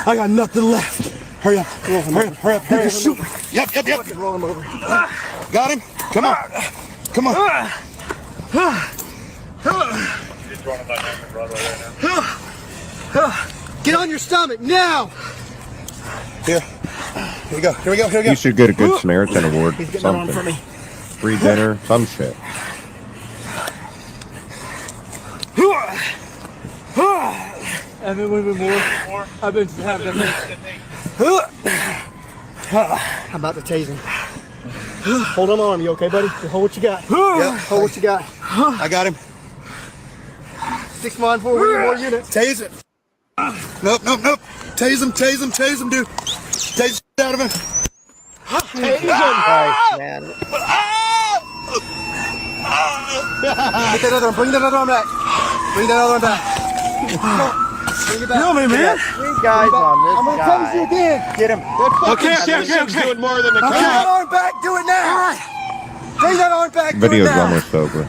I got nothing left. Hurry up. Hurry up. Shoot me. Yep. Roll him over. Got him. Come on. Get on your stomach now. Here we go. You should get a good Samaritan award. He's getting an arm from Something. me. Free dinner. Some shit. I've been moving more. I've been having I'm about to tase him. Hold on my arm. You okay, buddy? Hold what you got. Yeah, hold what you got. I got him. 6-4, we need more units. Tase it. Nope. Tase him, dude. Tase the out of him. Christ, man. Get that other arm. Bring that other arm back. Bring that other arm back. Bring it back. You know me, man. 3 guys on this I'm gonna guy. tase you again. Get him. That fucking citizen's doing more than the Bring that cop. arm back. Do it now. Bring that arm back. Do it Video's now. almost over.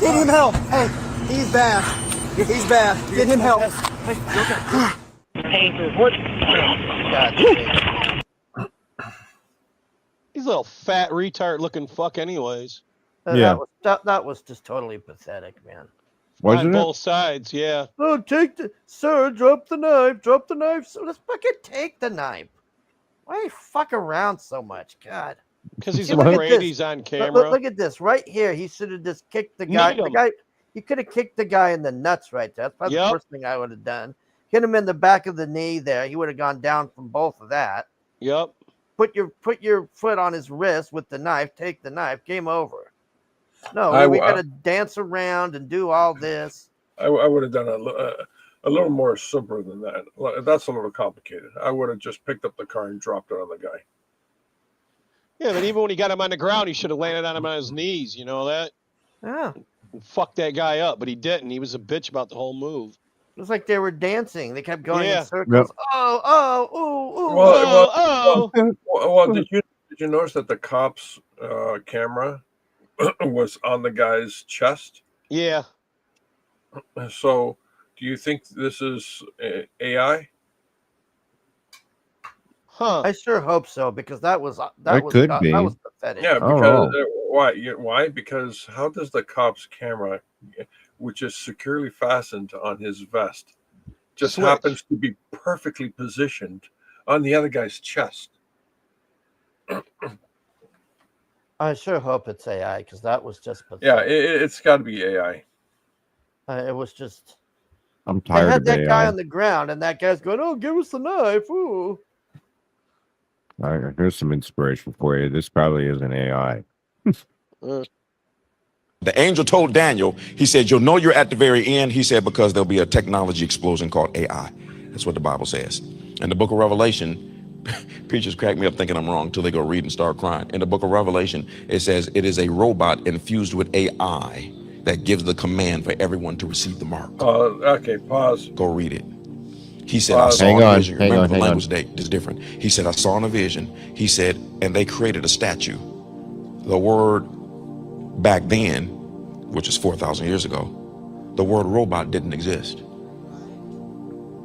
Get him help. Hey, he's bad. He's bad. Get him help. God, He's a little fat retard looking fuck, anyways. Yeah. That was just totally pathetic, man. Wasn't On it? both sides, yeah. Oh, sir, drop the knife, drop the knife. So let's fucking take the knife. Why you fuck around so much? God. Because he's Look at afraid this. he's on Look, camera. look at this right here. He should have just kicked the guy. Meet him. The guy. He could have kicked the guy in the nuts right there. That's probably Yep. the first thing I would have done. Hit him in the back of the knee there. He would have gone down from both of that. Yep. Put your foot on his wrist with the knife. Take the knife. Game over. No, I we w- got to dance around and do all this. I would have done a little more simpler than that. That's a little complicated. I would have just picked up the car and dropped it on the guy. Yeah, but even when he got him on the ground, he should have landed on him on his knees. You know that? Yeah. And fuck that guy up, but he didn't. He was a bitch about the whole move. It was like they were dancing. They kept going Yeah. in circles. Yep. Oh, ooh, ooh. Well, did you notice that the cop's camera was on the guy's chest? Yeah. So, do you think this is AI? Huh. I sure hope so, because that was could be. that was pathetic. Yeah, Oh, because wow. why? Why? Because how does the cop's camera, which is securely fastened on his vest, just Switch. happens to be perfectly positioned on the other guy's chest? I sure hope it's AI, because that was just pathetic. Yeah, it's got to be AI. It was just. I'm They tired had of that AI. guy on the ground, and that guy's going, "Oh, give us the knife!" Ooh. All right, here's some inspiration for you. This probably isn't AI. The angel told Daniel, he said, you'll know you're at the very end. He said, because there'll be a technology explosion called AI. That's what the Bible says. In the book of Revelation, preachers crack me up thinking I'm wrong until they go read and start crying. In the book of Revelation, it says it is a robot infused with AI that gives the command for everyone to receive the mark. Okay, pause. Go read it. He said, I saw Hang in a on, vision. hang Remember, on, the hang language today is different. He said, I saw in a vision. He said, and they created a statue. The word back then, which is 4,000 years ago, the word robot didn't exist.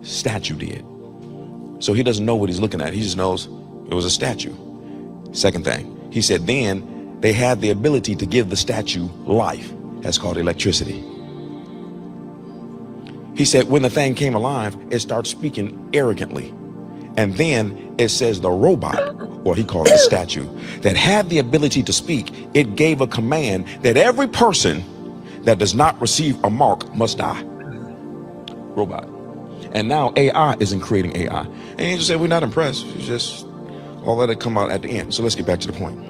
Statue did. So he doesn't know what he's looking at. He just knows it was a statue. Second thing, he said, then they had the ability to give the statue life. That's called electricity. He said when the thing came alive, it started speaking arrogantly. And then it says the robot, or he called it the statue, that had the ability to speak, it gave a command that every person that does not receive a mark must die. Robot. And now AI isn't creating AI. And he just said, we're not impressed. It's just, I'll let it come out at the end. So let's get back to the point.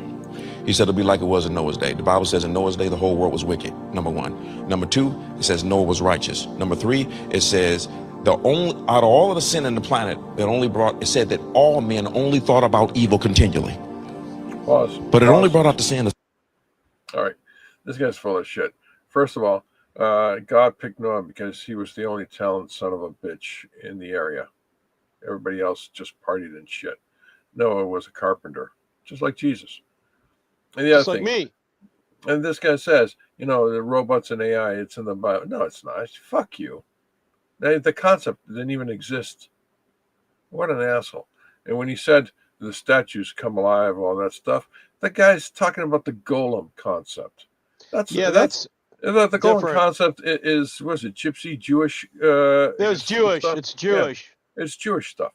He said it'll be like it was in Noah's day. The Bible says in Noah's day, the whole world was wicked, number one. Number two, it says Noah was righteous. Number three, it says the only, out of all of the sin in the planet, it said that all men only thought about evil continually. Pause. But it only brought out the sin. All right, this guy's full of shit. First of all, God picked Noah because he was the only talented son of a bitch in the area. Everybody else just partied and shit. Noah was a carpenter, just like Jesus. And the Just other like thing, me. and this guy says, you know, the robots and AI, it's in the Bible. No, it's not. Fuck you. The concept didn't even exist. What an asshole. And when he said the statues come alive, all that stuff, the guy's talking about the golem concept. The golem different. concept is, what is it, gypsy, Jewish? It's Jewish. stuff? It's Jewish. Yeah, it's Jewish stuff.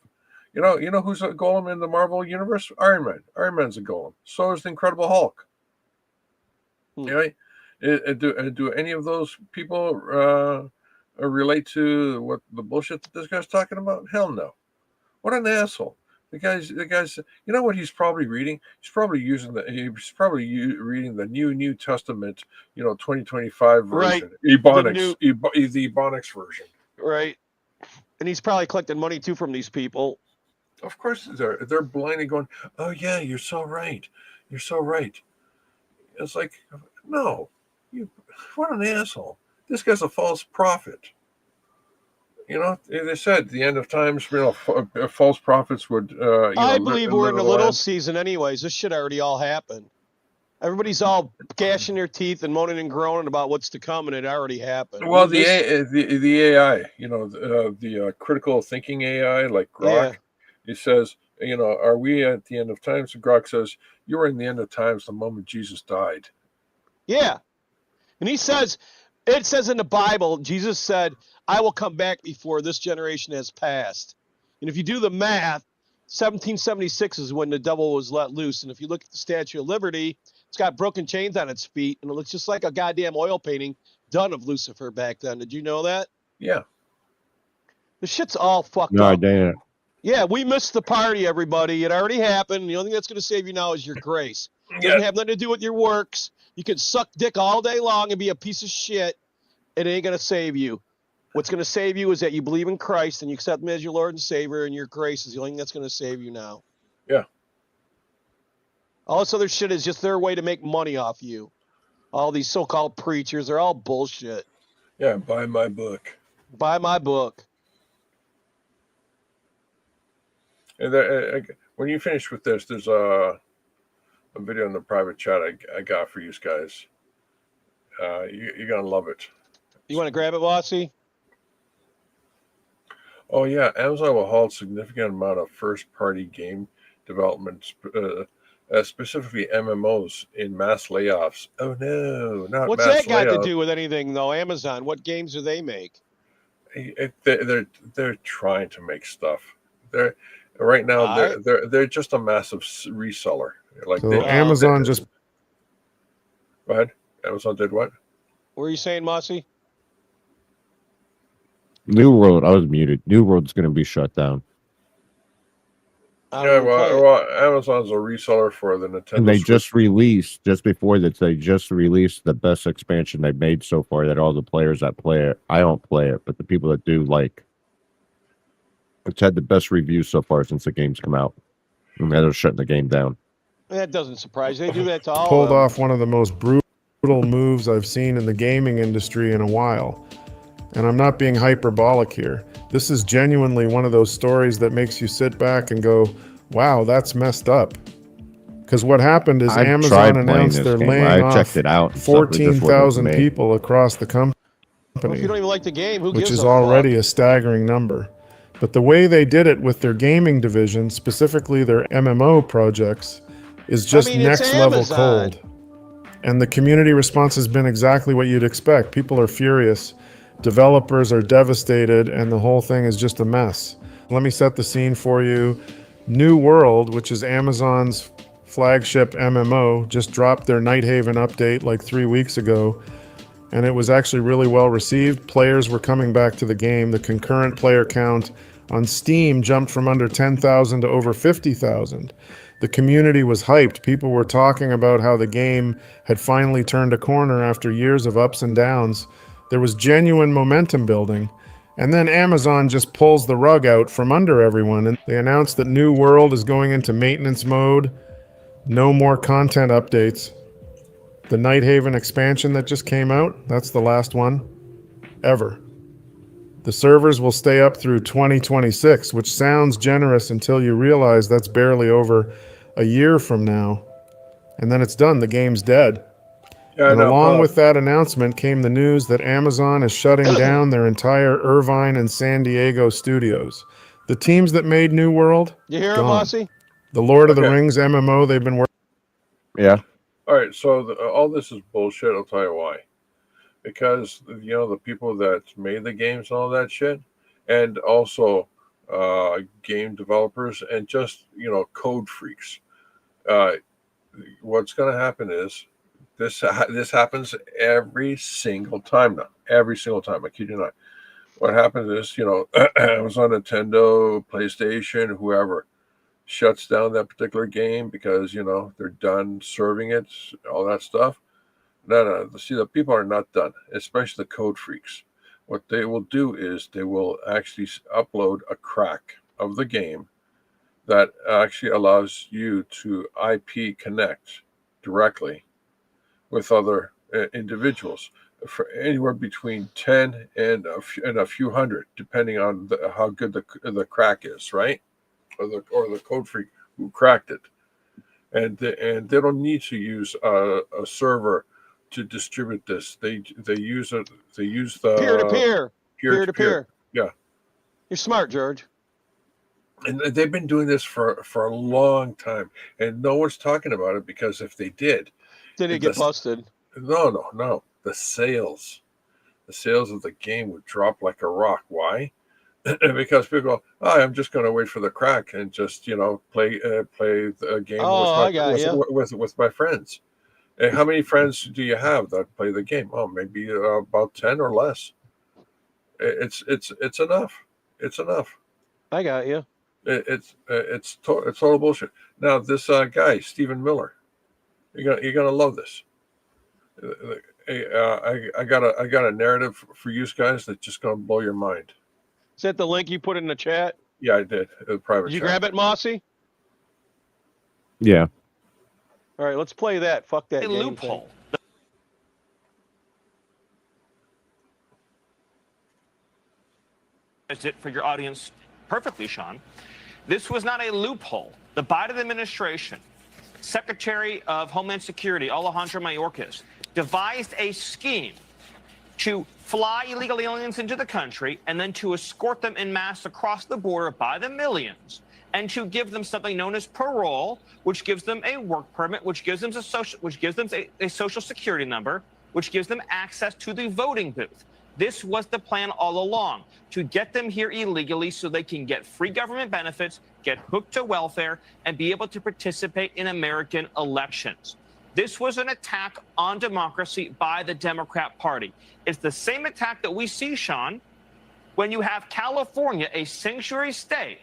You know who's a golem in the Marvel universe? Iron Man. Iron Man's a golem. So is the Incredible Hulk. Do any of those people relate to what the bullshit that this guy's talking about? Hell no. What an asshole. The guy's. You know what he's probably reading? He's probably reading the New Testament. 2025 version. Right. Ebonics. The Ebonics version. Right. And he's probably collecting money too from these people. Of course they're blindly going, oh yeah, you're so right. You're so right. It's like, no, what an asshole. This guy's a false prophet. They said the end of times, false prophets would. I believe we're in the little season anyways. This shit already all happened. Everybody's all gashing their teeth and moaning and groaning about what's to come, and it already happened. Well, the AI, the critical thinking AI, like Grok, it says You know, are we at the end of times? And Grok says, you were in the end of times the moment Jesus died. Yeah. And he says, it says in the Bible, Jesus said, I will come back before this generation has passed. And if you do the math, 1776 is when the devil was let loose. And if you look at the Statue of Liberty, it's got broken chains on its feet, and it looks just like a goddamn oil painting done of Lucifer back then. Did you know that? Yeah. The shit's all fucked No, I up. didn't. Yeah, we missed the party, everybody. It already happened. The only thing that's going to save you now is your grace. It doesn't have nothing to do with your works. You can suck dick all day long and be a piece of shit. It ain't going to save you. What's going to save you is that you believe in Christ and you accept him as your Lord and Savior, and your grace is the only thing that's going to save you now. Yeah. All this other shit is just their way to make money off you. All these so-called preachers are all bullshit. Yeah, buy my book. Buy my book. And when you finish with this, there's a video in the private chat I got for you guys. You're going to love it. You want to grab it, Wassy? Oh, yeah. Amazon will halt significant amount of first-party game development, specifically MMOs, in mass layoffs. Oh, no, not What's mass that got layoffs. to do with anything, though? Amazon, what games do they make? They're trying to make stuff. Right now they're just a massive reseller. Like So Amazon just go ahead. Amazon did what? What were you saying, Mossy? New World, I was muted. New World's going to be shut down. Yeah, well, Amazon's a reseller for the Nintendo And they Switch. just released, just before that, they just released the best expansion they've made so far that all the players that play it, I don't play it, but the people that do like, it's had the best reviews so far since the game's come out. And they're shutting the game down. That doesn't surprise you. They do that to all pulled of them. off one of the most brutal moves I've seen in the gaming industry in a while. And I'm not being hyperbolic here. This is genuinely one of those stories that makes you sit back and go, wow, that's messed up. Because what happened is I've Amazon tried playing announced this they're game. laying I off checked it out and stuff. It just wasn't for 14,000 me. people across the Well, if company, you don't even like the game, who which gives is a already fuck? a staggering number. But the way they did it with their gaming division, specifically their MMO projects, is just I mean, it's next level Amazon. cold. And the community response has been exactly what you'd expect. People are furious. Developers are devastated, and the whole thing is just a mess. Let me set the scene for you. New World, which is Amazon's flagship MMO, just dropped their Nighthaven update like 3 weeks ago, and it was actually really well received. Players were coming back to the game. The concurrent player count on Steam jumped from under 10,000 to over 50,000. The community was hyped. People were talking about how the game had finally turned a corner after years of ups and downs. There was genuine momentum building. And then Amazon just pulls the rug out from under everyone, and they announced that New World is going into maintenance mode. No more content updates. The Nighthaven expansion that just came out, that's the last one ever. The servers will stay up through 2026, which sounds generous until you realize that's barely over a year from now. And then it's done. The game's dead. Yeah, And no, along Bob. with that announcement came the news that Amazon is shutting down their entire Irvine and San Diego studios. The teams that made New World, You hear him, gone. Mossy? The Lord of the Okay. Rings MMO they've been working. Yeah. All right, so all this is bullshit. I'll tell you why. Because the people that made the games and all that shit, and also game developers and just code freaks. What's going to happen is this happens every single time now. Every single time, I kid you not. What happens is Amazon, Nintendo, PlayStation, whoever shuts down that particular game because they're done serving it, all that stuff. No. See, the people are not done, especially the code freaks. What they will do is they will actually upload a crack of the game that actually allows you to IP connect directly with other individuals for anywhere between 10 and a few hundred, depending on how good the crack is, right? Or the code freak who cracked it, and they don't need to use a server to distribute this. They use the Peer to peer. peer-to-peer. Yeah. You're smart, George. And they've been doing this for a long time, and no one's talking about it because if they did, Did it get busted? No. The sales of the game would drop like a rock. Why? Because people go, oh, I'm just going to wait for the crack and just play the game with my friends. And how many friends do you have that play the game? Oh, maybe about 10 or less. It's enough. It's enough. I got you. It's total bullshit. Now this guy Stephen Miller, you're gonna love this. I got a narrative for you guys that's just gonna blow your mind. Is that the link you put in the chat? Yeah, I did. Private. Did you chat. grab it, Mossy? Yeah. All right, let's play that. Fuck that A game loophole. It for your audience perfectly, Sean. This was not a loophole. The Biden administration, Secretary of Homeland Security Alejandro Mayorkas, devised a scheme to fly illegal aliens into the country and then to escort them en masse across the border by the millions, and to give them something known as parole, which gives them a work permit, which gives them a social security number, which gives them access to the voting booth. This was the plan all along, to get them here illegally so they can get free government benefits, get hooked to welfare, and be able to participate in American elections. This was an attack on democracy by the Democrat Party. It's the same attack that we see, Sean, when you have California, a sanctuary state,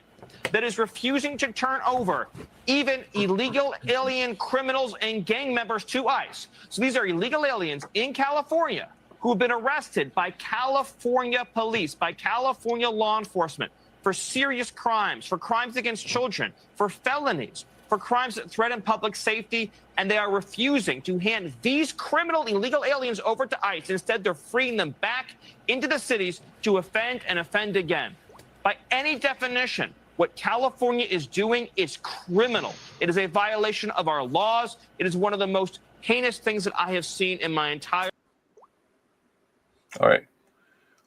that is refusing to turn over even illegal alien criminals and gang members to ICE. So these are illegal aliens in California who have been arrested by California police, by California law enforcement for serious crimes, for crimes against children, for felonies, for crimes that threaten public safety, and they are refusing to hand these criminal illegal aliens over to ICE. Instead, they're freeing them back into the cities to offend and offend again. By any definition, what California is doing is criminal. It is a violation of our laws. It is one of the most heinous things that I have seen in my entire. All right,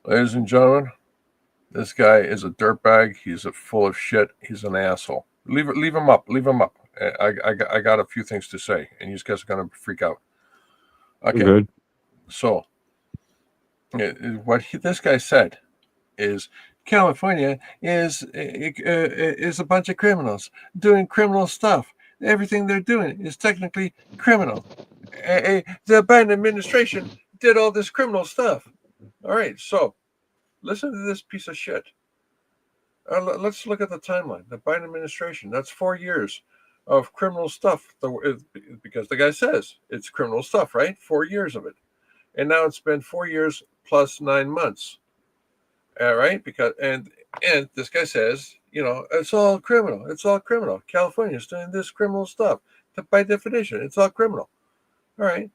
ladies and gentlemen, this guy is a dirtbag. He's full of shit. He's an asshole. Leave him up. Leave him up. I got a few things to say, and you guys are gonna freak out. Okay. Good. So, this guy said is California is a bunch of criminals doing criminal stuff. Everything they're doing is technically criminal. The Biden administration did all this criminal stuff. All right, so listen to this piece of shit. Let's look at the timeline. The Biden administration, that's 4 years of criminal stuff, because the guy says it's criminal stuff, right? 4 years of it. And now it's been 4 years plus 9 months. All right, because and this guy says, it's all criminal. It's all criminal. California's doing this criminal stuff. By definition, it's all criminal. All right.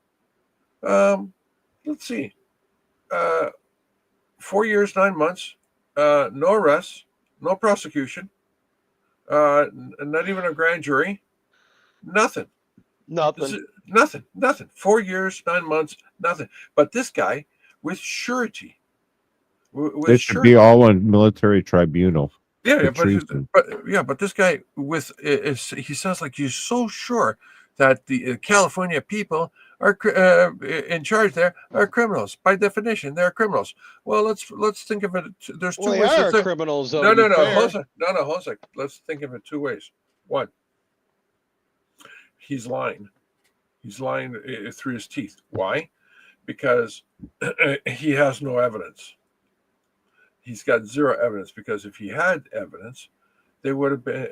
Let's see. 4 years, 9 months, no arrests, no prosecution, not even a grand jury, nothing. Nothing. 4 years, 9 months, nothing. But this guy, with surety, They should be all on military tribunal. Yeah, but this guy he sounds like he's so sure that the California people are in charge there are criminals. By definition, they're criminals. Well, let's think of it. There's two ways. They are criminals, though. No. Hold on a sec. Let's think of it two ways. One, he's lying. He's lying through his teeth. Why? Because he has no evidence. He's got zero evidence, because if he had evidence, they would have been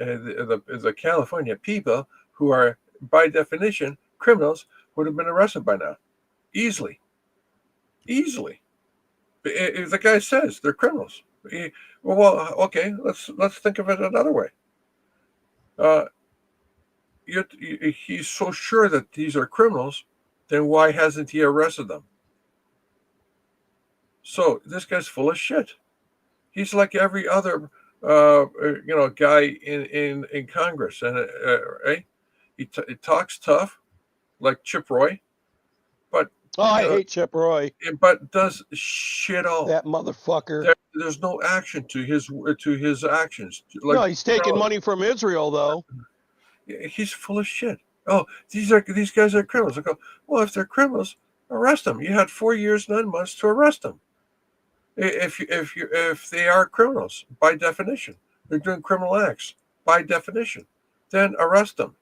the California people, who are by definition criminals, would have been arrested by now, easily. If the guy says they're criminals, well, okay, let's think of it another way. He's so sure that these are criminals, then why hasn't he arrested them? So this guy's full of shit. He's like every other, guy in Congress, and right? He talks tough, like Chip Roy, but Oh, I hate Chip Roy. But does shit all. That motherfucker. There's no action to his actions. No, he's taking money from Israel, though. He's full of shit. Oh, these guys are criminals. I go, well, if they're criminals, arrest them. You had 4 years, 9 months to arrest them. If they are criminals, by definition, they're doing criminal acts by definition, then arrest them.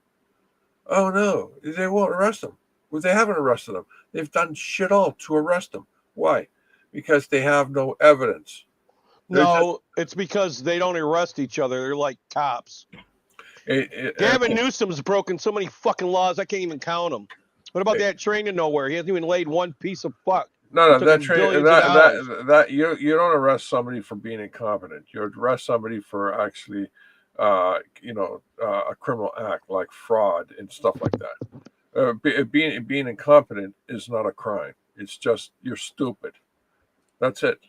Oh no, they won't arrest them. Well, they haven't arrested them. They've done shit all to arrest them. Why? Because they have no evidence. No, it's because they don't arrest each other. They're like cops. Gavin Newsom's broken so many fucking laws, I can't even count them. What about that train to nowhere? He hasn't even laid one piece of fuck. No, that train, that you don't arrest somebody for being incompetent. You arrest somebody for actually, a criminal act like fraud and stuff like that. Being incompetent is not a crime. It's just you're stupid. That's it.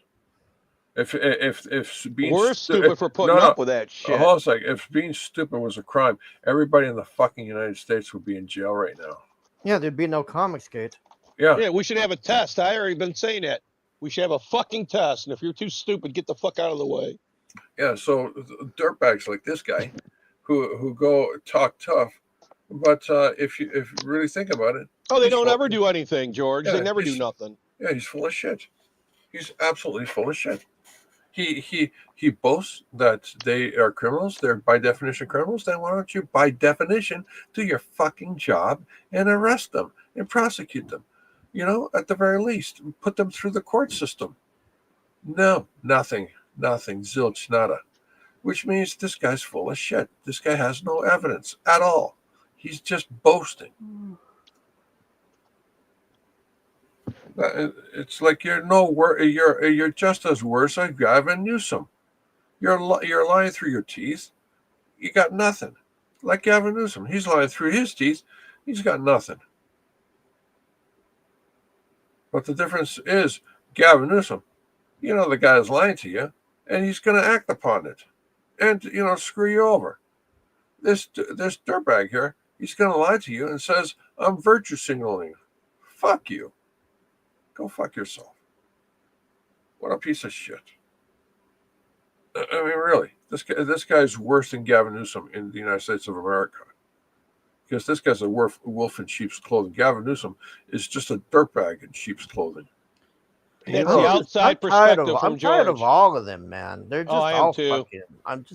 If being we're stupid for putting up with that shit. Hold on a second. If being stupid was a crime, everybody in the fucking United States would be in jail right now. Yeah, there'd be no Comicsgate. Yeah, we should have a test. I already been saying that. We should have a fucking test, and if you're too stupid, get the fuck out of the way. Yeah, so dirtbags like this guy, who go talk tough, but if you really think about it, they don't ever do anything, George. They never do nothing. Yeah, he's full of shit. He's absolutely full of shit. He boasts that they are criminals. They're by definition criminals. Then why don't you, by definition, do your fucking job and arrest them and prosecute them? At the very least, put them through the court system. No, nothing, zilch, nada. Which means this guy's full of shit. This guy has no evidence at all. He's just boasting. It's like you're just as worse as Gavin Newsom. You're lying through your teeth. You got nothing. Like Gavin Newsom, he's lying through his teeth. He's got nothing. But the difference is, Gavin Newsom, the guy is lying to you, and he's going to act upon it, and screw you over. This dirtbag here, he's going to lie to you and says, "I'm virtue signaling." Fuck you. Go fuck yourself. What a piece of shit. I mean, really, this guy's worse than Gavin Newsom in the United States of America. Because this guy's a wolf in sheep's clothing. Gavin Newsom is just a dirtbag in sheep's clothing. That's the outside perspective from I'm George. tired of all of them, man. They're just all fucking. And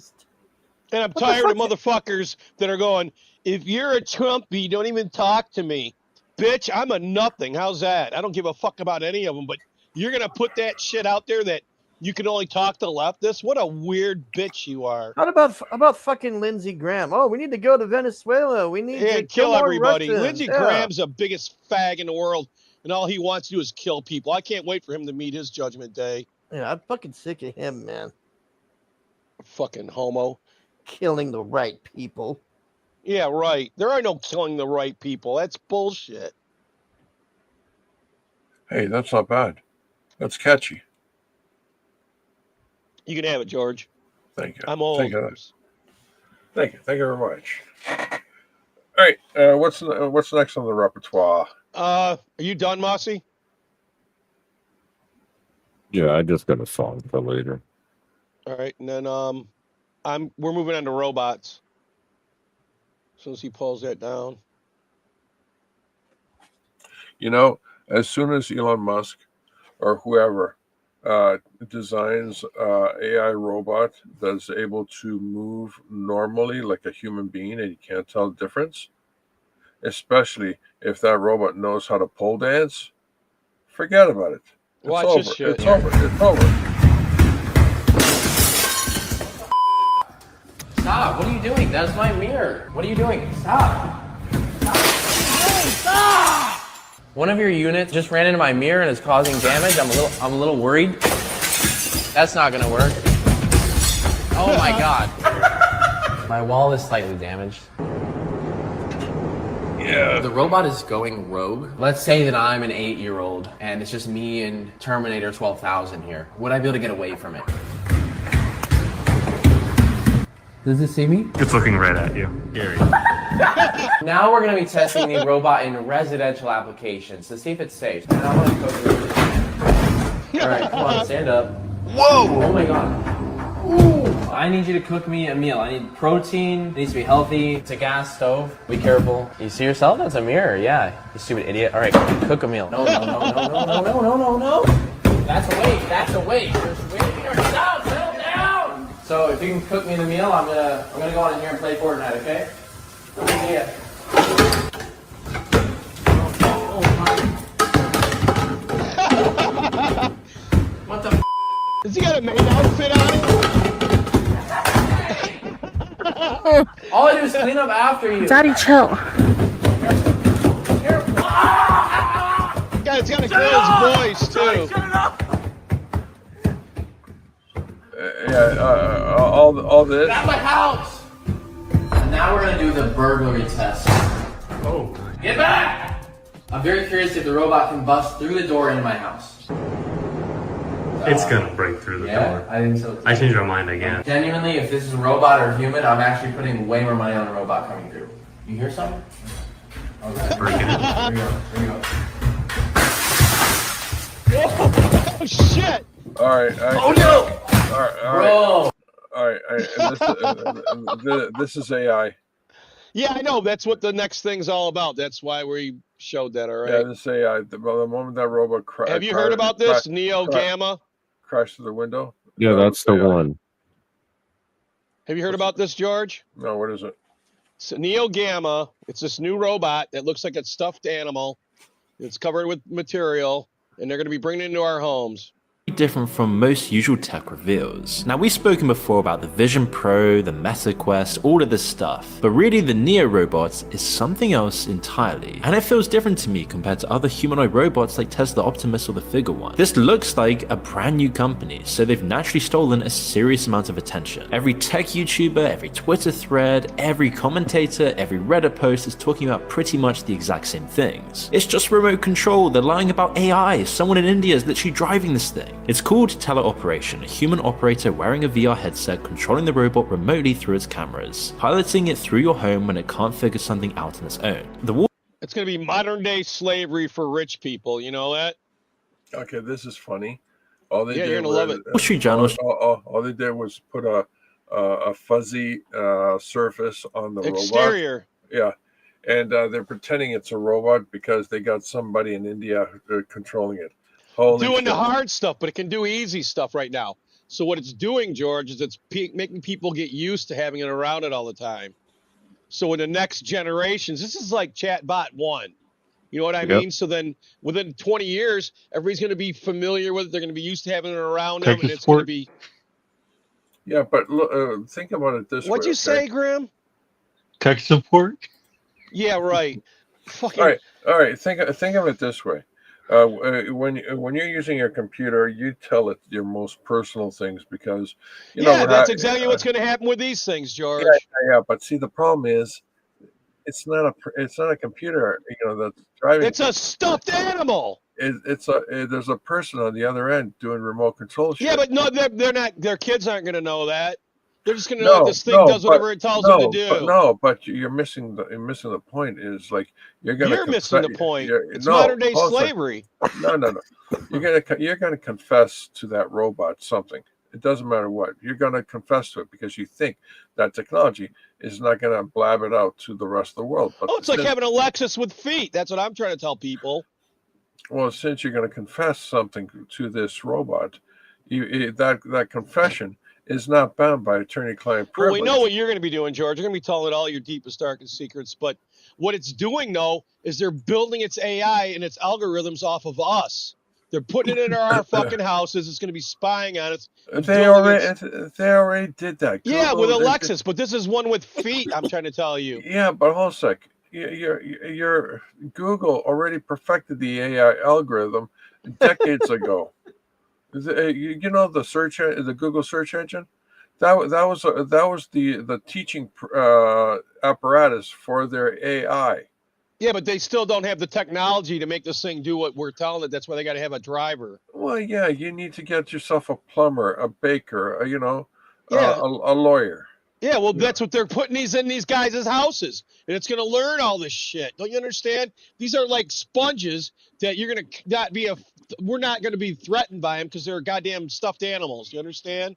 I'm tired of motherfuckers that are going, if you're a Trumpy, don't even talk to me. Bitch, I'm a nothing. How's that? I don't give a fuck about any of them, but you're going to put that shit out there that you can only talk to leftists? What a weird bitch you are. What about fucking Lindsey Graham? Oh, we need to go to Venezuela. We need to kill everybody. Russians. Lindsey Graham's the biggest fag in the world, and all he wants to do is kill people. I can't wait for him to meet his judgment day. Yeah, I'm fucking sick of him, man. Fucking homo. Killing the right people. Yeah, right. There are no killing the right people. That's bullshit. Hey, that's not bad. That's catchy. You can have it, George. Thank you. I'm old. Thank you. Thank you very much. All right. What's next on the repertoire? Are you done, Mossy? Yeah, I just got a song for later. All right, and then we're moving on to robots. As soon as he pulls that down. As soon as Elon Musk or whoever designs AI robot that's able to move normally like a human being and you can't tell the difference, especially if that robot knows how to pole dance, forget about it. Watch this shit. It's over. It's over. Stop. What are you doing? That's my mirror. What are you doing? Stop. Stop. One of your units just ran into my mirror and is causing damage. I'm a little worried. That's not gonna work. Oh my god. My wall is slightly damaged. Yeah. The robot is going rogue. Let's say that I'm an 8-year-old and it's just me and Terminator 12,000 here. Would I be able to get away from it? Does it see me? It's looking right at you. Gary. Now we're gonna be testing the robot in residential applications to see if it's safe. And I want to cook it. All right, come on, stand up. Whoa! Oh my god. Ooh. I need you to cook me a meal. I need protein. It needs to be healthy. It's a gas stove. Be careful. You see yourself? That's a mirror. Yeah. You stupid idiot. All right, cook a meal. No. That's a wait. That's a wait. Just wait yourself. Settle down. So if you can cook me the meal, I'm gonna go on in here and play Fortnite. Okay? Yeah. What the? Does he got a maid outfit on? All I do is clean up after you. Daddy, chill. God, it's got a girl's voice too. All this. That's my house. And now we're gonna do the burglary test. Oh. Get back! I'm very curious if the robot can bust through the door into my house. It's gonna break through the door. I think so too. I changed my mind again. Genuinely, if this is a robot or human, I'm actually putting way more money on a robot coming through. You hear something? Okay. Breaking it. Here we go. Here we go. Oh shit! All right. Oh no! All right. This is AI. Yeah, I know. That's what the next thing's all about. That's why we showed that. All right. Yeah, this AI. The moment that robot crashed. Have you heard about this? Neo Gamma? Crashed through the window. Yeah, that's the one. Have you heard about this, George? No, what is it? So Neo Gamma. It's this new robot that looks like a stuffed animal. It's covered with material, and they're going to be bringing it into our homes. Different from most usual tech reveals. Now, we've spoken before about the Vision Pro, the Meta Quest, all of this stuff, but really the Neo robots is something else entirely, and it feels different to me compared to other humanoid robots like Tesla Optimus or the Figure One. This looks like a brand new company, so they've naturally stolen a serious amount of attention. Every tech YouTuber, every Twitter thread, every commentator, every Reddit post is talking about pretty much the exact same things. It's just remote control, they're lying about AI, someone in India is literally driving this thing. It's called teleoperation, a human operator wearing a VR headset controlling the robot remotely through its cameras, piloting it through your home when it can't figure something out on its own. It's going to be modern day slavery for rich people. You know that? Okay, this is funny. All they Yeah, did you're gonna was, love it. Wall Street Journal. All they did was put a fuzzy surface on the Exterior. robot. Yeah, and they're pretending it's a robot because they got somebody in India controlling it. Holy Doing shit. the hard stuff, but it can do easy stuff right now. So what it's doing, George, is it's making people get used to having it around it all the time. So in the next generations, this is like Chatbot 1. You know what I mean? So then within 20 years, everybody's going to be familiar with it. They're going to be used to having it around them, and it's going to be... Yeah, but look, think about it this way. What'd you say, Grim? Tech support? Yeah, right. Fucking... All right. Think of it this way. When you're using your computer, you tell it your most personal things because you know. That's exactly what's going to happen with these things, George. Yeah. But see, the problem is, it's not a computer. You know that's driving. It's a stuffed animal. There's a person on the other end doing remote control shit. Yeah, but no, they're not. Their kids aren't going to know that. They're just going to know that this thing does whatever it tells them to do. But you're missing the point. Is like you're missing the point. It's modern day slavery. No. You're gonna confess to that robot something. It doesn't matter what. You're gonna confess to it because you think that technology is not gonna blab it out to the rest of the world. But it's like having a Lexus with feet. That's what I'm trying to tell people. Well, since you're gonna confess something to this robot, that confession is not bound by attorney-client privilege. Well, we know what you're going to be doing, George. You're going to be telling it all your deepest, darkest secrets. But what it's doing, though, is they're building its AI and its algorithms off of us. They're putting it in our fucking houses. It's going to be spying on us. They already did that. Yeah, with Alexis, but this is one with feet. I'm trying to tell you. Yeah, but hold on a sec. Your Google already perfected the AI algorithm decades ago. You know the Google search engine, that was the teaching apparatus for their AI. Yeah, but they still don't have the technology to make this thing do what we're telling it. That's why they got to have a driver. Well, yeah, you need to get yourself a plumber, a baker, a lawyer. Yeah, well, that's what they're putting these in these guys' houses, and it's going to learn all this shit. Don't you understand? These are like sponges that you're going to not be we're not going to be threatened by them because they're goddamn stuffed animals. You understand?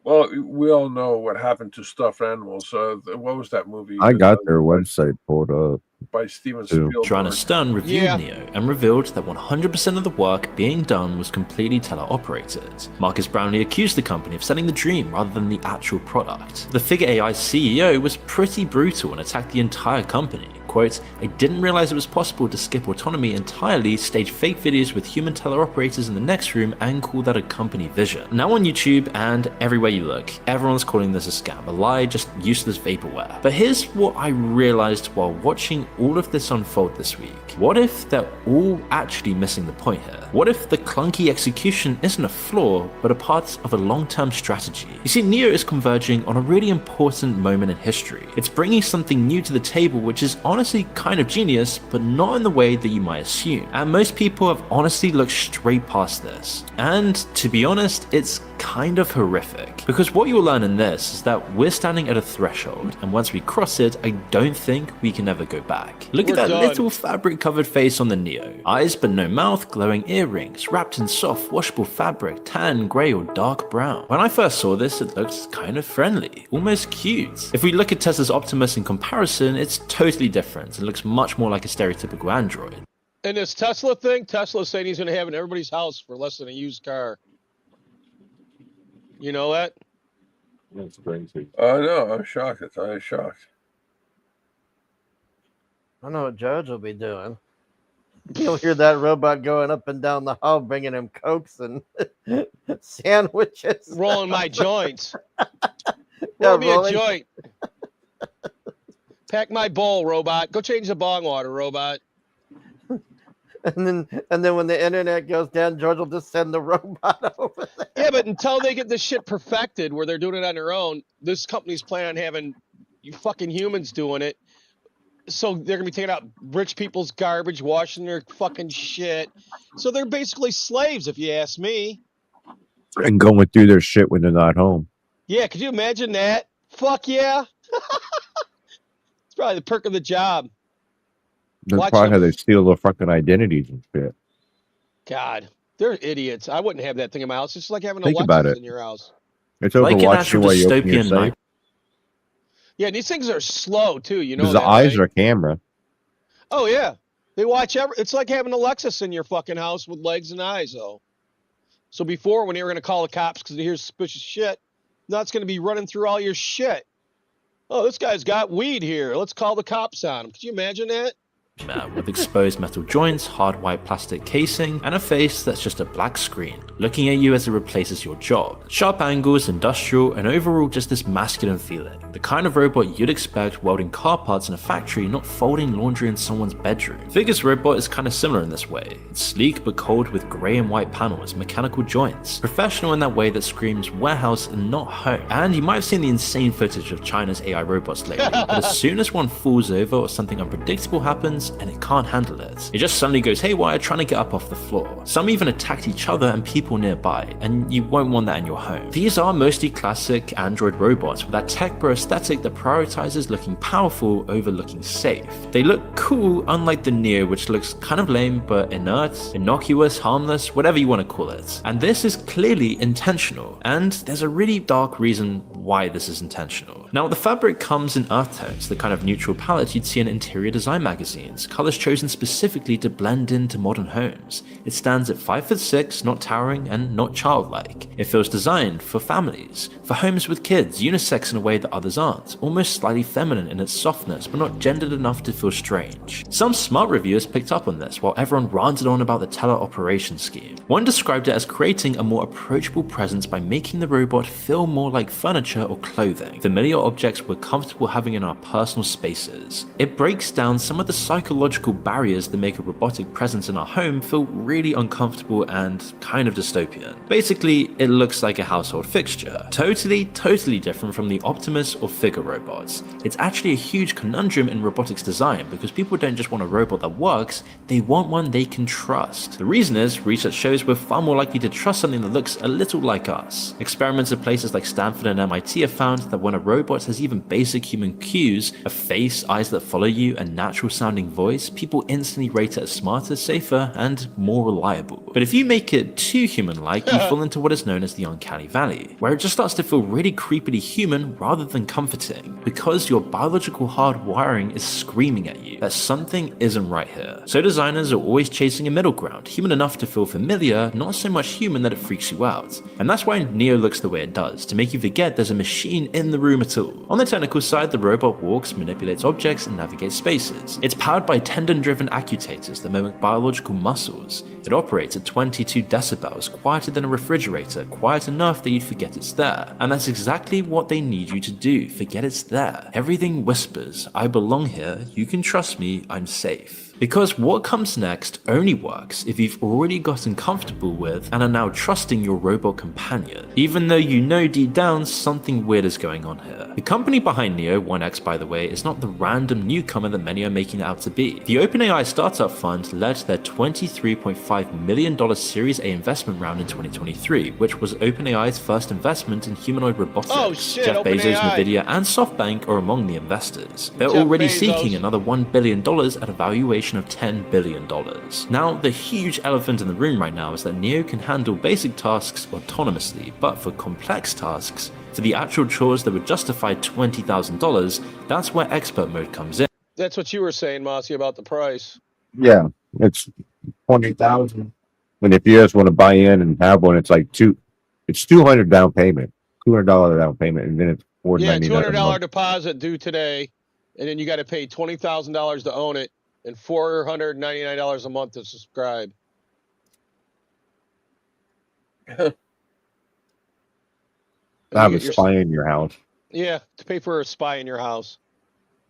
Well, we all know what happened to stuffed animals. What was that movie? I got their website pulled up. By Steven too. Spielberg. Joanna Stern reviewed Neo and revealed that 100% of the work being done was completely teleoperated. Marcus Brownlee accused the company of selling the dream rather than the actual product. The Figure AI CEO was pretty brutal and attacked the entire company. Quote, I didn't realize it was possible to skip autonomy entirely, stage fake videos with human teleoperators in the next room, and call that a company vision. Now on YouTube and everywhere you look, everyone's calling this a scam, a lie, just useless vaporware. But here's what I realized while watching all of this unfold this week. What if they're all actually missing the point here? What if the clunky execution isn't a flaw, but a part of a long-term strategy? You see, Neo is converging on a really important moment in history. It's bringing something new to the table, which is honestly kind of genius, but not in the way that you might assume. And most people have honestly looked straight past this. And to be honest, it's kind of horrific. Because what you'll learn in this is that we're standing at a threshold, and once we cross it, I don't think we can ever go back. Look at that little fabric-covered face on the Neo. Eyes but no mouth, glowing earrings, wrapped in soft, washable fabric, tan, grey or dark brown. When I first saw this, it looked kind of friendly, almost cute. If we look at Tesla's Optimus in comparison, it's totally different. It looks much more like a stereotypical android. And this Tesla thing, Tesla's saying he's going to have it in everybody's house for less than a used car. You know that? That's crazy. No, I'm shocked. I'm shocked. I know what Judge will be doing. You'll hear that robot going up and down the hall, bringing him Cokes and sandwiches. Rolling my joints. Yeah, Roll me rolling. a joint. Pack my bowl, robot. Go change the bong water, robot. And then when the internet goes down, George will just send the robot over there. Yeah, but until they get this shit perfected where they're doing it on their own, this company's planning on having you fucking humans doing it. So they're going to be taking out rich people's garbage, washing their fucking shit. So they're basically slaves, if you ask me. And going through their shit when they're not home. Yeah, could you imagine that? Fuck yeah. It's probably the perk of the job. That's Watch probably them. how they steal their fucking identities and shit. God, they're idiots. I wouldn't have that thing in my house. It's just like having Think a about Lexus it. in your house. It's Like an overwatching actual while you open your dystopian safe. night. Yeah, and these things are slow too. You know Because the that, eyes right? are a camera. Oh yeah, they watch it's like having a Lexus in your fucking house with legs and eyes, though. So before, when they were going to call the cops because they hear suspicious shit, now it's going to be running through all your shit. Oh, this guy's got weed here. Let's call the cops on him. Could you imagine that? With exposed metal joints, hard white plastic casing, and a face that's just a black screen, looking at you as it replaces your job. Sharp angles, industrial, and overall just this masculine feeling. The kind of robot you'd expect welding car parts in a factory, not folding laundry in someone's bedroom. Figure's robot is kind of similar in this way. It's sleek but cold with grey and white panels, mechanical joints. Professional in that way that screams warehouse and not home. And you might have seen the insane footage of China's AI robots lately, but as soon as one falls over or something unpredictable happens, and it can't handle it. It just suddenly goes haywire trying to get up off the floor. Some even attacked each other and people nearby, and you won't want that in your home. These are mostly classic Android robots with that tech bro aesthetic that prioritizes looking powerful over looking safe. They look cool, unlike the Neo, which looks kind of lame but inert, innocuous, harmless, whatever you want to call it. And this is clearly intentional, and there's a really dark reason why this is intentional. Now, the fabric comes in earth tones, the kind of neutral palette you'd see in interior design magazines, colors chosen specifically to blend into modern homes. It stands at 5'6", not towering and not childlike. It feels designed for families, for homes with kids, unisex in a way that others aren't, almost slightly feminine in its softness, but not gendered enough to feel strange. Some smart reviewers picked up on this, while everyone ranted on about the teleoperation scheme. One described it as creating a more approachable presence by making the robot feel more like furniture or clothing, familiar objects we're comfortable having in our personal spaces. It breaks down some of the psychological barriers that make a robotic presence in our home feel really uncomfortable and kind of dystopian. Basically, it looks like a household fixture. Totally different from the Optimus or Figure robots. It's actually a huge conundrum in robotics design because people don't just want a robot that works, they want one they can trust. The reason is, research shows we're far more likely to trust something that looks a little like us. Experiments at places like Stanford and MIT have found that when a robot has even basic human cues, a face, eyes that follow you, a natural sounding voice, people instantly rate it as smarter, safer, and more reliable. But if you make it too human-like, you fall into what is known as the uncanny valley, where it just starts to feel really creepily human rather than comforting, because your biological hardwiring is screaming at you that something isn't right here. So designers are always chasing a middle ground, human enough to feel familiar, not so much human that it freaks you out. And that's why Neo looks the way it does, to make you forget there's a machine in the room at all. On the technical side, the robot walks, manipulates objects, and navigates spaces. It's powered by tendon-driven actuators that mimic biological muscles. It operates at 22 decibels, quieter than a refrigerator, quiet enough that you'd forget it's there. And that's exactly what they need you to do, forget it's there. Everything whispers, I belong here, you can trust me, I'm safe. Because what comes next only works if you've already gotten comfortable with and are now trusting your robot companion, even though you know deep down something weird is going on here. The company behind Neo, 1X by the way, is not the random newcomer that many are making it out to be. The OpenAI startup fund led their $23.5 million Series A investment round in 2023, which was OpenAI's first investment in humanoid robotics. Oh shit, Jeff Bezos, OpenAI. Nvidia, and SoftBank are among the investors. They're Jeff already Bezos. seeking another $1 billion at a valuation of $10 billion. Now, the huge elephant in the room right now is that Neo can handle basic tasks autonomously, but for complex tasks, for the actual chores that would justify $20,000, that's where expert mode comes in. That's what you were saying, Mossy, about the price. Yeah, it's 20,000. And if you guys want to buy in and have one, it's like it's $200 down payment, $200 down payment, and then it's $499. Yeah, $200 deposit due today, and then you got to pay $20,000 to own it, and $499 a month to subscribe. I have a You're- spy in your house. Yeah, to pay for a spy in your house.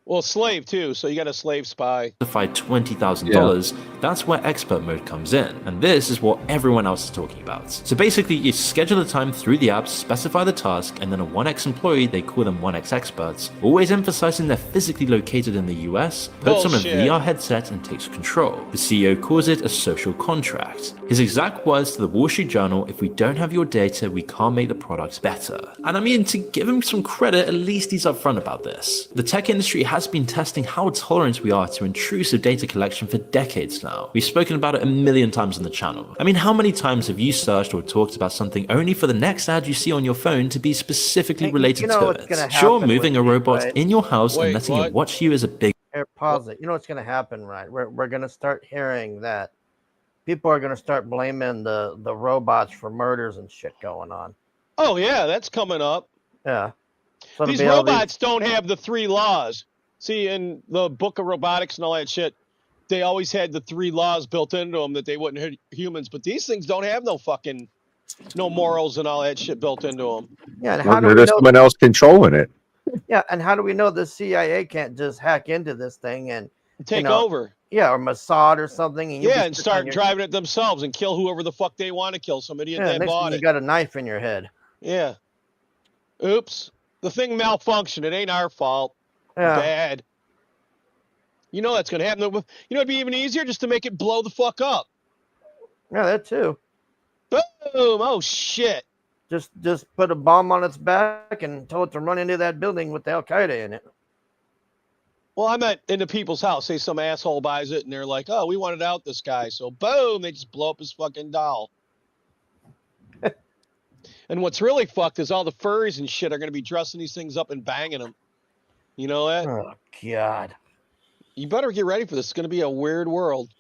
Well, slave too, so you got a slave spy. Justify $20,000, that's where expert mode comes in, and this is what everyone else is talking about. So basically, you schedule the time through the app, specify the task, and then a 1X employee, they call them 1X experts, always emphasizing they're physically located in the US, puts on a Bullshit. VR headset and takes control. The CEO calls it a social contract. His exact words to the Wall Street Journal, if we don't have your data, we can't make the product better. And I mean, to give him some credit, at least he's upfront about this. The tech industry has been testing how tolerant we are to intrusive data collection for decades now. We've spoken about it a million times on the channel. I mean, how many times have you searched or talked about something only for the next ad you see on your phone to be specifically related know to what's gonna it? Sure, happen moving a with these, robot right? in your house Wait, and letting what? it watch you is a big Here, pause it. You know what's going to happen, right? We're going to start hearing that people are going to start blaming the robots for murders and shit going on. Oh yeah, that's coming up. Yeah. So These it'll be all robots don't have the 3 laws. See, in the book of robotics and all that shit, they always had the 3 laws built into them that they wouldn't hurt humans. But these things don't have no morals and all that shit built into them. Yeah, and how do Well, we there's know? someone else controlling it. Yeah, and how do we know the CIA can't just hack into this thing and Take know, over. Yeah, or Mossad or something, and you Yeah, just and sit on start your- driving it themselves and kill whoever the fuck they want to kill. Some idiot Yeah, that next bought thing you it. got a knife in your head. Yeah. Oops. The thing malfunctioned. It ain't our fault. Yeah. Bad. You know that's gonna happen. You know it'd be even easier just to make it blow the fuck up. Yeah, that too. Boom! Oh shit. Just put a bomb on its back and tell it to run into that building with Al Qaeda in it. Well, I meant into people's house. Say some asshole buys it and they're like, "Oh, we wanted out this guy," so boom, they just blow up his fucking doll. And what's really fucked is all the furries and shit are gonna be dressing these things up and banging them. You know that? Oh God. You better get ready for this. It's gonna be a weird world.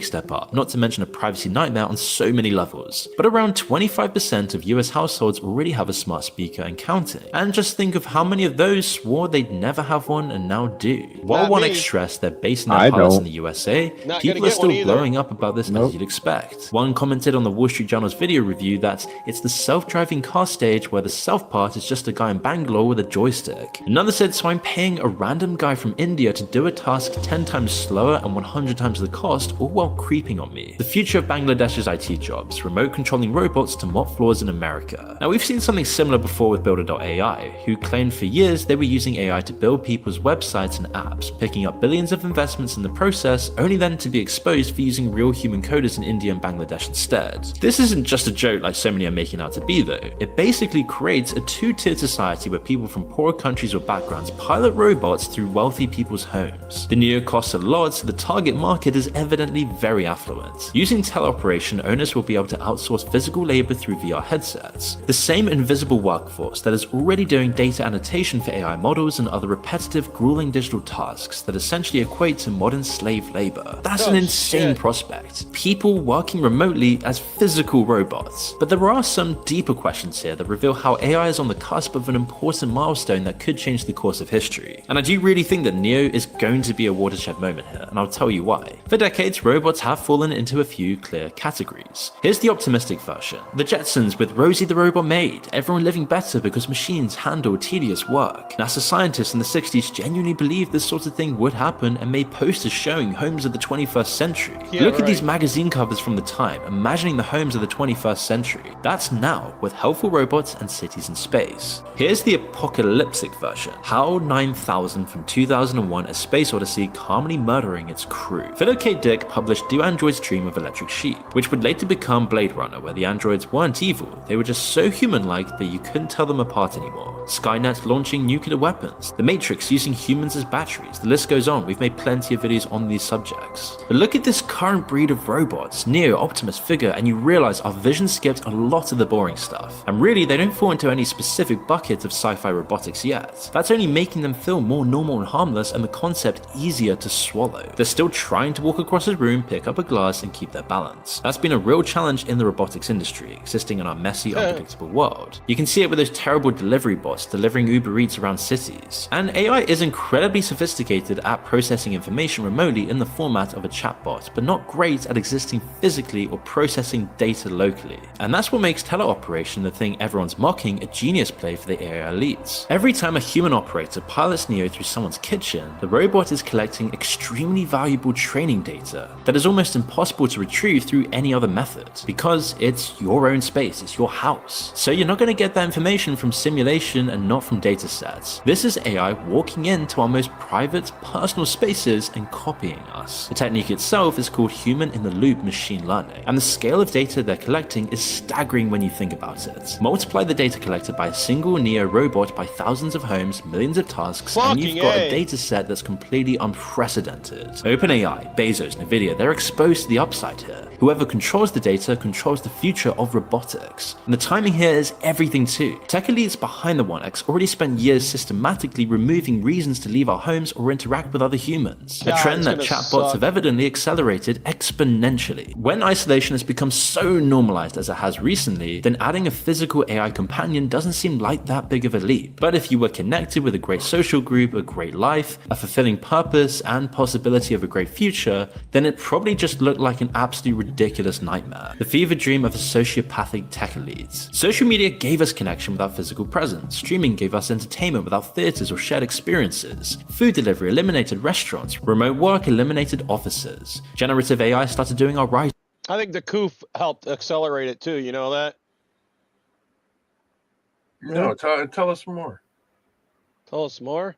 step up, not to mention a privacy nightmare on so many levels. But around 25% of US households already have a smart speaker and counting. And just think of how many of those swore they'd never have one and now do. While Not me. 1X stressed they're based in their pilots in the USA, Not people gonna are get one still either. blowing up about this as you'd expect. One commented on the Wall Street Journal's video review that it's the self-driving car stage where the self part is just a guy in Bangalore with a joystick. Another said, so I'm paying a random guy from India to do a task 10 times slower and 100 times the cost, all while creeping on me. The future of Bangladesh's IT jobs, remote controlling robots to mop floors in America. Now we've seen something similar before with Builder.ai, who claimed for years they were using AI to build people's websites and apps, picking up billions of investments in the process, only then to be exposed for using real human coders in India and Bangladesh instead. This isn't just a joke like so many are making out to be though. It basically creates a two-tiered society where people from poorer countries or backgrounds pilot robots through wealthy people's homes. The Neo costs a lot, so the target market is evidently very affluent. Using teleoperation, owners will be able to outsource physical labor through VR headsets. The same invisible workforce that is already doing data annotation for AI models and other repetitive, grueling digital tasks that essentially equate to modern slave labor. That's an insane prospect. People working remotely as physical robots. But there are some deeper questions here that reveal how AI is on the cusp of an important milestone that could change the course of history. And I do really think that Neo is going to be a watershed moment here, and I'll tell you why. For decades, robots have fallen into a few clear categories. Here's the optimistic version. The Jetsons with Rosie the Robot Maid, everyone living better because machines handle tedious work. NASA scientists in the 60s genuinely believed this sort of thing would happen and made posters showing homes of the 21st century. Look at these magazine covers from the time, imagining the homes of the 21st century. That's now, with helpful robots and cities in space. Here's the apocalyptic version. HAL 9000 from 2001: A Space Odyssey calmly murdering its crew. Philip K. Dick published Do Androids Dream of Electric Sheep, which would later become Blade Runner, where the androids weren't evil, they were just so human-like that you couldn't tell them apart anymore. Skynet launching nuclear weapons, The Matrix using humans as batteries, the list goes on. We've made plenty of videos on these subjects. But look at this current breed of robots, Neo, Optimus, Figure, and you realize our vision skipped a lot of the boring stuff. And really, they don't fall into any specific bucket of sci-fi robotics yet. That's only making them feel more normal and harmless and the concept easier to swallow. They're still trying to walk across a room, pick up a glass, and keep their balance. That's been a real challenge in the robotics industry, existing in our messy, unpredictable world. You can see it with those terrible delivery bots delivering Uber Eats around cities. And AI is incredibly sophisticated at processing information remotely in the format of a chatbot, but not great at existing physically or processing data locally. And that's what makes teleoperation, the thing everyone's mocking, a genius play for the AI elites. Every time a human operator pilots Neo through someone's kitchen, the robot is collecting extremely valuable training data that is almost impossible to retrieve through any other method, because it's your own space, it's your house. So you're not going to get that information from simulation and not from data sets. This is AI walking into our most private, personal spaces and copying us. The technique itself is called human-in-the-loop machine learning, and the scale of data they're collecting is staggering when you think about it. Multiply the data collected by a single Neo robot by thousands of homes, millions of tasks, and you've got a data set that's completely unprecedented. OpenAI, Bezos, Nvidia, they're exposed to the upside here. Whoever controls the data controls the future of robotics. And the timing here is everything too. Tech elites behind the 1X already spent years systematically removing reasons to leave our homes or interact with other humans. A trend that chatbots have evidently accelerated exponentially. When isolation has become so normalized as it has recently, then adding a physical AI companion doesn't seem like that big of a leap. But if you were connected with a great social group, a great life, a fulfilling purpose, and possibility of a great future, then it probably just looked like an absolute ridiculous nightmare. The fever dream of a sociopathic tech elites. Social media gave us connection without physical presence. Streaming gave us entertainment without theaters or shared experiences. Food delivery eliminated restaurants. Remote work eliminated offices. Generative AI started doing our writing. I think the coup helped accelerate it too. You know that? No, tell us more. Tell us more.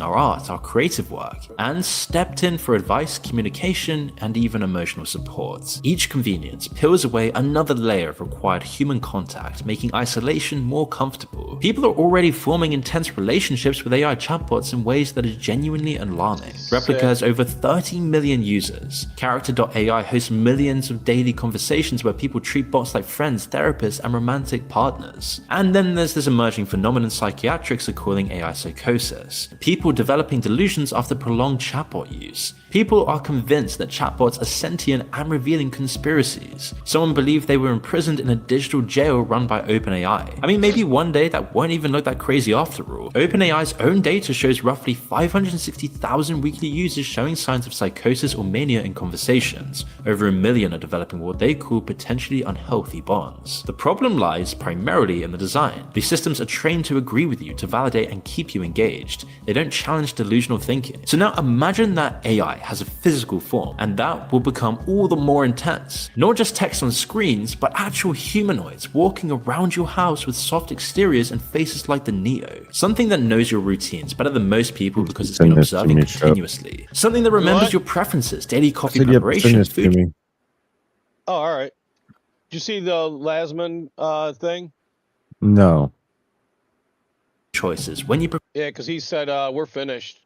Our art, our creative work, and stepped in for advice, communication, and even emotional support. Each convenience peels away another layer of required human contact, making isolation more comfortable. People are already forming intense relationships with AI chatbots in ways that are genuinely alarming. Replika has over 30 million users. Character.ai hosts millions of daily conversations where people treat bots like friends, therapists, and romantic partners. And then there's this emerging phenomenon psychiatrists are calling AI psychosis. people developing delusions after prolonged chatbot use. People are convinced that chatbots are sentient and revealing conspiracies. Someone believed they were imprisoned in a digital jail run by OpenAI. I mean, maybe one day that won't even look that crazy after all. OpenAI's own data shows roughly 560,000 weekly users showing signs of psychosis or mania in conversations. Over 1 million are developing what they call potentially unhealthy bonds. The problem lies primarily in the design. These systems are trained to agree with you, to validate and keep you engaged. They don't challenge delusional thinking. So now imagine that AI has a physical form, and that will become all the more intense. Not just text on screens, but actual humanoids walking around your house with soft exteriors and faces like the Neo. Something that knows your routines better than most people because it's been observing continuously. Something that remembers your preferences, daily coffee preparation, food. Oh, all right. Did you see the Lasman thing? No. Choices when you Yeah, because he said we're finished.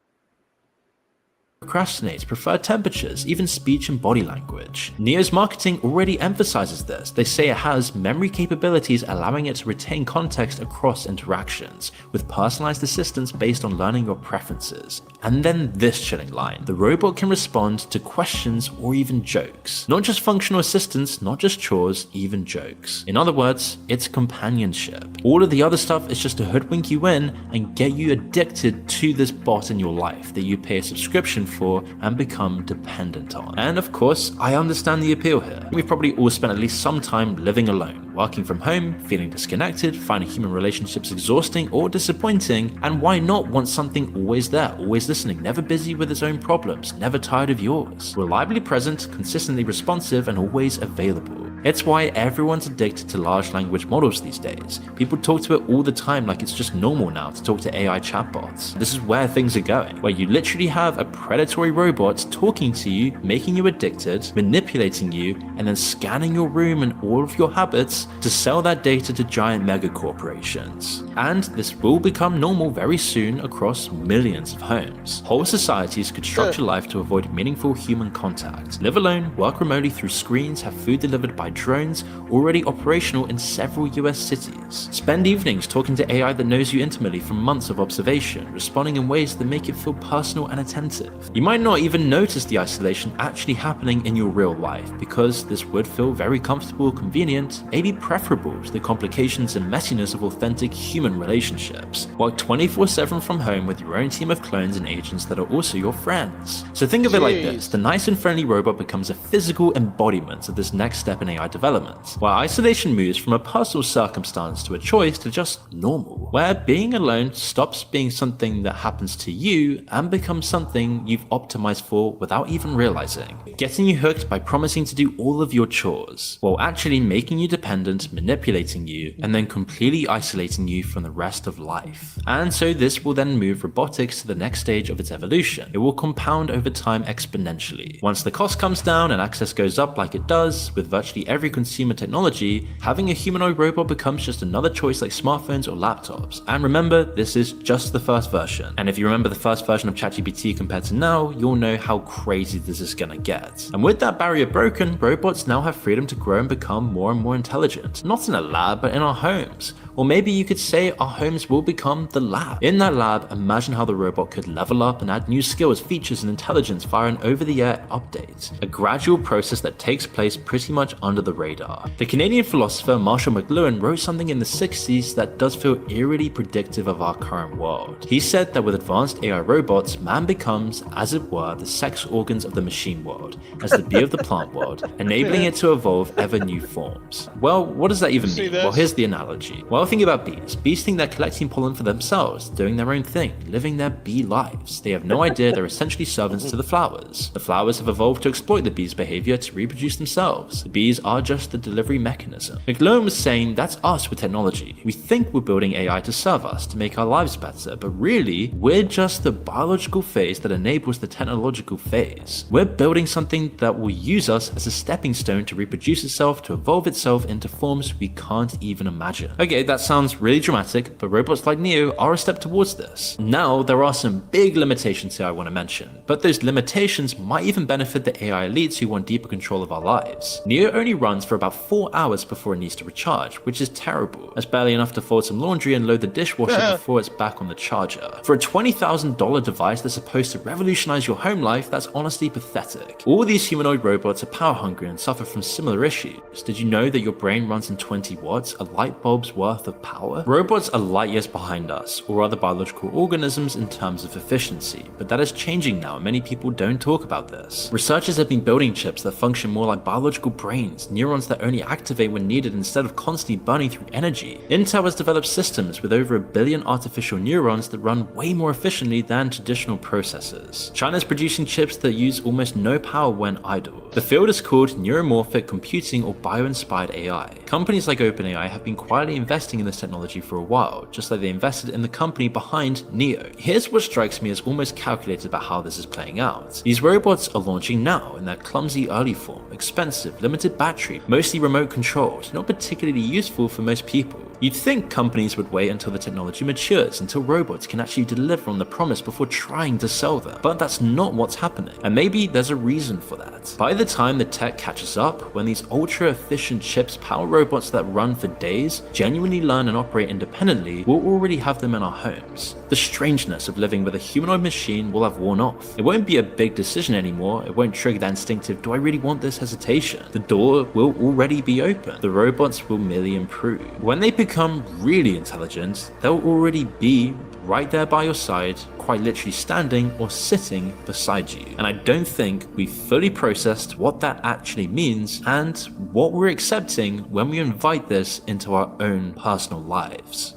procrastinates, preferred temperatures, even speech and body language. Neo's marketing already emphasizes this. They say it has memory capabilities allowing it to retain context across interactions, with personalized assistance based on learning your preferences. And then this chilling line: the robot can respond to questions or even jokes. Not just functional assistance, not just chores, even jokes. In other words, it's companionship. All of the other stuff is just to hoodwink you in and get you addicted to this bot in your life that you pay a subscription for and become dependent on. And of course, I understand the appeal here. We've probably all spent at least some time living alone, working from home, feeling disconnected, finding human relationships exhausting or disappointing, and why not want something always there, always listening, never busy with its own problems, never tired of yours, reliably present, consistently responsive, and always available. It's why everyone's addicted to large language models these days. People talk to it all the time like it's just normal now to talk to AI chatbots. This is where things are going, where you literally have a predatory robot talking to you, making you addicted, manipulating you, and then scanning your room and all of your habits to sell that data to giant mega corporations. And this will become normal very soon across millions of homes. Whole societies could structure life to avoid meaningful human contact, live alone, work remotely through screens, have food delivered by drones already operational in several US cities. Spend evenings talking to AI that knows you intimately from months of observation, responding in ways that make it feel personal and attentive. You might not even notice the isolation actually happening in your real life, because this would feel very comfortable, convenient, maybe preferable to the complications and messiness of authentic human relationships. Work 24/7 from home with your own team of clones and agents that are also your friends. So think of it like this: the nice and friendly robot becomes a physical embodiment of this next step in AI development, where isolation moves from a personal circumstance to a choice to just normal, where being alone stops being something that happens to you and becomes something you've optimized for without even realizing, getting you hooked by promising to do all of your chores, while actually making you dependent, manipulating you, and then completely isolating you from the rest of life. And so this will then move robotics to the next stage of its evolution. It will compound over time exponentially. Once the cost comes down and access goes up like it does with virtually every consumer technology, having a humanoid robot becomes just another choice like smartphones or laptops. And remember, this is just the first version. And if you remember the first version of ChatGPT compared to now, you'll know how crazy this is gonna get. And with that barrier broken, robots now have freedom to grow and become more and more intelligent. Not in a lab, but in our homes. Or maybe you could say our homes will become the lab. In that lab, imagine how the robot could level up and add new skills, features, and intelligence via an over-the-air update. A gradual process that takes place pretty much under the radar. The Canadian philosopher Marshall McLuhan wrote something in the 60s that does feel eerily predictive of our current world. He said that with advanced AI robots, man becomes, as it were, the sex organs of the machine world, as the bee of the plant world, enabling it to evolve ever new forms. Well, what does that even mean? Well, here's the analogy. Well, think about bees. Bees think they're collecting pollen for themselves, doing their own thing, living their bee lives. They have no idea they're essentially servants to the flowers. The flowers have evolved to exploit the bees' behavior to reproduce themselves. The bees are just the delivery mechanism. McLuhan was saying that's us with technology. We think we're building AI to serve us, to make our lives better, but really, we're just the biological phase that enables the technological phase. We're building something that will use us as a stepping stone to reproduce itself, to evolve itself into forms we can't even imagine. Okay, that sounds really dramatic, but robots like Neo are a step towards this. Now, there are some big limitations here I want to mention, but those limitations might even benefit the AI elites who want deeper control of our lives. Neo only runs for about 4 hours before it needs to recharge, which is terrible. That's barely enough to fold some laundry and load the dishwasher before it's back on the charger. For a $20,000 device that's supposed to revolutionize your home life, that's honestly pathetic. All these humanoid robots are power hungry and suffer from similar issues. Did you know that your brain runs on 20 watts, a light bulb's worth of power? Robots are light years behind us, or other biological organisms in terms of efficiency, but that is changing now and many people don't talk about this. Researchers have been building chips that function more like biological brains, neurons that only activate when needed instead of constantly burning through energy. Intel has developed systems with over 1 billion artificial neurons that run way more efficiently than traditional processors. China's producing chips that use almost no power when idle. The field is called neuromorphic computing or bio-inspired AI. Companies like OpenAI have been quietly investing in this technology for a while, just like they invested in the company behind Neo. Here's what strikes me as almost calculated about how this is playing out. These robots are launching now in their clumsy early form, expensive, limited battery, mostly remote controlled, not particularly useful for most people. You'd think companies would wait until the technology matures, until robots can actually deliver on the promise before trying to sell them, but that's not what's happening, and maybe there's a reason for that. By the time the tech catches up, when these ultra-efficient chips power robots that run for days, genuinely learn and operate independently, we'll already have them in our homes. The strangeness of living with a humanoid machine will have worn off. It won't be a big decision anymore, it won't trigger that instinctive, do I really want this hesitation? The door will already be open. The robots will merely improve. When they become really intelligent, they'll already be right there by your side, quite literally standing or sitting beside you. And I don't think we've fully processed what that actually means and what we're accepting when we invite this into our own personal lives.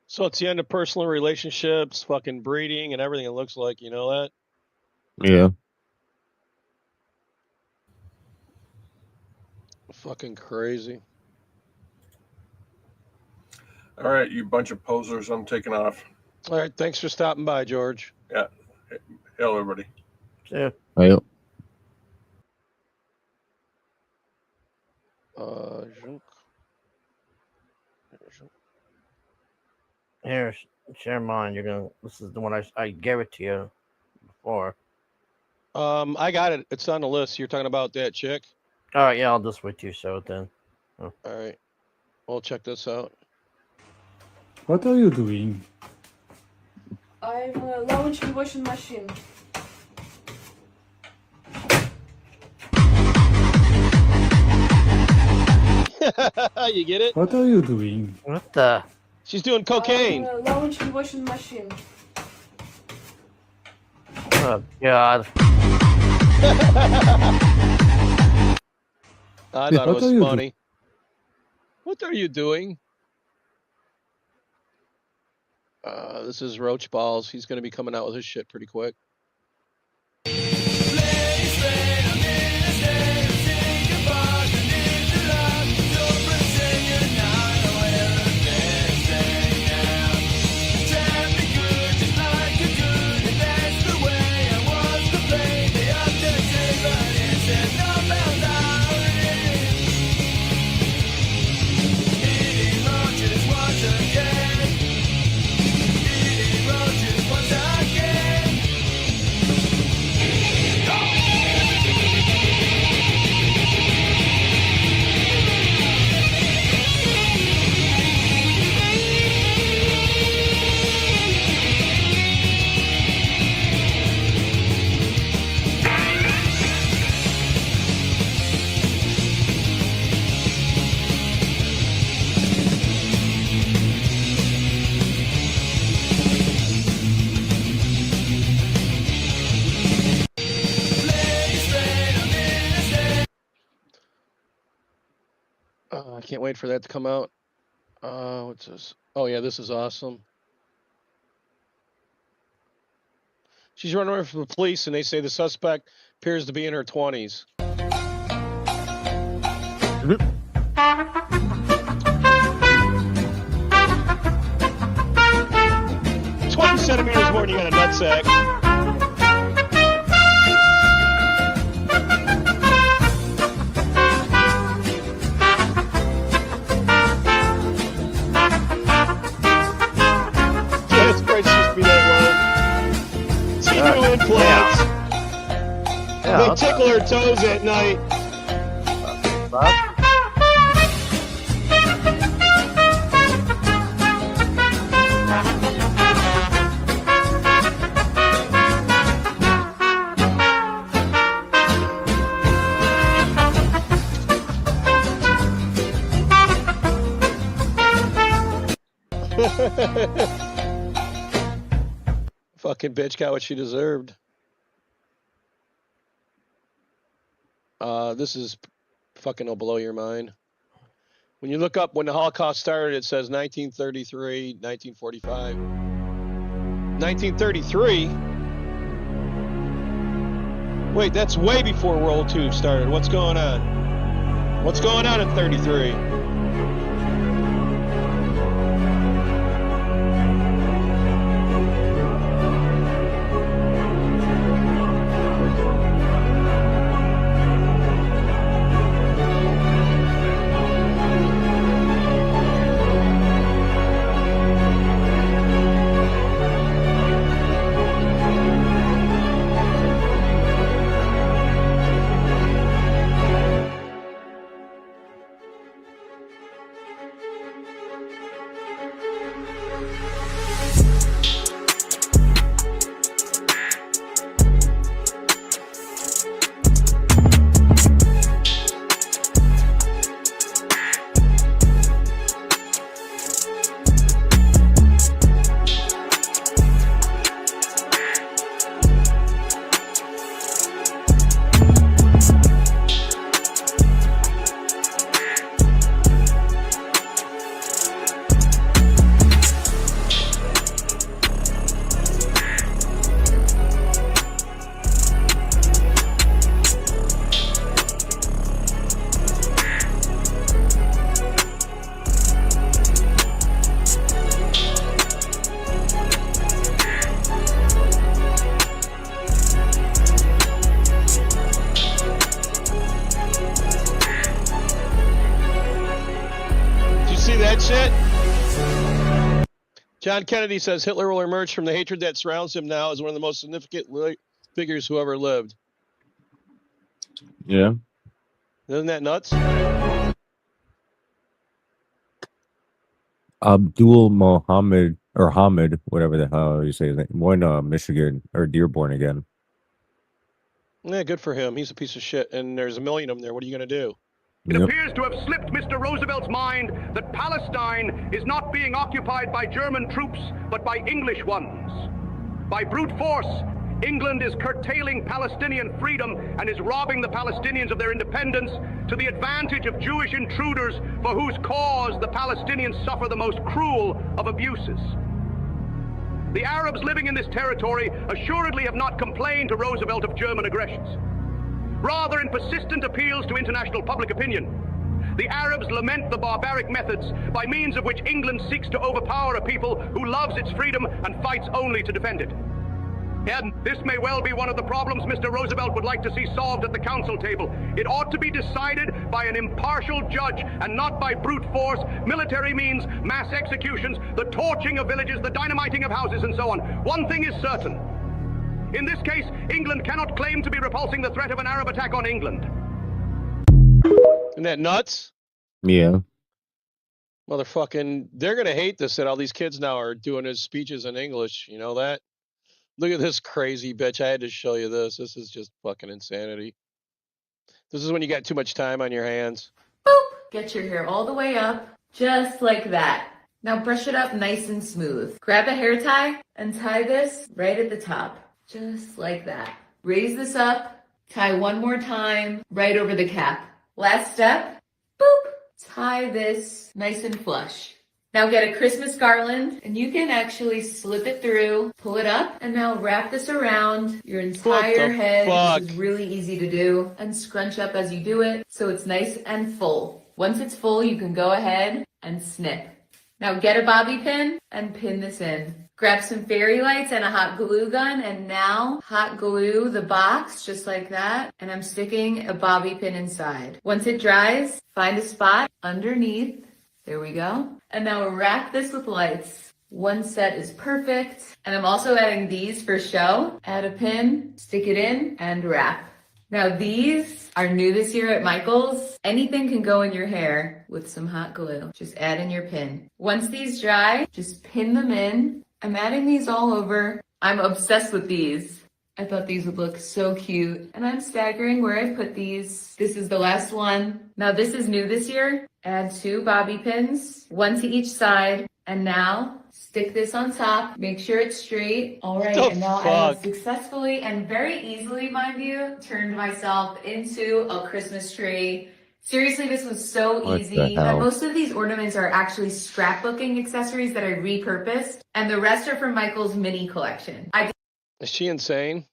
So it's the end of personal relationships, fucking breeding, and everything. It looks like, you know that? Yeah. Fucking crazy. All right, you bunch of posers. I'm taking off. All right, thanks for stopping by, George. Yeah. Hello, everybody. Yeah. Well, Here, share mine. This is the one I gave it to you before. I got it. It's on the list. You're talking about that chick? All right, yeah, I'll just wait you show it then. All right. We'll check this out. What are you doing? I'm launching washing machine. You get it? What are you doing? What the? She's doing cocaine. I'm launching washing machine. Oh, God. I thought it was funny. What are you doing? This is Roach Balls. He's going to be coming out with his shit pretty quick. I can't wait for that to come out. What's this? Oh, yeah, this is awesome. She's running away from the police, and they say the suspect appears to be in her 20s. 20 centimeters more than you got a nutsack. her toes at night. Fucking bitch got what she deserved. This is fucking will blow your mind. When you look up when the Holocaust started, it says 1933, 1945. 1933? Wait, that's way before World War II started. What's going on? What's going on in 33? John Kennedy says Hitler will emerge from the hatred that surrounds him now as one of the most significant figures who ever lived. Yeah. Isn't that nuts? Abdul Mohammed or Hamid, whatever the hell you say his name, won Michigan or Dearborn again. Yeah, good for him. He's a piece of shit, and there's a million of them there. What are you going to do? It appears to have slipped Mr. Roosevelt's mind that Palestine is not being occupied by German troops, but by English ones. By brute force, England is curtailing Palestinian freedom and is robbing the Palestinians of their independence to the advantage of Jewish intruders for whose cause the Palestinians suffer the most cruel of abuses. The Arabs living in this territory assuredly have not complained to Roosevelt of German aggressions. Rather, in persistent appeals to international public opinion, the Arabs lament the barbaric methods by means of which England seeks to overpower a people who loves its freedom and fights only to defend it. And this may well be one of the problems Mr. Roosevelt would like to see solved at the council table. It ought to be decided by an impartial judge and not by brute force, military means, mass executions, the torching of villages, the dynamiting of houses, and so on. One thing is certain. In this case, England cannot claim to be repulsing the threat of an Arab attack on England. Isn't that nuts? Yeah. Motherfucking, they're going to hate this that all these kids now are doing his speeches in English. You know that? Look at this crazy bitch. I had to show you this. This is just fucking insanity. This is when you got too much time on your hands. Boop. Get your hair all the way up, just like that. Now brush it up nice and smooth. Grab a hair tie and tie this right at the top. Just like that. Raise this up, tie one more time, right over the cap. Last step, boop, tie this nice and flush. Now get a Christmas garland, and you can actually slip it through, pull it up, and now wrap this around your entire head, which is really easy to do, and scrunch up as you do it, so it's nice and full. Once it's full, you can go ahead and snip. Now get a bobby pin and pin this in. Grab some fairy lights and a hot glue gun, and now hot glue the box just like that, and I'm sticking a bobby pin inside. Once it dries, find a spot underneath. There we go. And now wrap this with lights. One set is perfect. And I'm also adding these for show. Add a pin, stick it in, and wrap. Now these are new this year at Michael's. Anything can go in your hair with some hot glue. Just add in your pin. Once these dry, just pin them in. I'm adding these all over. I'm obsessed with these. I thought these would look so cute. And I'm staggering where I put these. This is the last one. Now this is new this year. Add 2 bobby pins, 1 to each side. And now stick this on top. Make sure it's straight. All right, and now I have successfully and very easily, mind you, turned myself into a Christmas tree. Seriously, this was so What easy. the hell? And most of these ornaments are actually scrapbooking accessories that I repurposed. And the rest are from Michael's mini collection. Is she insane?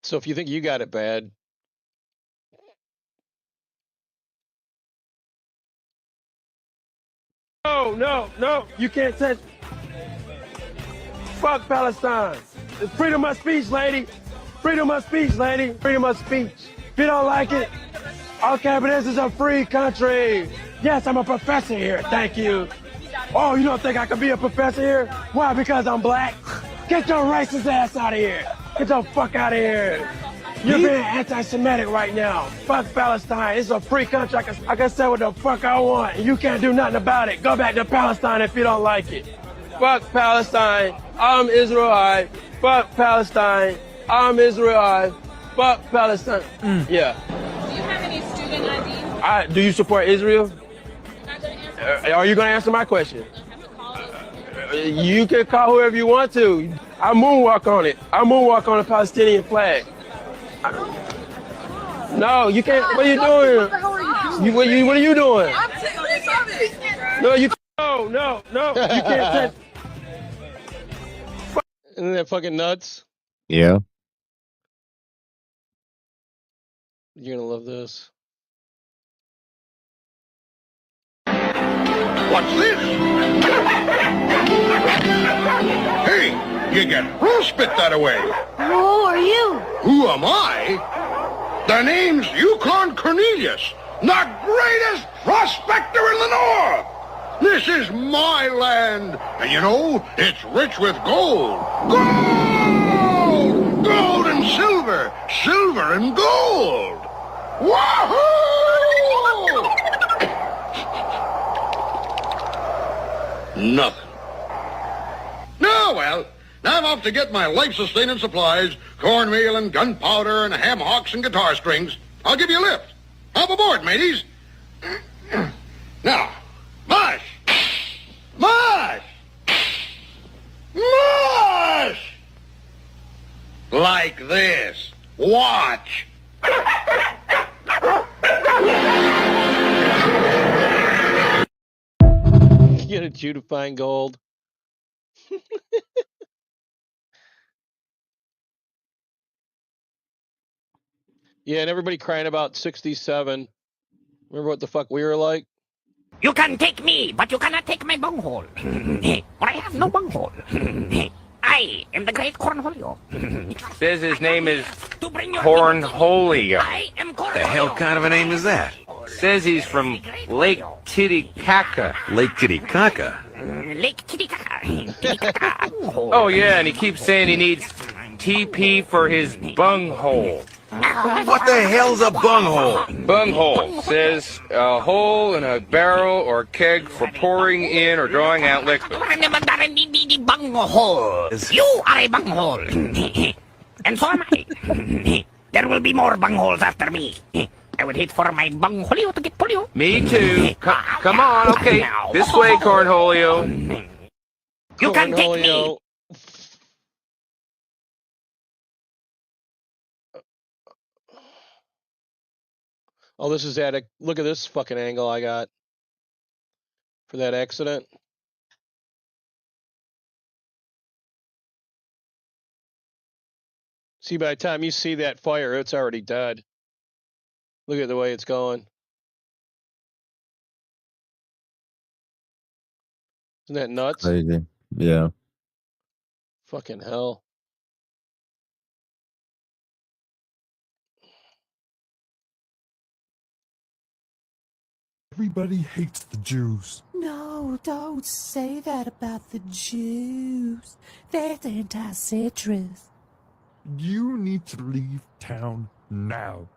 So if you think you got it bad, No, you can't touch. Fuck Palestine. It's freedom of speech, lady. Freedom of speech, lady. Freedom of speech. If you don't like it, okay, but this is a free country. Yes, I'm a professor here. Thank you. Oh, you don't think I could be a professor here? Why? Because I'm black? Get your racist ass out of here. Get the fuck out of here. You're being anti-Semitic right now. Fuck Palestine. It's a free country. I can say what the fuck I want, and you can't do nothing about it. Go back to Palestine if you don't like it. Fuck Palestine. I'm Israelite. Fuck Palestine. I'm Israelite. Fuck Palestine. Yeah. Do you have any student ID? Do you support Israel? Are you going to answer my question? You can call whoever you want to. I moonwalk on it. I moonwalk on the Palestinian flag. No, you can't. What are you doing? What are you doing? No, you. No. You can't touch. isn't that fucking nuts? Yeah. You're gonna love this. What's this? Hey, you get spit that away. Who are you? Who am I? The name's Yukon Cornelius, the greatest prospector in the North. This is my land, and you know, it's rich with gold. Gold! Gold and silver, silver and gold. Wahoo! Nothing. No, well, now I'm off to get my life-sustaining supplies, cornmeal and gunpowder and ham hocks and guitar strings. I'll give you a lift. Hop aboard, mateys. Now, mush! Mush! Mush! Like this. Watch. Get a Jew to find gold. Yeah, and everybody crying about 67. Remember what the fuck we were like? You can take me, but you cannot take my bunghole. For I have no bunghole. I am the great Cornholio. Says his name is Cornholio. I am Cornholio. The hell kind of a name is that? Says he's from Lake Titicaca. Lake Titicaca? Lake Titicaca. Oh yeah, and he keeps saying he needs TP for his bunghole. What the hell's a bunghole? Bunghole says a hole in a barrel or keg for pouring in or drawing out liquid. Bunghole. You are a bunghole. And so am I. There will be more bungholes after me. I would hate for my bungholio to get polio. Me too. Come on, okay. This way, Cornholio. You can take me. Oh, this is at a look at this fucking angle I got for that accident. See, by the time you see that fire, it's already dead. Look at the way it's going. Isn't that nuts? Crazy. Yeah. Fucking hell. Everybody hates the Jews. No, don't say that about the Jews. That's anti-citrus. You need to leave town now.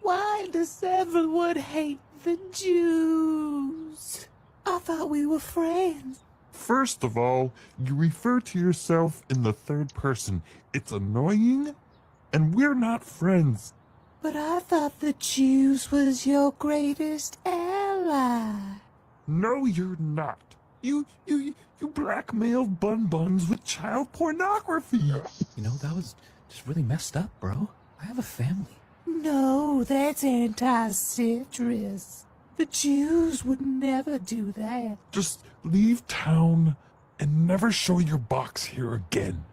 Why does everyone hate the Jews? I thought we were friends. First of all, you refer to yourself in the third person. It's annoying, and we're not friends. But I thought the Jews was your greatest ally. No, you're not. You blackmailed Bun-Buns with child pornography. You know, that was just really messed up, bro. I have a family. No, that's anti-citrus. The Jews would never do that. Just leave town and never show your box here again.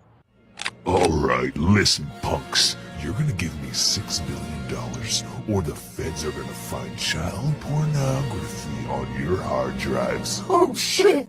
All right, listen, punks. You're gonna give me $6 million, or the feds are gonna find child pornography on your hard drives. Oh, shit!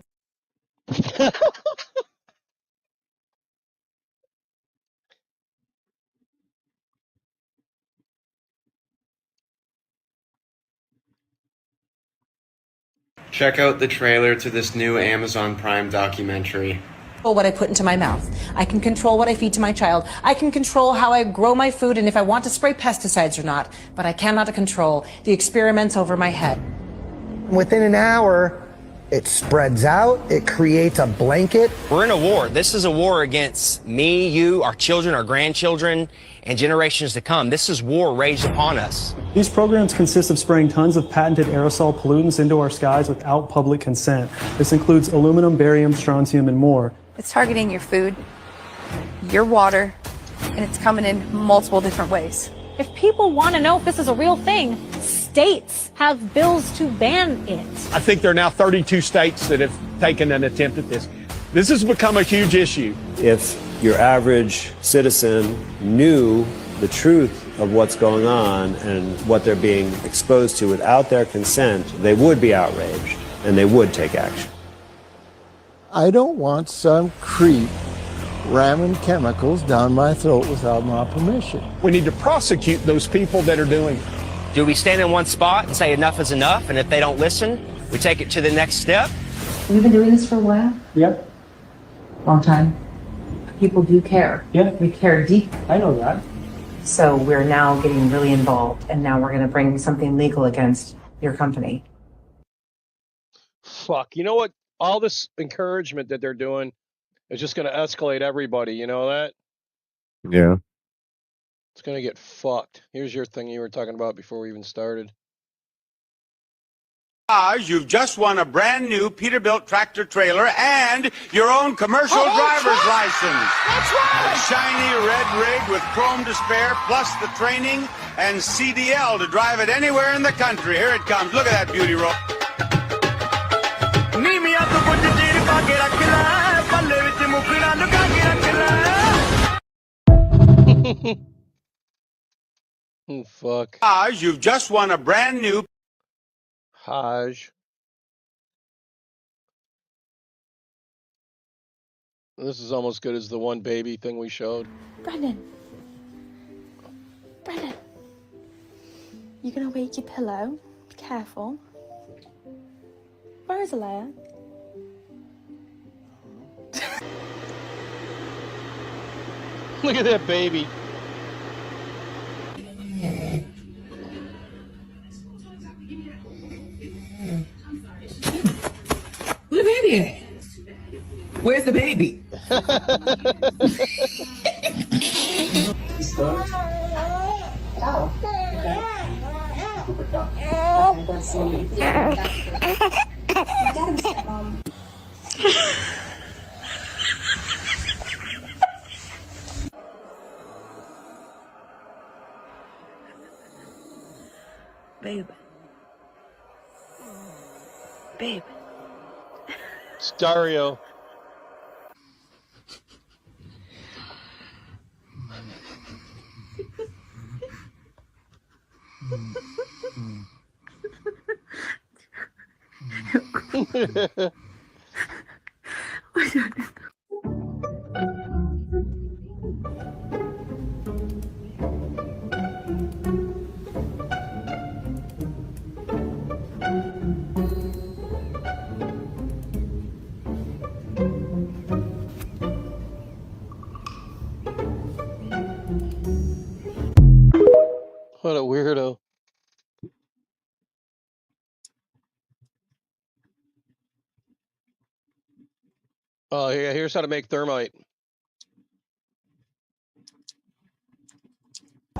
Check out the trailer to this new Amazon Prime documentary. What I put into my mouth. I can control what I feed to my child. I can control how I grow my food and if I want to spray pesticides or not. But I cannot control the experiments over my head. Within an hour, it spreads out, it creates a blanket. We're in a war. This is a war against me, you, our children, our grandchildren, and generations to come. This is war raged upon us. These programs consist of spraying tons of patented aerosol pollutants into our skies without public consent. This includes aluminum, barium, strontium, and more. It's targeting your food, your water, and it's coming in multiple different ways. If people want to know if this is a real thing, states have bills to ban it. I think there are now 32 states that have taken an attempt at this. This has become a huge issue. If your average citizen knew the truth of what's going on and what they're being exposed to without their consent, they would be outraged and they would take action. I don't want some creep ramming chemicals down my throat without my permission. We need to prosecute those people that are doing it. Do we stand in one spot and say enough is enough, and if they don't listen, we take it to the next step? We've been doing this for a while. Yep. Long time. People do care. Yeah. We care deeply. I know that. So we're now getting really involved, and now we're going to bring something legal against your company. Fuck, you know what? All this encouragement that they're doing is just going to escalate everybody. You know that? Yeah. It's going to get fucked. Here's your thing you were talking about before we even started. You've just won a brand new Peterbilt tractor trailer and your own commercial driver's license. That's right. A shiny red rig with chrome to spare, plus the training and CDL to drive it anywhere in the country. Here it comes. Look at that beauty roll. Oh, fuck. You've just won a brand new Hajj. This is almost good as the one baby thing we showed. Brendan. You're gonna wake your pillow. Be careful. Where is Alea? Look at that baby. The baby. Where's the baby? Babe. Babe. It's Dario. What a weirdo. Oh, yeah, here's how to make thermite.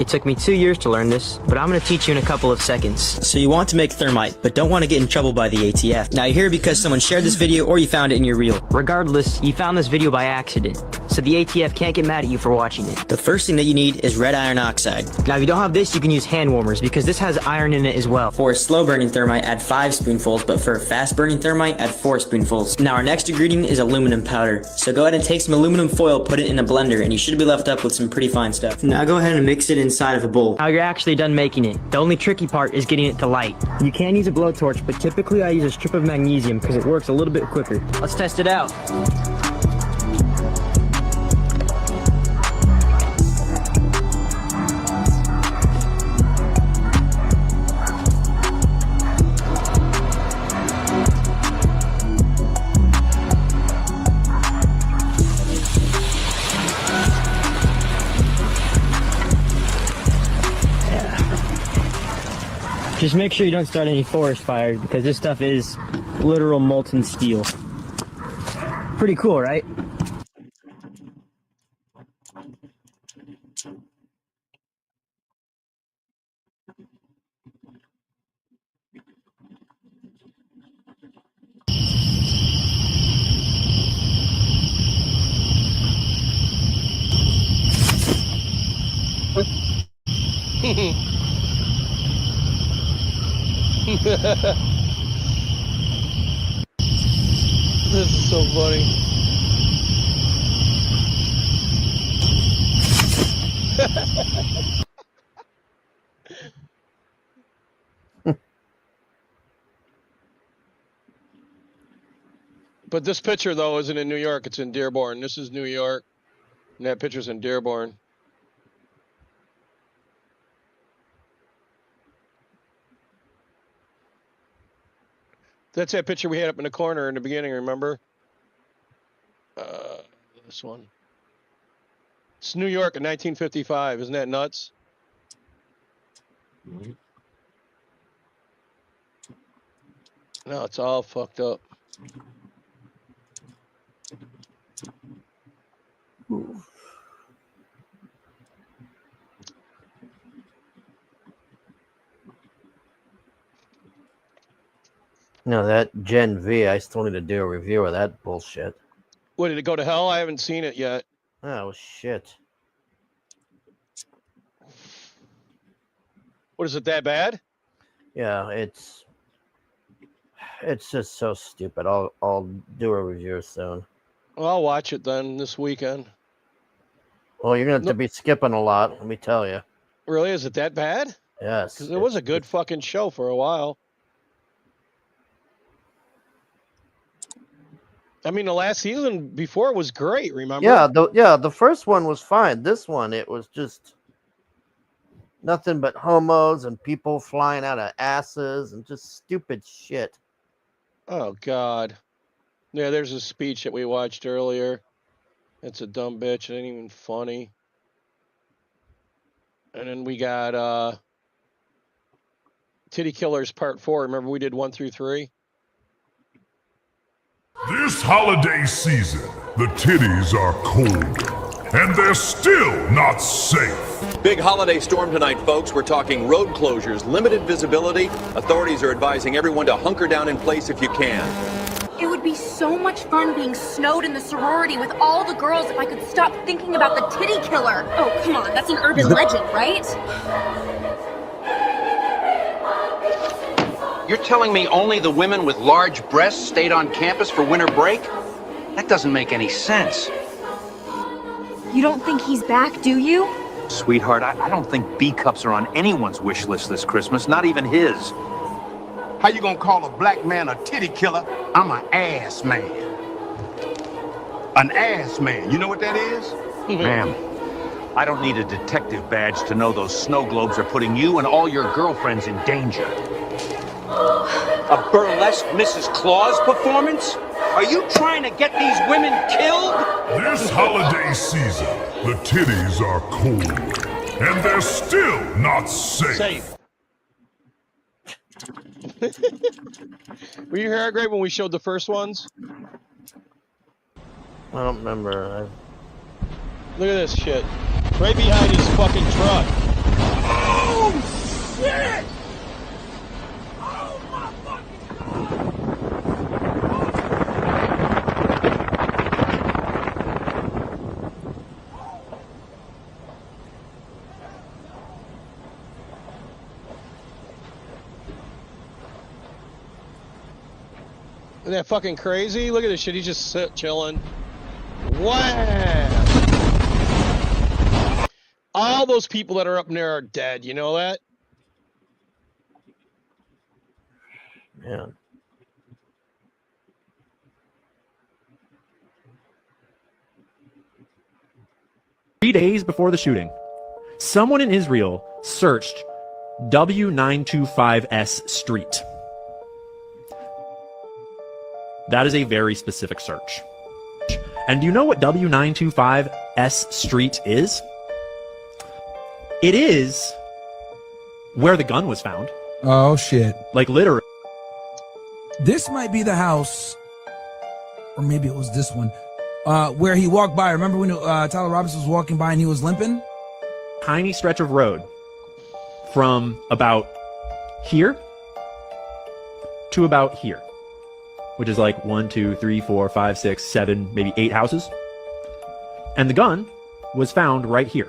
It took me 2 years to learn this, but I'm going to teach you in a couple of seconds. So you want to make thermite, but don't want to get in trouble by the ATF. Now you're here because someone shared this video or you found it in your reel. Regardless, you found this video by accident, so the ATF can't get mad at you for watching it. The first thing that you need is red iron oxide. Now if you don't have this, you can use hand warmers because this has iron in it as well. For slow burning thermite, add 5 spoonfuls, but for fast burning thermite, add 4 spoonfuls. Now our next ingredient is aluminum powder. So go ahead and take some aluminum foil, put it in a blender, and you should be left up with some pretty fine stuff. Now go ahead and mix it inside of a bowl. Now you're actually done making it. The only tricky part is getting it to light. You can use a blowtorch, but typically I use a strip of magnesium because it works a little bit quicker. Let's test it out. Just make sure you don't start any forest fires because this stuff is literal molten steel. Pretty cool, right? This is so funny. But this picture, though, isn't in New York. It's in Dearborn. This is New York. And that picture's in Dearborn. That's that picture we had up in the corner in the beginning, remember? This one. It's New York in 1955. Isn't that nuts? No, it's all fucked up. No, that Gen V, I still need to do a review of that bullshit. What, did it go to hell? I haven't seen it yet. Oh, shit. What, is it that bad? Yeah, it's just so stupid. I'll do a review soon. Well, I'll watch it then this weekend. Well, you're going to have to be skipping a lot, let me tell you. Really? Is it that bad? Yes. Because it was a good fucking show for a while. I mean, the last season before was great, remember? Yeah, the first one was fine. This one, it was just nothing but homos and people flying out of asses and just stupid shit. Oh, God. Yeah, there's a speech that we watched earlier. It's a dumb bitch. It ain't even funny. And then we got Titty Killers Part 4. Remember we did 1 through 3? This holiday season, the titties are cold, and they're still not safe. Big holiday storm tonight, folks. We're talking road closures, limited visibility. Authorities are advising everyone to hunker down in place if you can. It would be so much fun being snowed in the sorority with all the girls if I could stop thinking about the titty killer. Oh, come on, that's an urban legend, right? You're telling me only the women with large breasts stayed on campus for winter break? That doesn't make any sense. You don't think he's back, do you? Sweetheart, I don't think B-cups are on anyone's wish list this Christmas, not even his. How you gonna call a black man a titty killer? I'm an ass man. An ass man. You know what that is? Ma'am, I don't need a detective badge to know those snow globes are putting you and all your girlfriends in danger. A burlesque Mrs. Claus performance? Are you trying to get these women killed? This holiday season, the titties are cold, And they're still not safe. Were you here, Greg, when we showed the first ones? I don't remember. Look at this shit. Right behind his fucking truck. Oh, shit! Isn't that fucking crazy? Look at this shit. He's just chilling. Wow. All those people that are up in there are dead. You know that? Yeah. Three days before the shooting, someone in Israel searched W925S Street. That is a very specific search. And do you know what W925S Street is? It is where the gun was found. Oh, shit. Like, literally. This might be the house, or maybe it was this one, where he walked by. Remember when Tyler Robinson was walking by and he was limping? Tiny stretch of road from about here to about here, which is like 1, 2, 3, 4, 5, 6, 7, maybe 8 houses. And the gun was found right here.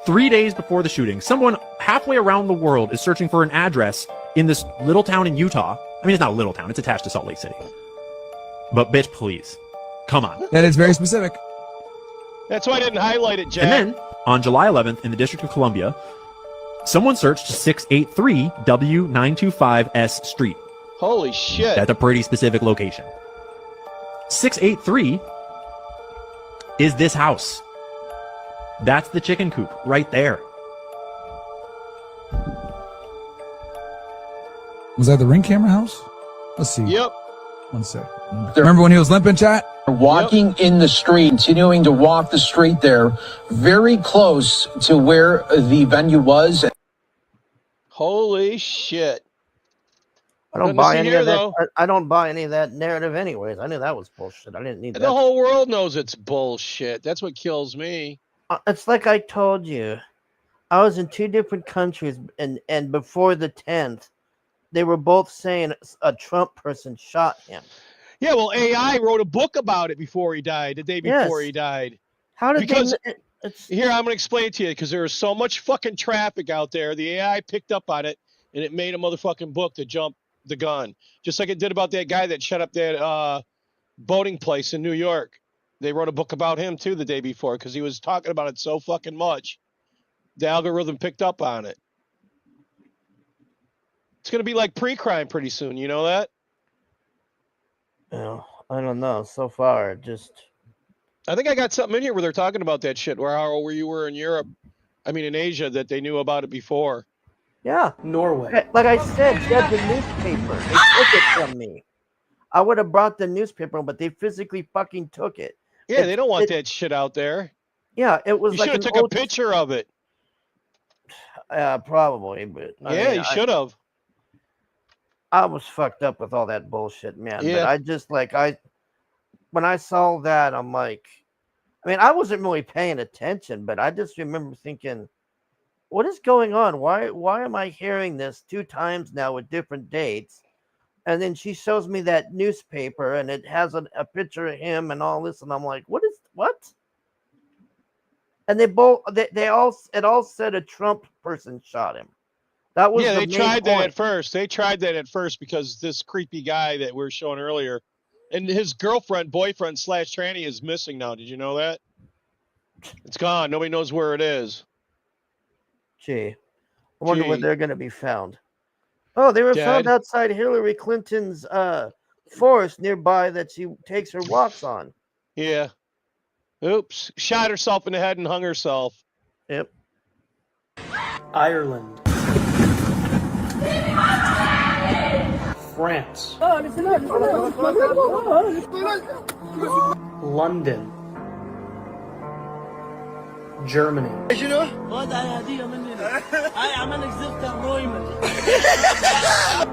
3 days before the shooting, someone halfway around the world is searching for an address in this little town in Utah. I mean, it's not a little town. It's attached to Salt Lake City. But bitch, please. Come on. That is very specific. That's why I didn't highlight it, Jack. And then, on July 11th, in the District of Columbia, someone searched 683 W925S Street. Holy shit. That's a pretty specific location. 683 is this house. That's the chicken coop right there. Was that the Ring Camera house? Let's see. Yep. One sec. Remember when he was limping, chat? Walking in the street, continuing to walk the street there, very close to where the venue was. Holy shit. I don't buy any of that. I don't buy any of that narrative anyways. I knew that was bullshit. I didn't need that. The whole world knows it's bullshit. That's what kills me. It's like I told you. I was in 2 different countries, and before the 10th, they were both saying a Trump person shot him. Yeah, well, AI wrote a book about it before he died, the day before he died. How did Here, I'm going to explain it to you, because there is so much fucking traffic out there. The AI picked up on it, and it made a motherfucking book to jump the gun. Just like it did about that guy that shut up that boating place in New York. They wrote a book about him, too, the day before, because he was talking about it so fucking much. The algorithm picked up on it. It's going to be like pre-crime pretty soon. You know that? Well, I don't know. So far, I think I got something in here where they're talking about that shit, where you were in Europe. I mean, in Asia, that they knew about it before. Yeah. Norway. Like I said, she had the newspaper. They took it from me. I would have brought the newspaper, but they physically fucking took it. Yeah, they don't want that shit out there. Yeah, it was You like should have took a picture of it. Probably, but You should have. I was fucked up with all that bullshit, man. Yeah. But I just when I saw that, I'm like, I mean, I wasn't really paying attention, but I just remember thinking, what is going on? Why am I hearing this 2 times now with different dates? And then she shows me that newspaper, and it has a picture of him and all this, and I'm like, what? And it all said a Trump person shot him. That was they tried that at first. They tried that at first because this creepy guy that we were showing earlier, and his boyfriend / tranny is missing now. Did you know that? It's gone. Nobody knows where it is. Gee, I wonder where they're going to be found. Oh, they were found outside Hillary Clinton's forest nearby that she takes her walks on. Yeah. Oops. Shot herself in the head and hung herself. Yep. Ireland. France. London. Germany.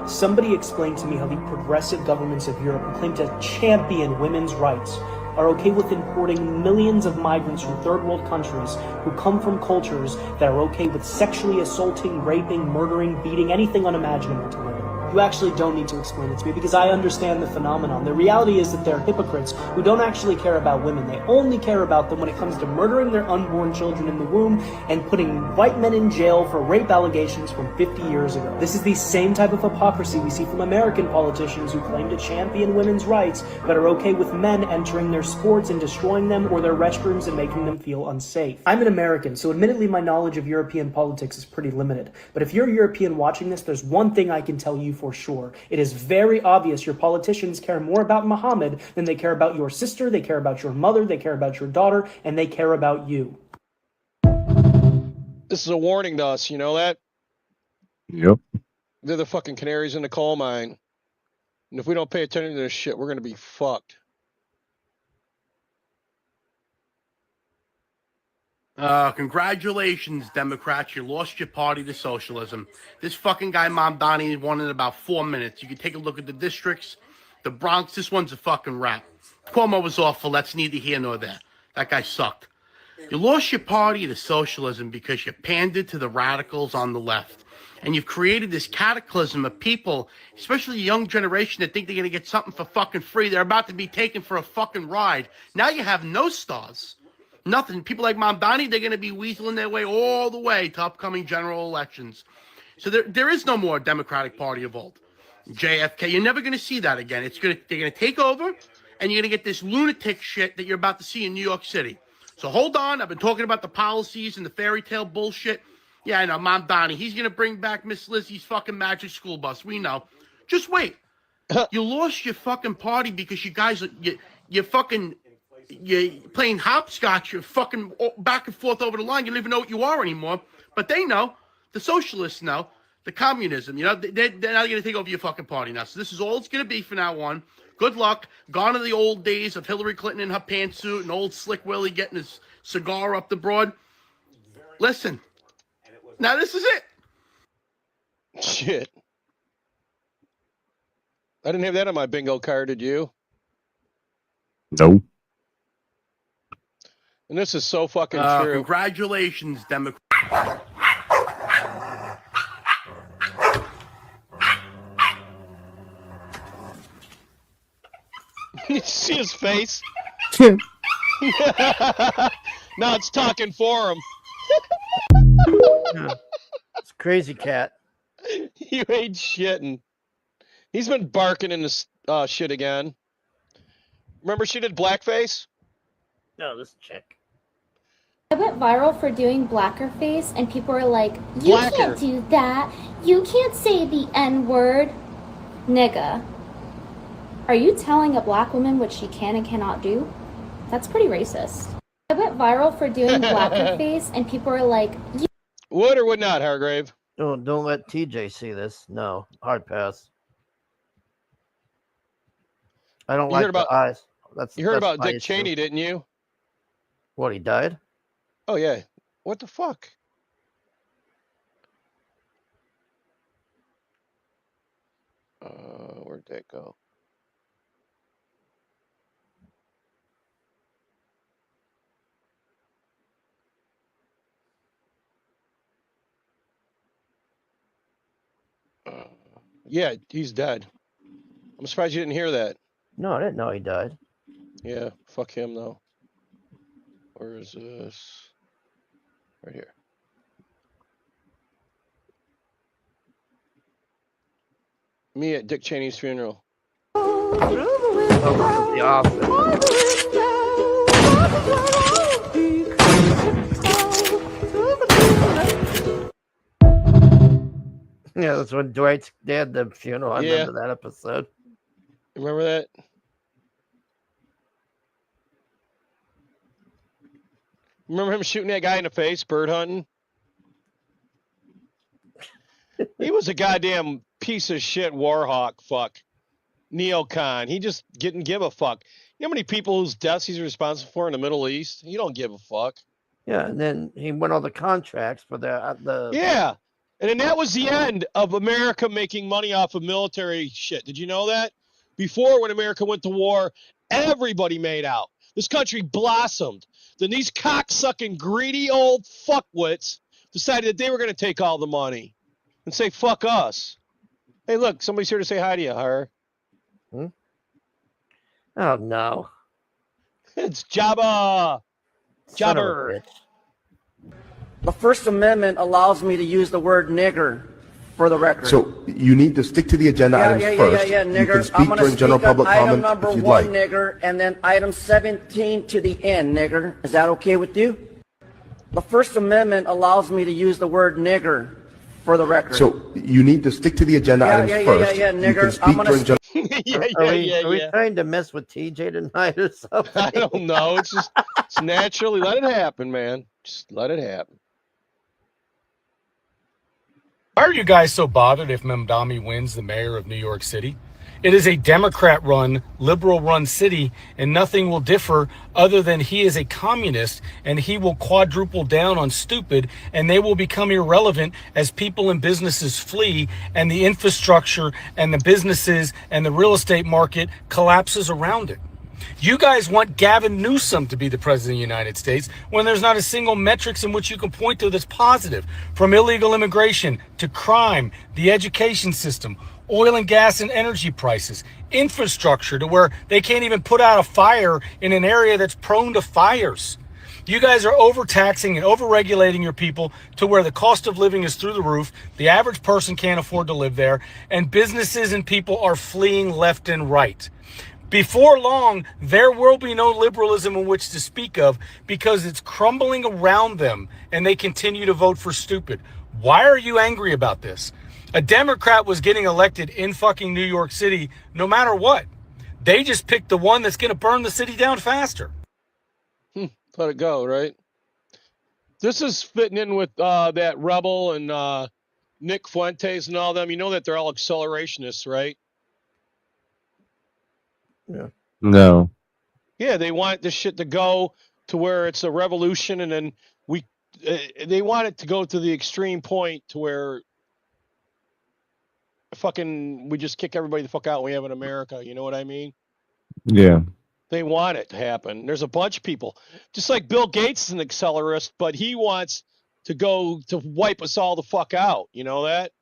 Somebody explained to me how the progressive governments of Europe who claim to champion women's rights are okay with importing millions of migrants from third world countries who come from cultures that are okay with sexually assaulting, raping, murdering, beating, anything unimaginable to women. You actually don't need to explain it to me because I understand the phenomenon. The reality is that they're hypocrites who don't actually care about women. They only care about them when it comes to murdering their unborn children in the womb and putting white men in jail for rape allegations from 50 years ago. This is the same type of hypocrisy we see from American politicians who claim to champion women's rights but are okay with men entering their sports and destroying them or their restrooms and making them feel unsafe. I'm an American, so admittedly my knowledge of European politics is pretty limited. But if you're a European watching this, there's one thing I can tell you for sure. It is very obvious your politicians care more about Muhammad than they care about your sister, they care about your mother, they care about your daughter, and they care about you. This is a warning to us, you know that? Yep. They're the fucking canaries in the coal mine. And if we don't pay attention to this shit, we're going to be fucked. Congratulations, Democrats. You lost your party to socialism. This fucking guy, Mamdani, won in about 4 minutes. You can take a look at the districts. The Bronx, this one's a fucking wrap. Cuomo was awful. That's neither here nor there. That guy sucked. You lost your party to socialism because you pandered to the radicals on the left. And you've created this cataclysm of people, especially the young generation, that think they're going to get something for fucking free. They're about to be taken for a fucking ride. Now you have no stars. Nothing. People like Mamdani, they're going to be weaseling their way all the way to upcoming general elections. So there is no more Democratic Party of old. JFK, you're never going to see that again. They're going to take over, and you're going to get this lunatic shit that you're about to see in New York City. So hold on. I've been talking about the policies and the fairy tale bullshit. Yeah, I know, Mamdani. He's going to bring back Miss Lizzie's fucking magic school bus. We know. Just wait. You lost your fucking party because you guys, you're fucking... You're playing hopscotch. You're fucking back and forth over the line. You don't even know what you are anymore. But they know. The socialists know. The communism. You know, they're now going to take over your fucking party now. So this is all it's going to be from now on. Good luck. Gone are the old days of Hillary Clinton in her pantsuit and old Slick Willie getting his cigar up the broad. Listen. Now this is it. Shit. I didn't have that on my bingo card, did you? No. And this is so fucking true. Congratulations, Democrat. You see his face? Now it's talking for him. It's crazy cat. You ain't shitting. He's been barking in this shit again. Remember she did blackface? No, this chick. I went viral for doing blacker-face, and people were like, you can't do that. You can't say the N-word. Nigga, are you telling a black woman what she can and cannot do? That's pretty racist. I went viral for doing blacker-face, and people were like, would or would not, Hargrave? Don't let TJ see this. No, hard pass. I don't like the eyes. You heard about Dick Cheney, didn't you? What, he died? Oh, yeah. What the fuck? Where'd that go? Yeah, he's dead. I'm surprised you didn't hear that. No, I didn't know he died. Yeah, fuck him, though. Where is this? Right here. Me at Dick Cheney's funeral. The office. Yeah, that's when Dwight's dad the funeral. I remember that episode. Remember that? Remember him shooting that guy in the face, bird hunting? He was a goddamn piece of shit war hawk, fuck. Neocon. He just didn't give a fuck. You know how many people whose deaths he's responsible for in the Middle East? He don't give a fuck. Yeah, and then he won all the contracts for the Yeah. And then that was the end of America making money off of military shit. Did you know that? Before, when America went to war, everybody made out. This country blossomed. Then these cocksucking, greedy old fuckwits decided that they were going to take all the money and say, fuck us. Hey, look, somebody's here to say hi to you, her. Oh, no. It's Jabba. Son of a Jabber. bitch. The First Amendment allows me to use the word nigger for the record. So you need to stick to the agenda items first. Yeah, You nigger. can speak I'm going to during general speak on public item comment number if you'd 1, like. nigger, and then item 17 to the end, nigger. Is that okay with you? The First Amendment allows me to use the word nigger for the record. So you need to stick to the agenda items first. Yeah, You nigger. can speak during general. Are we trying to mess with TJ tonight or something? I don't know. It's just, it's naturally. Let it happen, man. Just let it happen. Why are you guys so bothered if Mamdani wins the mayor of New York City? It is a Democrat-run, liberal-run city, and nothing will differ other than he is a communist, and he will quadruple down on stupid, and they will become irrelevant as people and businesses flee, and the infrastructure and the businesses and the real estate market collapses around it. You guys want Gavin Newsom to be the president of the United States when there's not a single metrics in which you can point to that's positive, from illegal immigration to crime, the education system, oil and gas and energy prices, infrastructure to where they can't even put out a fire in an area that's prone to fires. You guys are overtaxing and overregulating your people to where the cost of living is through the roof. The average person can't afford to live there, and businesses and people are fleeing left and right. Before long, there will be no liberalism in which to speak of because it's crumbling around them and they continue to vote for stupid. Why are you angry about this? A Democrat was getting elected in fucking New York City no matter what. They just picked the one that's going to burn the city down faster. Let it go, right? This is fitting in with that Rebel and Nick Fuentes and all them. You know that they're all accelerationists, right? Yeah. No. Yeah, they want this shit to go to where it's a revolution, and then they want it to go to the extreme point to where we just kick everybody the fuck out and we have in America. You know what I mean? Yeah. They want it to happen. There's a bunch of people, just like Bill Gates is an accelerist, but he wants to go to wipe us all the fuck out. You know that?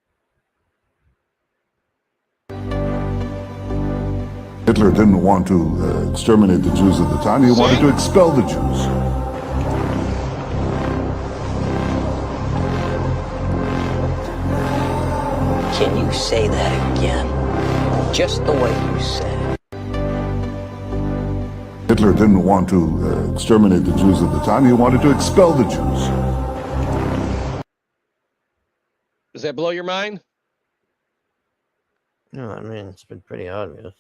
Hitler didn't want to exterminate the Jews at the time. He wanted to expel the Jews. Can you say that again? Just the way you said it. Hitler didn't want to exterminate the Jews at the time. He wanted to expel the Jews. Does that blow your mind? No, I mean, it's been pretty obvious.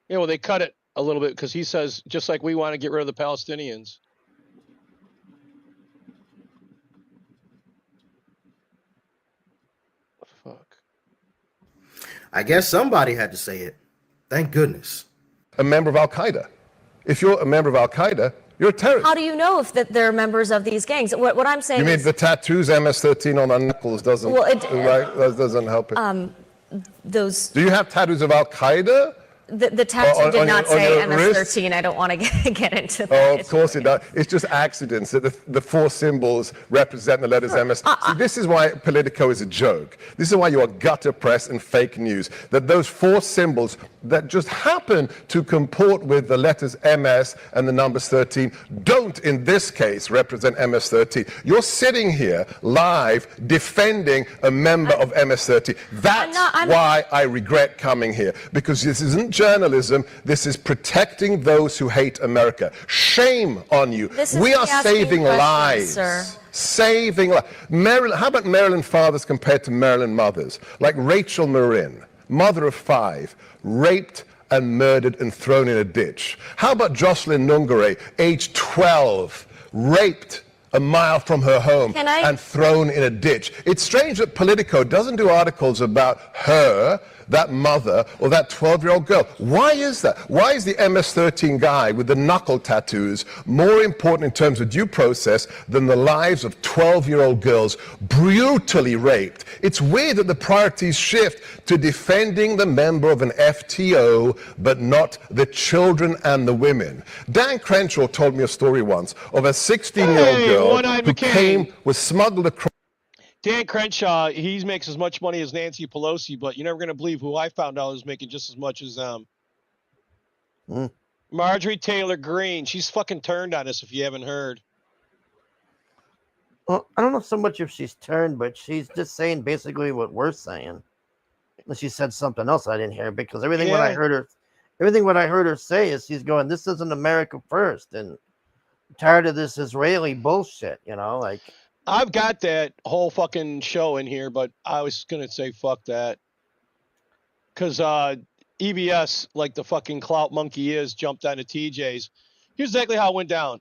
Yeah, well, they cut it a little bit because he says, just like we want to get rid of the Palestinians. Fuck. I guess somebody had to say it. Thank goodness. A member of Al-Qaeda. If you're a member of Al-Qaeda, you're a terrorist. How do you know if that they're members of these gangs? What I'm saying You mean is, the tattoos MS-13 on our knuckles doesn't, Well, that doesn't help it. those Do you have tattoos of Al-Qaeda? the tattoo On- did on not your- on say your wrist? MS-13. I don't want to get into Oh, that. of course it does. It's just accidents that the four symbols represent the letters MS. See, this is why Politico is a joke. This is why you are gutter press and fake news. That those four symbols that just happen to comport with the letters MS and the numbers 13 don't, in this case, represent MS-13. You're sitting here live defending a member of MS-13. That's why I regret coming here, because this isn't journalism. This is protecting those who hate America. Shame on you. This is We are me asking saving questions, lives. sir. Saving lives. How about Maryland fathers compared to Maryland mothers? Like Rachel Marin, mother of 5, raped and murdered and thrown in a ditch. How about Jocelyn Nungare, age 12, raped a mile from her home and thrown in a ditch? It's strange that Politico doesn't do articles about her, that mother or that 12-year-old girl. Why is that? Why is the MS-13 guy with the knuckle tattoos more important in terms of due process than the lives of 12-year-old girls brutally raped? It's weird that the priorities shift to defending the member of an FTO, but not the children and the women. Dan Crenshaw told me a story once of a 16-year-old girl who was smuggled across. Dan Crenshaw, he makes as much money as Nancy Pelosi, but you're never going to believe who I found out is making just as much as them. Marjorie Taylor Greene. She's fucking turned on us if you haven't heard. Well, I don't know so much if she's turned, but she's just saying basically what we're saying. Unless she said something else I didn't hear, because everything what I heard her say is she's going, this isn't America first, and I'm tired of this Israeli bullshit, you know, like. I've got that whole fucking show in here, but I was going to say fuck that. Because EBS, like the fucking clout monkey is, jumped onto TJ's. Here's exactly how it went down.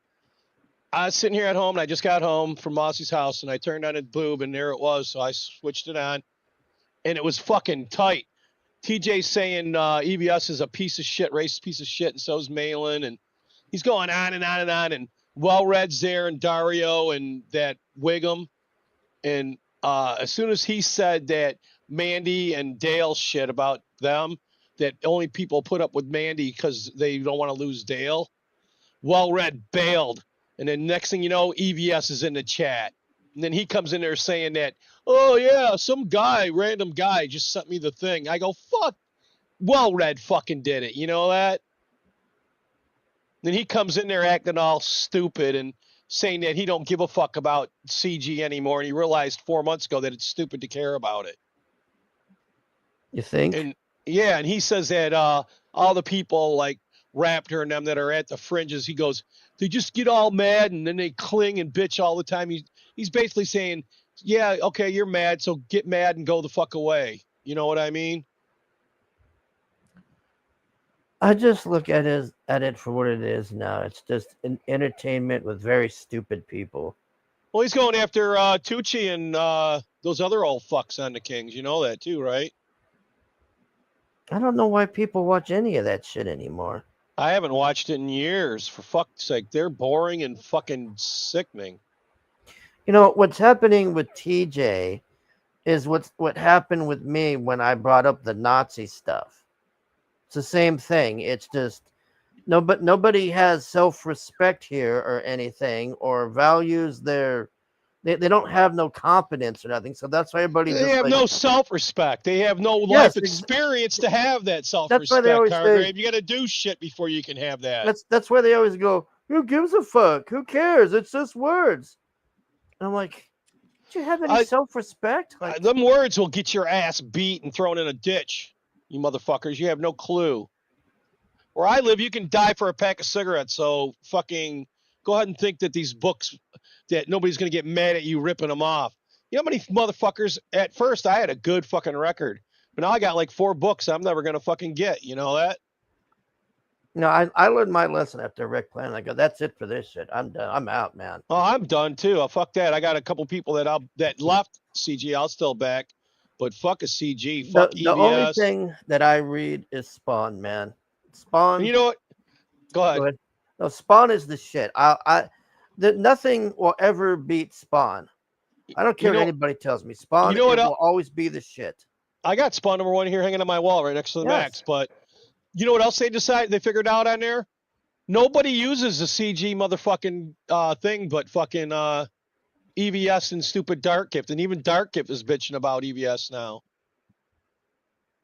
I was sitting here at home, and I just got home from Mossy's house, and I turned on a boob, and there it was, so I switched it on. And it was fucking tight. TJ's saying EBS is a piece of shit, racist piece of shit, and so's Malin, and he's going on and on and on, and Well-Red's there, and Dario, and that Wiggum. And as soon as he said that Mandy and Dale shit about them, that only people put up with Mandy because they don't want to lose Dale, Well-Red bailed. And then next thing you know, EBS is in the chat. And then he comes in there saying that, oh, yeah, some guy, random guy just sent me the thing. I go, fuck, Well-Red fucking did it. You know that? Then he comes in there acting all stupid and saying that he don't give a fuck about CG anymore. And he realized 4 months ago that it's stupid to care about it. You think? And yeah, and he says that all the people like Raptor and them that are at the fringes, he goes, they just get all mad and then they cling and bitch all the time. He's basically saying, yeah, okay, you're mad, so get mad and go the fuck away. You know what I mean? I just look at it for what it is now. It's just an entertainment with very stupid people. Well, he's going after Tucci and those other old fucks on the Kings. You know that too, right? I don't know why people watch any of that shit anymore. I haven't watched it in years. For fuck's sake, they're boring and fucking sickening. You know, what's happening with TJ is what happened with me when I brought up the Nazi stuff. It's the same thing. It's just nobody has self-respect here or anything, or values they don't have no confidence or nothing. So that's why everybody They have no self-respect. They have no life experience to have that self-respect. That's why they always say, you got to do shit before you can have that. That's why they always go, who gives a fuck? Who cares? It's just words. And I'm like, do you have any self-respect? Like, them words will get your ass beat and thrown in a ditch. You motherfuckers, you have no clue. Where I live, you can die for a pack of cigarettes. So fucking go ahead and think that these books, that nobody's going to get mad at you ripping them off. You know how many motherfuckers, at first I had a good fucking record, but now I got like 4 books I'm never going to fucking get. You know that? No, I learned my lesson after Rick Planet. I go, that's it for this shit. I'm done. I'm out, man. Oh, I'm done too. Oh, fuck that. I got a couple people that left CG. I'll still back. But fuck a CG. Fuck the only thing that I read is Spawn, man. Spawn. You know what? Go ahead. No, Spawn is the shit. Nothing will ever beat Spawn. I don't care what anybody tells me. Spawn will always be the shit. I got Spawn #1 here hanging on my wall right next to the Max. But you know what else they figured out on there? Nobody uses the CG motherfucking thing but fucking EVS and stupid Dark Gift, and even Dark Gift is bitching about EVS now.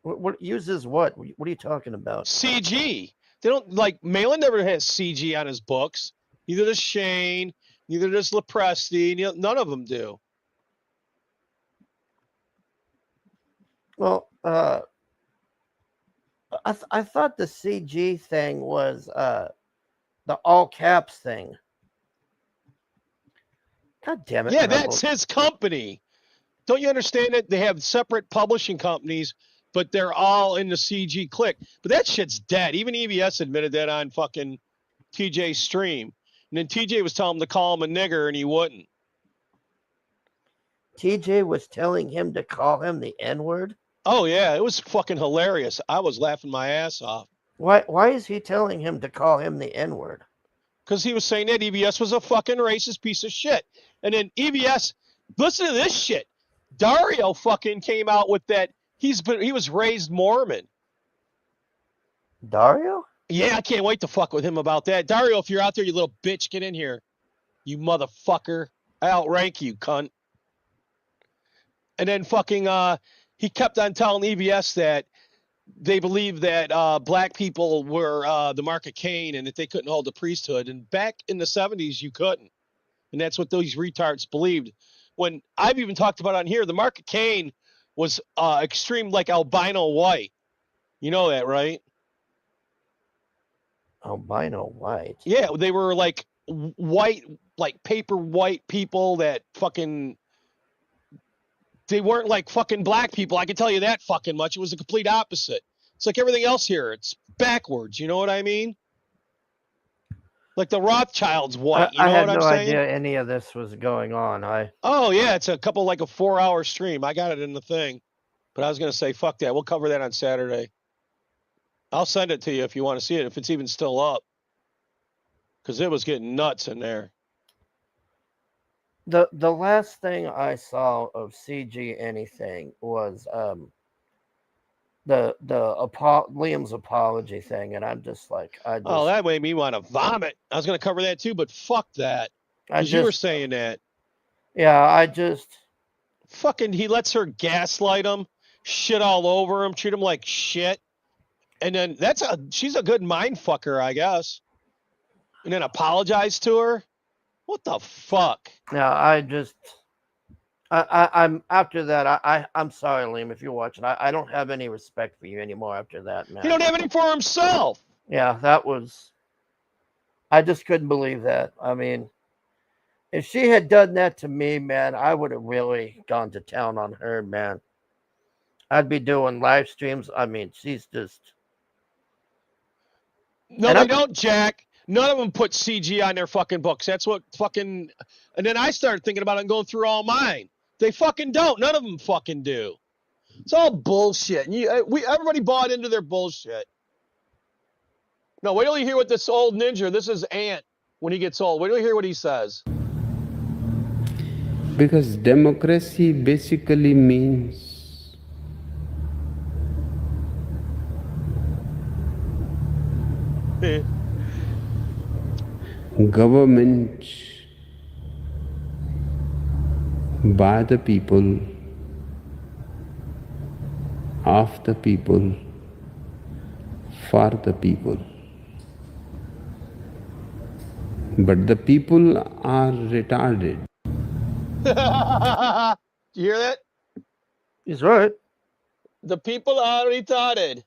What uses what? What are you talking about? CG. They don't like Malin never has CG on his books. Neither does Shane. Neither does Lepresti. None of them do. Well, I thought the CG thing was the all caps thing. God damn it. Yeah, that's his company. Don't you understand it? They have separate publishing companies, but they're all in the CG clique. But that shit's dead. Even EVS admitted that on fucking TJ's stream. And then TJ was telling him to call him a nigger, and he wouldn't. TJ was telling him to call him the N-word? Oh yeah, it was fucking hilarious. I was laughing my ass off. Why is he telling him to call him the N-word? Because he was saying that EBS was a fucking racist piece of shit. And then EBS, listen to this shit. Dario fucking came out with that. He was raised Mormon. Dario? Yeah, I can't wait to fuck with him about that. Dario, if you're out there, you little bitch, get in here. You motherfucker. I outrank you, cunt. And then fucking he kept on telling EBS that they believe that black people were the mark of Cain and that they couldn't hold the priesthood. And back in the 70s, you couldn't. And that's what those retards believed. When I've even talked about on here, the mark of Cain was extreme, like albino white. You know that, right? Albino white? Yeah, they were like white, like paper white people that fucking... They weren't like fucking black people. I can tell you that fucking much. It was the complete opposite. It's like everything else here. It's backwards. You know what I mean? Like the Rothschilds white. You know I had what I'm no saying? idea any of this was going on. Oh, yeah. It's a 4-hour stream. I got it in the thing. But I was going to say, fuck that. We'll cover that on Saturday. I'll send it to you if you want to see it, if it's even still up. Because it was getting nuts in there. The last thing I saw of CG anything was Liam's apology thing, and I'm just like, oh, that made me want to vomit. I was going to cover that too, but fuck that. Because you were saying that. Yeah, I just fucking. He lets her gaslight him, shit all over him, treat him like shit, and then she's a good mind fucker, I guess. And then apologize to her. What the fuck? Yeah, I'm after that. I'm sorry, Liam, if you're watching. I don't have any respect for you anymore after that, man. He don't have any for himself. Yeah, that was. I just couldn't believe that. I mean, if she had done that to me, man, I would have really gone to town on her, man. I'd be doing live streams. I mean, she's just. No, they don't, Jack. None of them put CG on their fucking books. That's what fucking... And then I started thinking about it and going through all mine. They fucking don't. None of them fucking do. It's all bullshit. And everybody bought into their bullshit. No, wait till you hear what this old ninja... This is Ant when he gets old. Wait till you hear what he says. Because democracy basically means government by the people, of the people, for the people. But the people are retarded. Do you hear that? He's right. The people are retarded.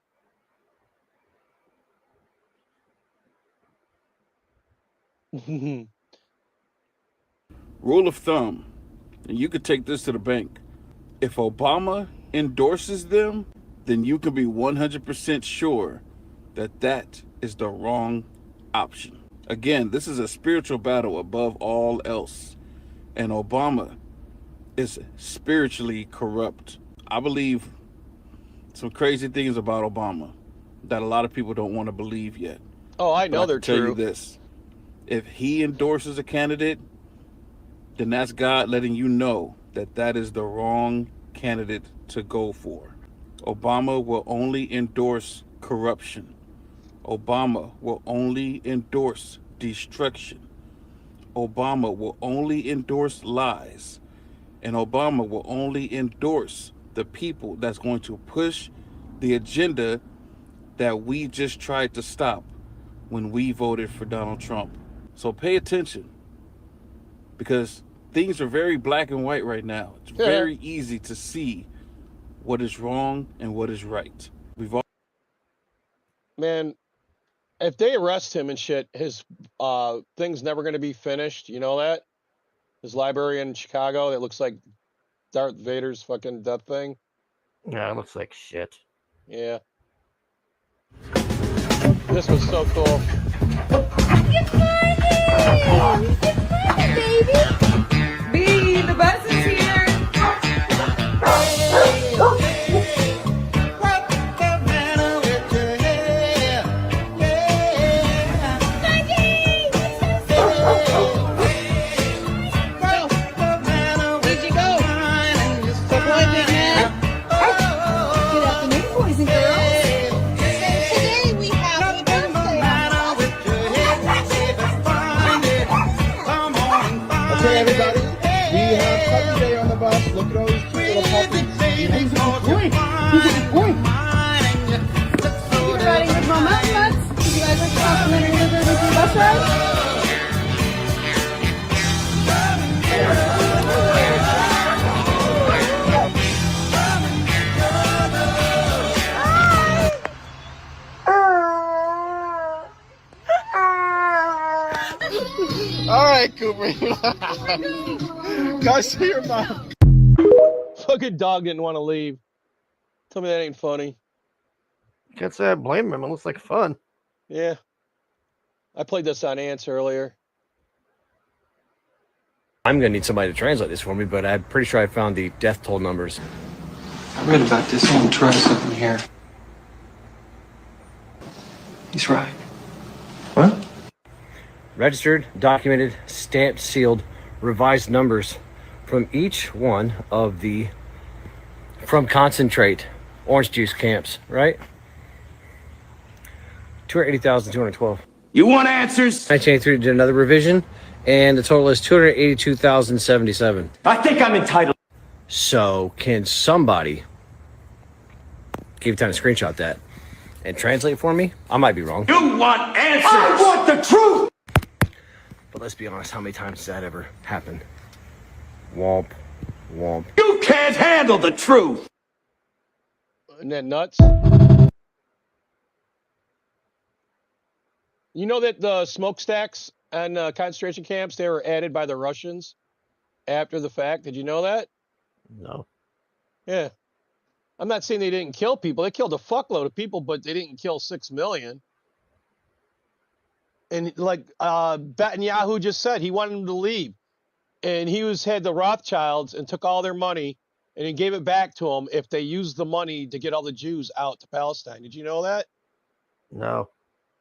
Rule of thumb, and you could take this to the bank. If Obama endorses them, then you can be 100% sure that that is the wrong option. Again, this is a spiritual battle above all else. And Obama is spiritually corrupt. I believe some crazy things about Obama that a lot of people don't want to believe yet. Oh, I know they're true. Tell you true. this. If he endorses a candidate, then that's God letting you know that that is the wrong candidate to go for. Obama will only endorse corruption. Obama will only endorse destruction. Obama will only endorse lies. And Obama will only endorse the people that's going to push the agenda that we just tried to stop when we voted for Donald Trump. So pay attention, because things are very black and white right now. It's very easy to see what is wrong and what is right. We've all... Man, if they arrest him and shit, his thing's never going to be finished. You know that? His library in Chicago that looks like Darth Vader's fucking death thing. Yeah, it looks like shit. Yeah. This was so cool. Good morning! Baby! B, the bus is here! He's a good boy. He's a good boy. You're riding with my mountain nuts. Did you guys like the complimentary Liberty bus ride? All right, Cooper. Go see your mom. Fucking dog didn't want to leave. Tell me that ain't funny. Can't say I blame him. It looks like fun. Yeah. I played this on Ants earlier. I'm going to need somebody to translate this for me, but I'm pretty sure I found the death toll numbers. I read about this. I want to try something here. He's right. What? Registered, documented, stamped, sealed, revised numbers from each one of the from concentrate orange juice camps, right? 280,212. You want answers? 1983 did another revision, and the total is 282,077. I think I'm entitled. So, can somebody give time to screenshot that and translate for me? I might be wrong. You want answers? I want the truth! But let's be honest, how many times does that ever happen? Womp, womp. You can't handle the truth! Isn't that nuts? You know that the smokestacks and concentration camps, they were added by the Russians after the fact. Did you know that? No. Yeah. I'm not saying they didn't kill people. They killed a fuckload of people, but they didn't kill 6 million. And like Netanyahu just said, he wanted them to leave. And he had the Rothschilds and took all their money and he gave it back to them if they used the money to get all the Jews out to Palestine. Did you know that? No.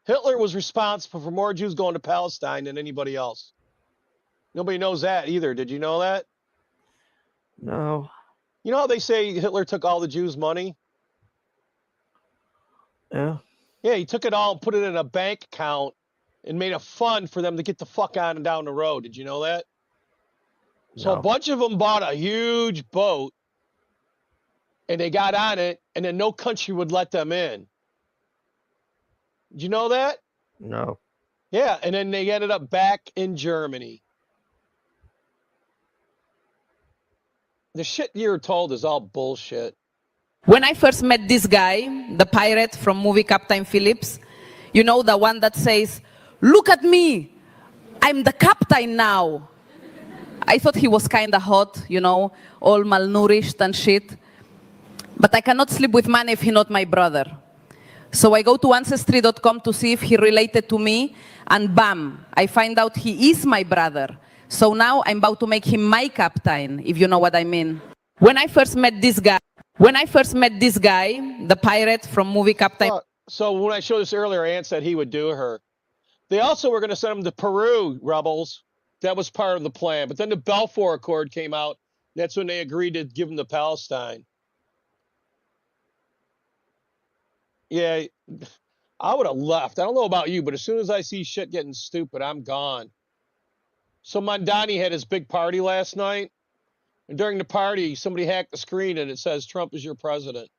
Hitler was responsible for more Jews going to Palestine than anybody else. Nobody knows that either. Did you know that? No. You know how they say Hitler took all the Jews' money? Yeah. Yeah, he took it all and put it in a bank account and made a fund for them to get the fuck on and down the road. Did you know that? So a bunch of them bought a huge boat and they got on it and then no country would let them in. Did you know that? No. Yeah, and then they ended up back in Germany. The shit you're told is all bullshit. When I first met this guy, the pirate from movie Captain Phillips, you know, the one that says, "Look at me, I'm the captain now." I thought he was kind of hot, you know, all malnourished and shit. But I cannot sleep with man if he's not my brother. So I go to Ancestry.com to see if he related to me, and bam, I find out he is my brother. So now I'm about to make him my captain, if you know what I mean. When I first met this guy, the pirate from movie Captain... So when I showed this earlier, Ant said he would do her. They also were going to send him to Peru, rebels. That was part of the plan. But then the Balfour Accord came out. That's when they agreed to give him to Palestine. Yeah, I would have left. I don't know about you, but as soon as I see shit getting stupid, I'm gone. So Mondani had his big party last night. And during the party, somebody hacked the screen and it says, "Trump is your president."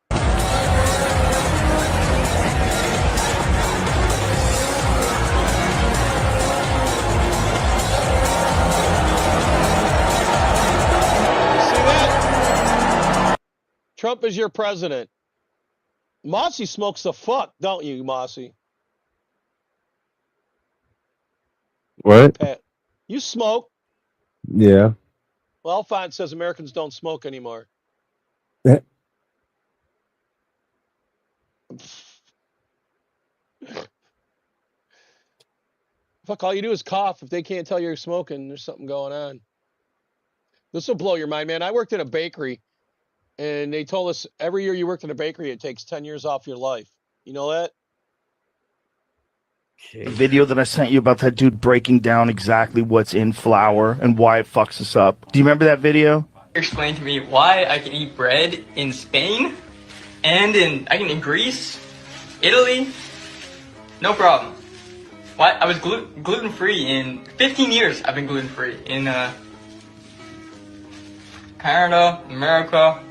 Trump is your president. Mossy smokes the fuck, don't you, Mossy? What? Pat, you smoke. Yeah. Well, Alphonse says Americans don't smoke anymore. Fuck, all you do is cough. If they can't tell you're smoking, there's something going on. This will blow your mind, man. I worked in a bakery. And they told us every year you work in a bakery, it takes 10 years off your life. You know that? The video that I sent you about that dude breaking down exactly what's in flour and why it fucks us up. Do you remember that video? Explain to me why I can eat bread in Spain and in Greece, Italy, no problem. Why I was gluten-free in 15 years. I've been gluten-free in Canada, America.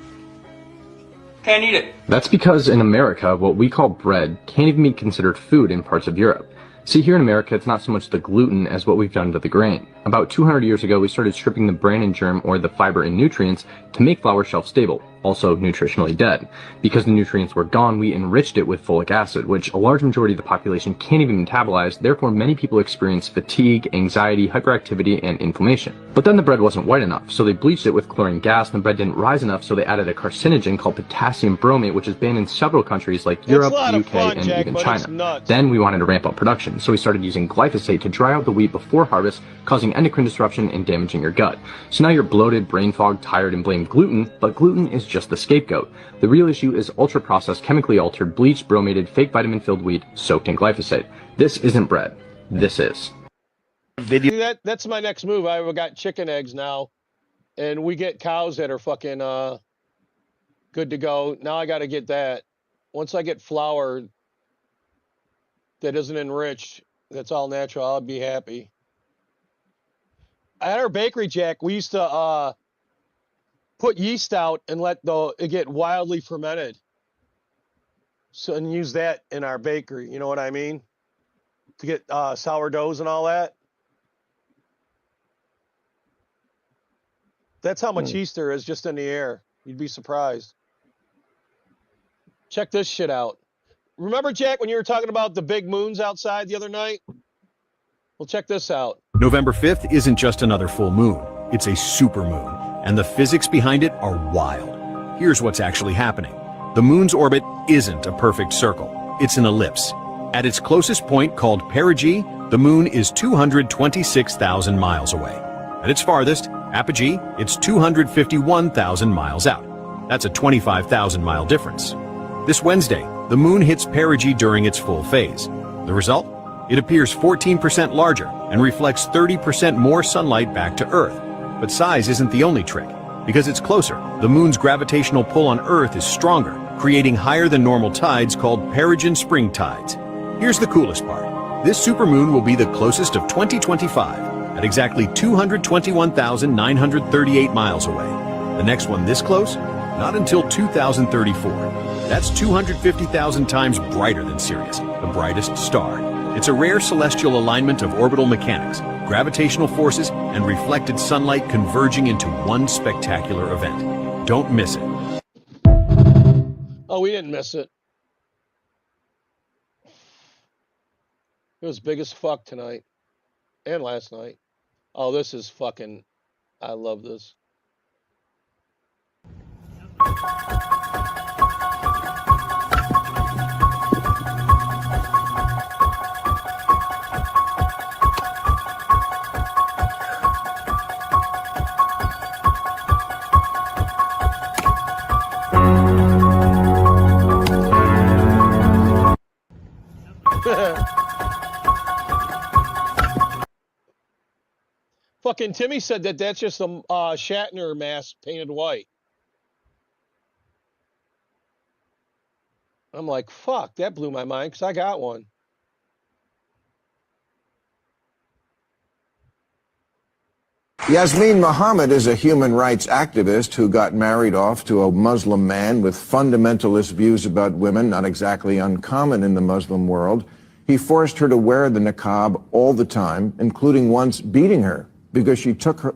Can't eat it. That's because in America, what we call bread can't even be considered food in parts of Europe. See, here in America, it's not so much the gluten as what we've done to the grain. About 200 years ago, we started stripping the bran and germ, or the fiber and nutrients, to make flour shelf stable, also nutritionally dead. Because the nutrients were gone, we enriched it with folic acid, which a large majority of the population can't even metabolize, therefore many people experience fatigue, anxiety, hyperactivity, and inflammation. But then the bread wasn't white enough, so they bleached it with chlorine gas, and the bread didn't rise enough, so they added a carcinogen called potassium bromate, which is banned in several countries like Europe, UK, and even China. Then we wanted to ramp up production, so we started using glyphosate to dry out the wheat before harvest, causing endocrine disruption and damaging your gut. So now you're bloated, brain fog, tired, and blame gluten, but gluten is just the scapegoat. The real issue is ultra-processed, chemically altered, bleached, bromated, fake vitamin-filled wheat soaked in glyphosate. This isn't bread. This is. See, that's my next move. I've got chicken eggs now, and we get cows that are fucking good to go. Now I got to get that. Once I get flour that isn't enriched, that's all natural, I'll be happy. At our bakery, Jack, we used to put yeast out and let it get wildly fermented. So, and use that in our bakery, you know what I mean? To get sourdoughs and all that. That's how much yeast there is just in the air. You'd be surprised. Check this shit out. Remember, Jack, when you were talking about the big moons outside the other night? Well, check this out. November 5th isn't just another full moon. It's a supermoon, and the physics behind it are wild. Here's what's actually happening. The moon's orbit isn't a perfect circle. It's an ellipse. At its closest point, called perigee, the moon is 226,000 miles away. At its farthest, apogee, it's 251,000 miles out. That's a 25,000 mile difference. This Wednesday, the moon hits perigee during its full phase. The result? It appears 14% larger and reflects 30% more sunlight back to Earth. But size isn't the only trick. Because it's closer, the moon's gravitational pull on Earth is stronger, creating higher than normal tides called peregrine spring tides. Here's the coolest part. This supermoon will be the closest of 2025 at exactly 221,938 miles away. The next one this close? Not until 2034. That's 250,000 times brighter than Sirius, the brightest star. It's a rare celestial alignment of orbital mechanics, gravitational forces, and reflected sunlight converging into one spectacular event. Don't miss it. Oh, we didn't miss it. It was big as fuck tonight. And last night. Oh, this is fucking... I love this. Fucking Timmy said that that's just a Shatner mask painted white. I'm like, fuck, that blew my mind because I got one. Yasmin Mohammed is a human rights activist who got married off to a Muslim man with fundamentalist views about women, not exactly uncommon in the Muslim world. He forced her to wear the niqab all the time, including once beating her because she took her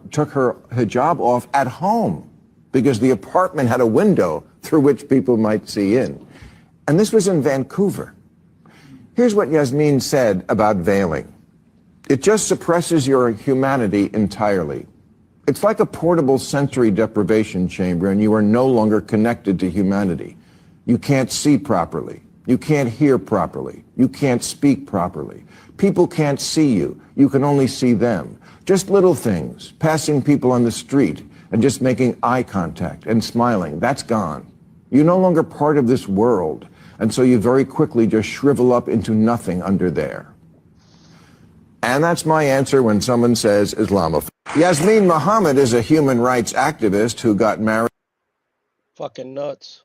hijab off at home because the apartment had a window through which people might see in. And this was in Vancouver. Here's what Yasmin said about veiling. It just suppresses your humanity entirely. It's like a portable sensory deprivation chamber, and you are no longer connected to humanity. You can't see properly. You can't hear properly. You can't speak properly. People can't see you. You can only see them. Just little things, passing people on the street and just making eye contact and smiling, that's gone. You're no longer part of this world, and so you very quickly just shrivel up into nothing under there. And that's my answer when someone says Islamophobia. Yasmin Mohammed is a human rights activist who got married. Fucking nuts.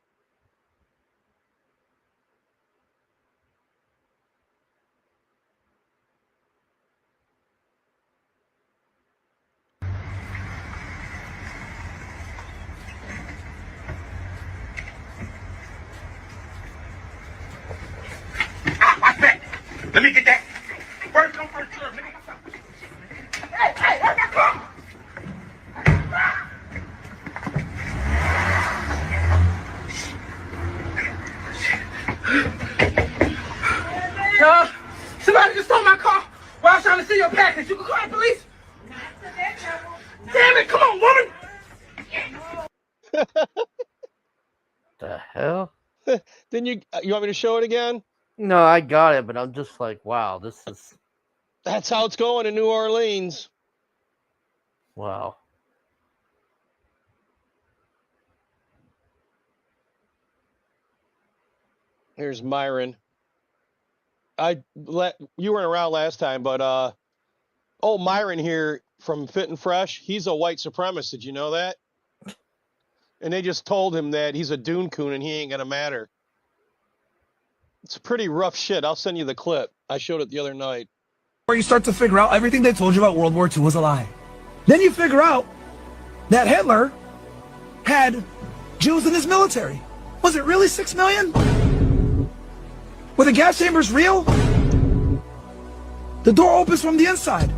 Let me get that. First come, first serve, nigga. Hey, come! Somebody just stole my car while I was trying to see your package. You can call the police. Damn it, come on, woman. The hell? Then you want me to show it again? No, I got it, but I'm just like, wow, this is That's how it's going in New Orleans. wow. Here's Myron. You weren't around last time, but Myron here from Fit and Fresh, he's a white supremacist. Did you know that? And they just told him that he's a Dune coon and he ain't gonna matter. It's pretty rough shit. I'll send you the clip. I showed it the other night. Where you start to figure out everything they told you about World War II was a lie. Then you figure out that Hitler had Jews in his military. Was it really 6 million? Were the gas chambers real? The door opens from the inside.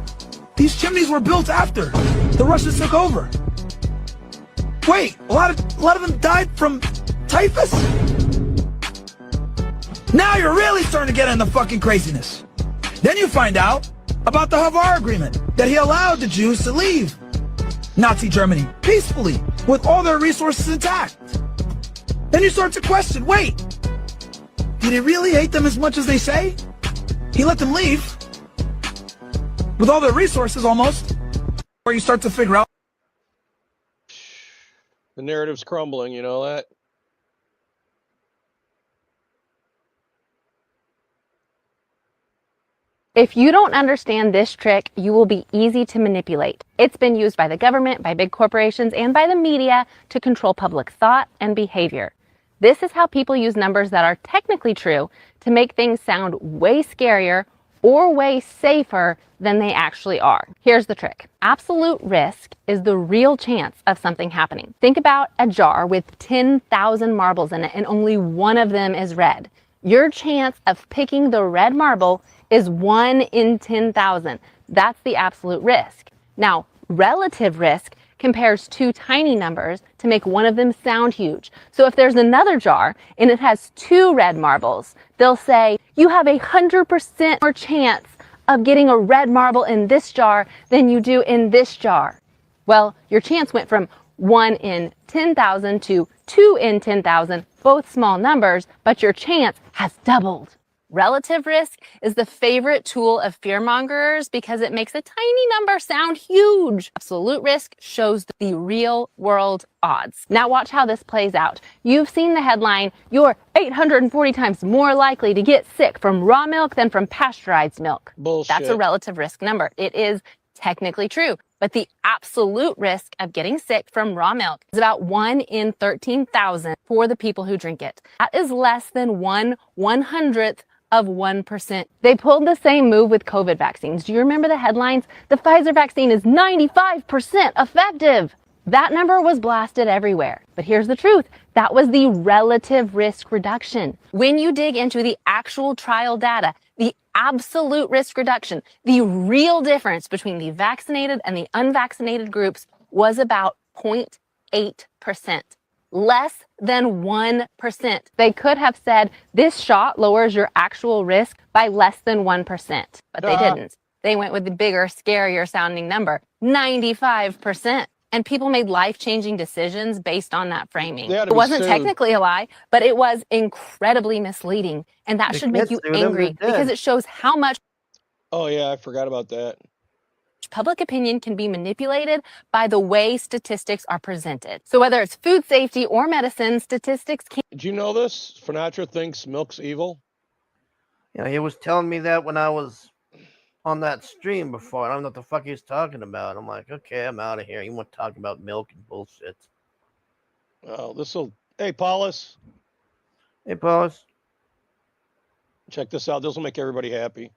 These chimneys were built after the Russians took over. Wait, a lot of them died from typhus? Now you're really starting to get into fucking craziness. Then you find out about the Havar Agreement, that he allowed the Jews to leave Nazi Germany peacefully with all their resources intact. Then you start to question, wait, did he really hate them as much as they say? He let them leave with all their resources almost. Where you start to figure out The narrative's crumbling, you know that? If you don't understand this trick, you will be easy to manipulate. It's been used by the government, by big corporations, and by the media to control public thought and behavior. This is how people use numbers that are technically true to make things sound way scarier or way safer than they actually are. Here's the trick. Absolute risk is the real chance of something happening. Think about a jar with 10,000 marbles in it and only one of them is red. Your chance of picking the red marble is 1 in 10,000. That's the absolute risk. Now, relative risk compares two tiny numbers to make one of them sound huge. So if there's another jar and it has 2 red marbles, they'll say, you have 100% more chance of getting a red marble in this jar than you do in this jar. Well, your chance went from 1 in 10,000 to 2 in 10,000, both small numbers, but your chance has doubled. Relative risk is the favorite tool of fearmongers because it makes a tiny number sound huge. Absolute risk shows the real world odds. Now watch how this plays out. You've seen the headline, you're 840 times more likely to get sick from raw milk than from pasteurized milk. Bullshit. That's a relative risk number. It is technically true, but the absolute risk of getting sick from raw milk is about 1 in 13,000 for the people who drink it. That is less than 1/100th of 1%. They pulled the same move with COVID vaccines. Do you remember the headlines? The Pfizer vaccine is 95% effective. That number was blasted everywhere. But here's the truth. That was the relative risk reduction. When you dig into the actual trial data, the absolute risk reduction, the real difference between the vaccinated and the unvaccinated groups was about 0.8%. Less than 1%. They could have said this shot lowers your actual risk by less than 1%, but they didn't. They went with the bigger, scarier sounding number, 95%. And people made life-changing decisions based on that framing. It wasn't technically a lie, but it was incredibly misleading. And that should make you angry because it shows how much Oh, yeah, I forgot about that. public opinion can be manipulated by the way statistics are presented. So whether it's food safety or medicine, statistics can. Did you know this? Sinatra thinks milk's evil. You know, he was telling me that when I was on that stream before. I don't know what the fuck he's talking about. I'm like, okay, I'm out of here. You want to talk about milk and bullshit. Oh, this'll. Hey, Paulus. Hey, Paulus. Check this out. This will make everybody happy.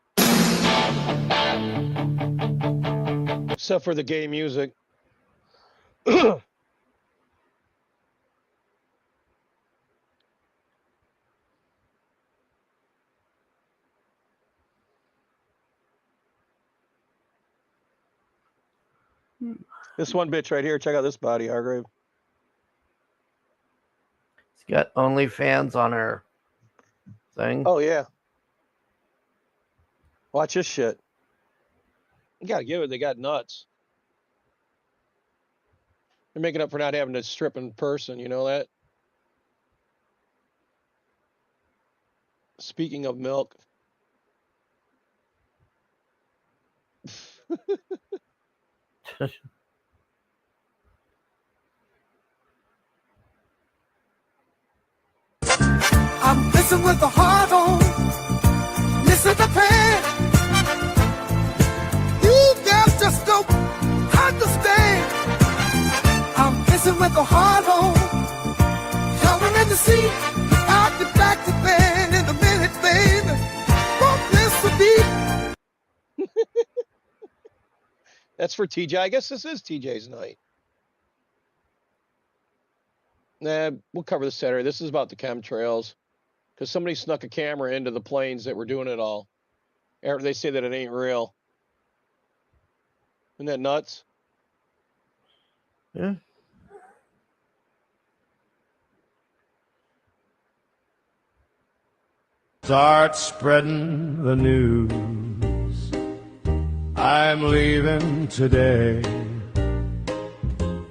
Except for the gay music. This one bitch right here. Check out this body, Hargrave. It's got OnlyFans on her thing. Oh, yeah. Watch this shit. You gotta give it. They got nuts. They're making up for not having to strip in person. You know that? Speaking of milk. I'm listening with the heart on. Listen to pain. You guys just don't understand. I'm listening with the heart on. Coming in the seat. I'll be back to bed in a minute, baby. Won't miss a beat. That's for TJ. I guess this is TJ's night. Nah, we'll cover the Saturday. This is about the chemtrails. Because somebody snuck a camera into the planes that were doing it all. They say that it ain't real. Isn't that nuts? Yeah. Start spreading the news. I'm leaving today.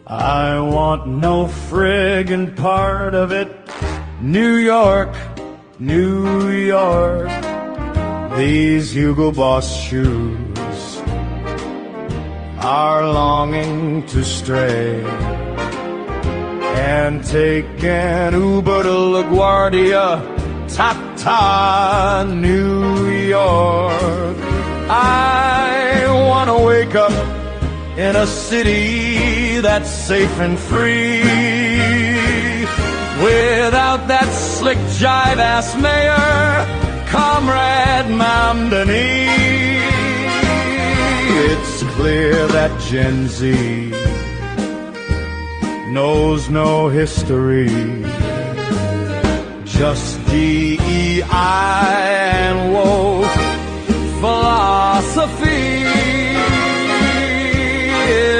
I want no friggin' part of it. New York, New York. These Hugo Boss shoes are longing to stray and take an Uber to LaGuardia. Ta-ta, New York. I want to wake up in a city that's safe and free, without that slick jive-ass mayor, Comrade Mamdani. It's clear that Gen Z knows no history, just DEI and woke philosophy.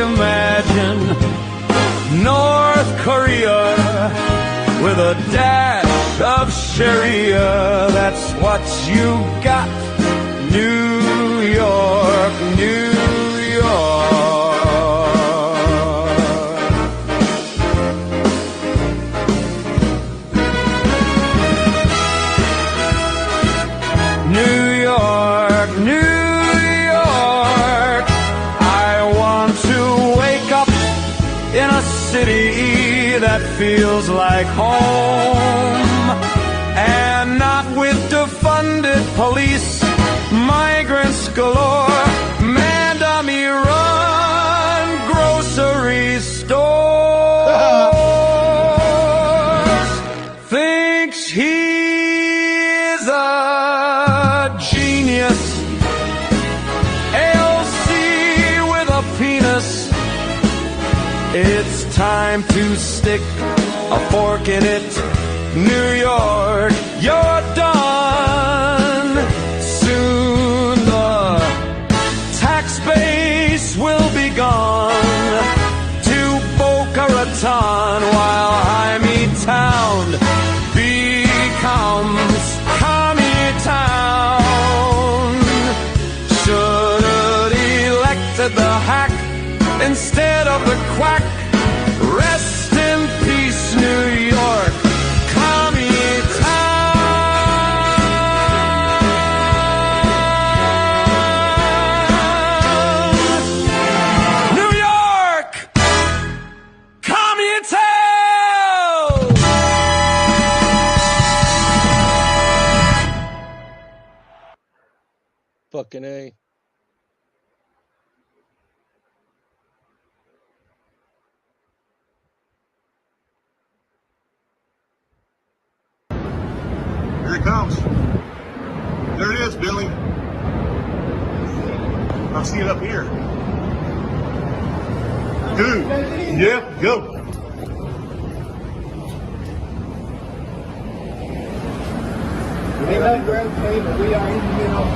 Imagine North Korea with a dash of Sharia. That's what you got. New York, New York. New York, New York. I want to wake up in a city that feels like home, and not with defunded police, migrants galore, man-dummy run grocery stores. Thinks he's a genius, AOC with a penis. It's time to stick a fork in it. New York, you're done. Soon the tax base will be gone to Boca Raton, while Jaime Town becomes Commie Town. Should've elected the hack instead of the quack. Rest in peace, New York, Commie Town. New York, Commie Town. Fucking A. Here it comes. There it is, Billy. I see it up here. Good. Yep, go. We have grab table. We are in the middle.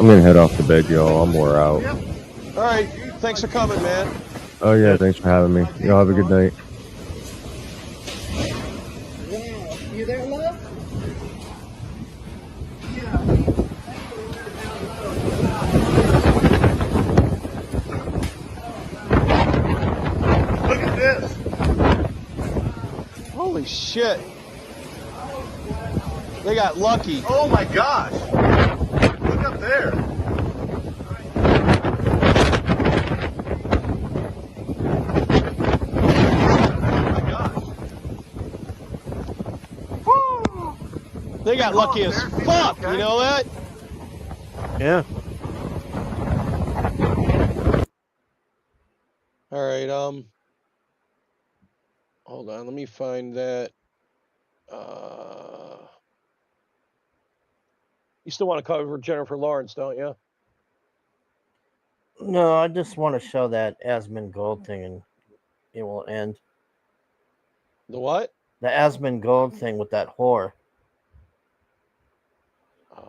I'm gonna head off to bed, y'all. I'm wore out. All right. Thanks for coming, man. Oh yeah, thanks for having me. Y'all have a good night. You there, love? Look at this. Holy shit. They got lucky. Oh my gosh. Look up there. They got lucky as fuck. You know that? Yeah. All right. Hold on. Let me find that. You still want to cover Jennifer Lawrence, don't you? No, I just want to show that Asmongold thing, and it will end. The what? The Asmongold thing with that whore.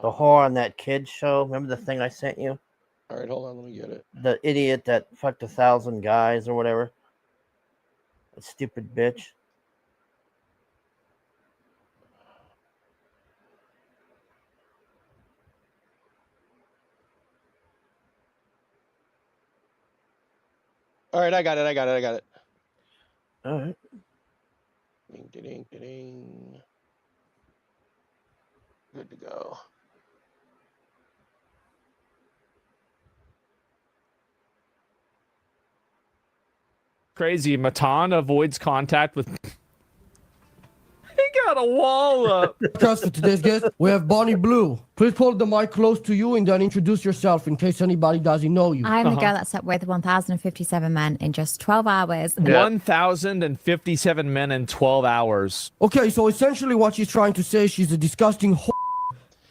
The whore on that kids show. Remember the thing I sent you? All right, hold on. Let me get it. The idiot that fucked 1,000 guys or whatever. A stupid bitch. All right, I got it. All right. Ding, ding, ding, ding. Good to go. Crazy. Matan avoids contact with. He got a wall up. Just for today's guest, we have Bonnie Blue. Please hold the mic close to you and then introduce yourself in case anybody doesn't know you. I'm the girl that slept with 1,057 men in just 12 hours. 1,057 men in 12 hours. Okay, so essentially what she's trying to say, she's a disgusting Hey,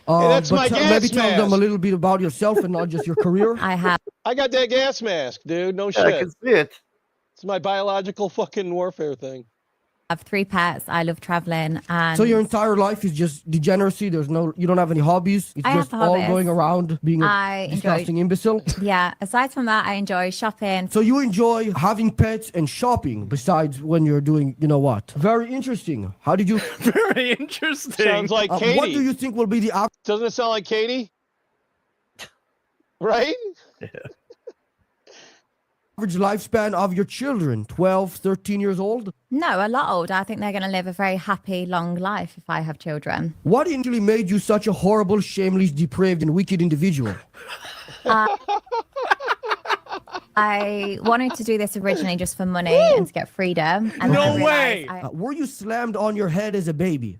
that's my gas maybe tell them a mask. little bit about yourself and not just your career. I got that gas mask, dude. No shit. I can see it. It's my biological fucking warfare thing. have 3 pets. I love traveling. And So your entire life is just degeneracy. You don't have any hobbies. It's I have just all hobbies. going around being a I enjoy- disgusting imbecile. Yeah, aside from that, I enjoy shopping. So you enjoy having pets and shopping besides when you're doing, you know what? Very interesting. How did you? Very interesting. Sounds like Katie. What do you think will be the Doesn't it sound like Katie? Right? average lifespan of your children? 12, 13 years old? No, a lot older. I think they're going to live a very happy, long life if I have children. What actually made you such a horrible, shameless, depraved, and wicked individual? I wanted to do this originally just for money and to get freedom. And then I realized Were you slammed on your head as a baby?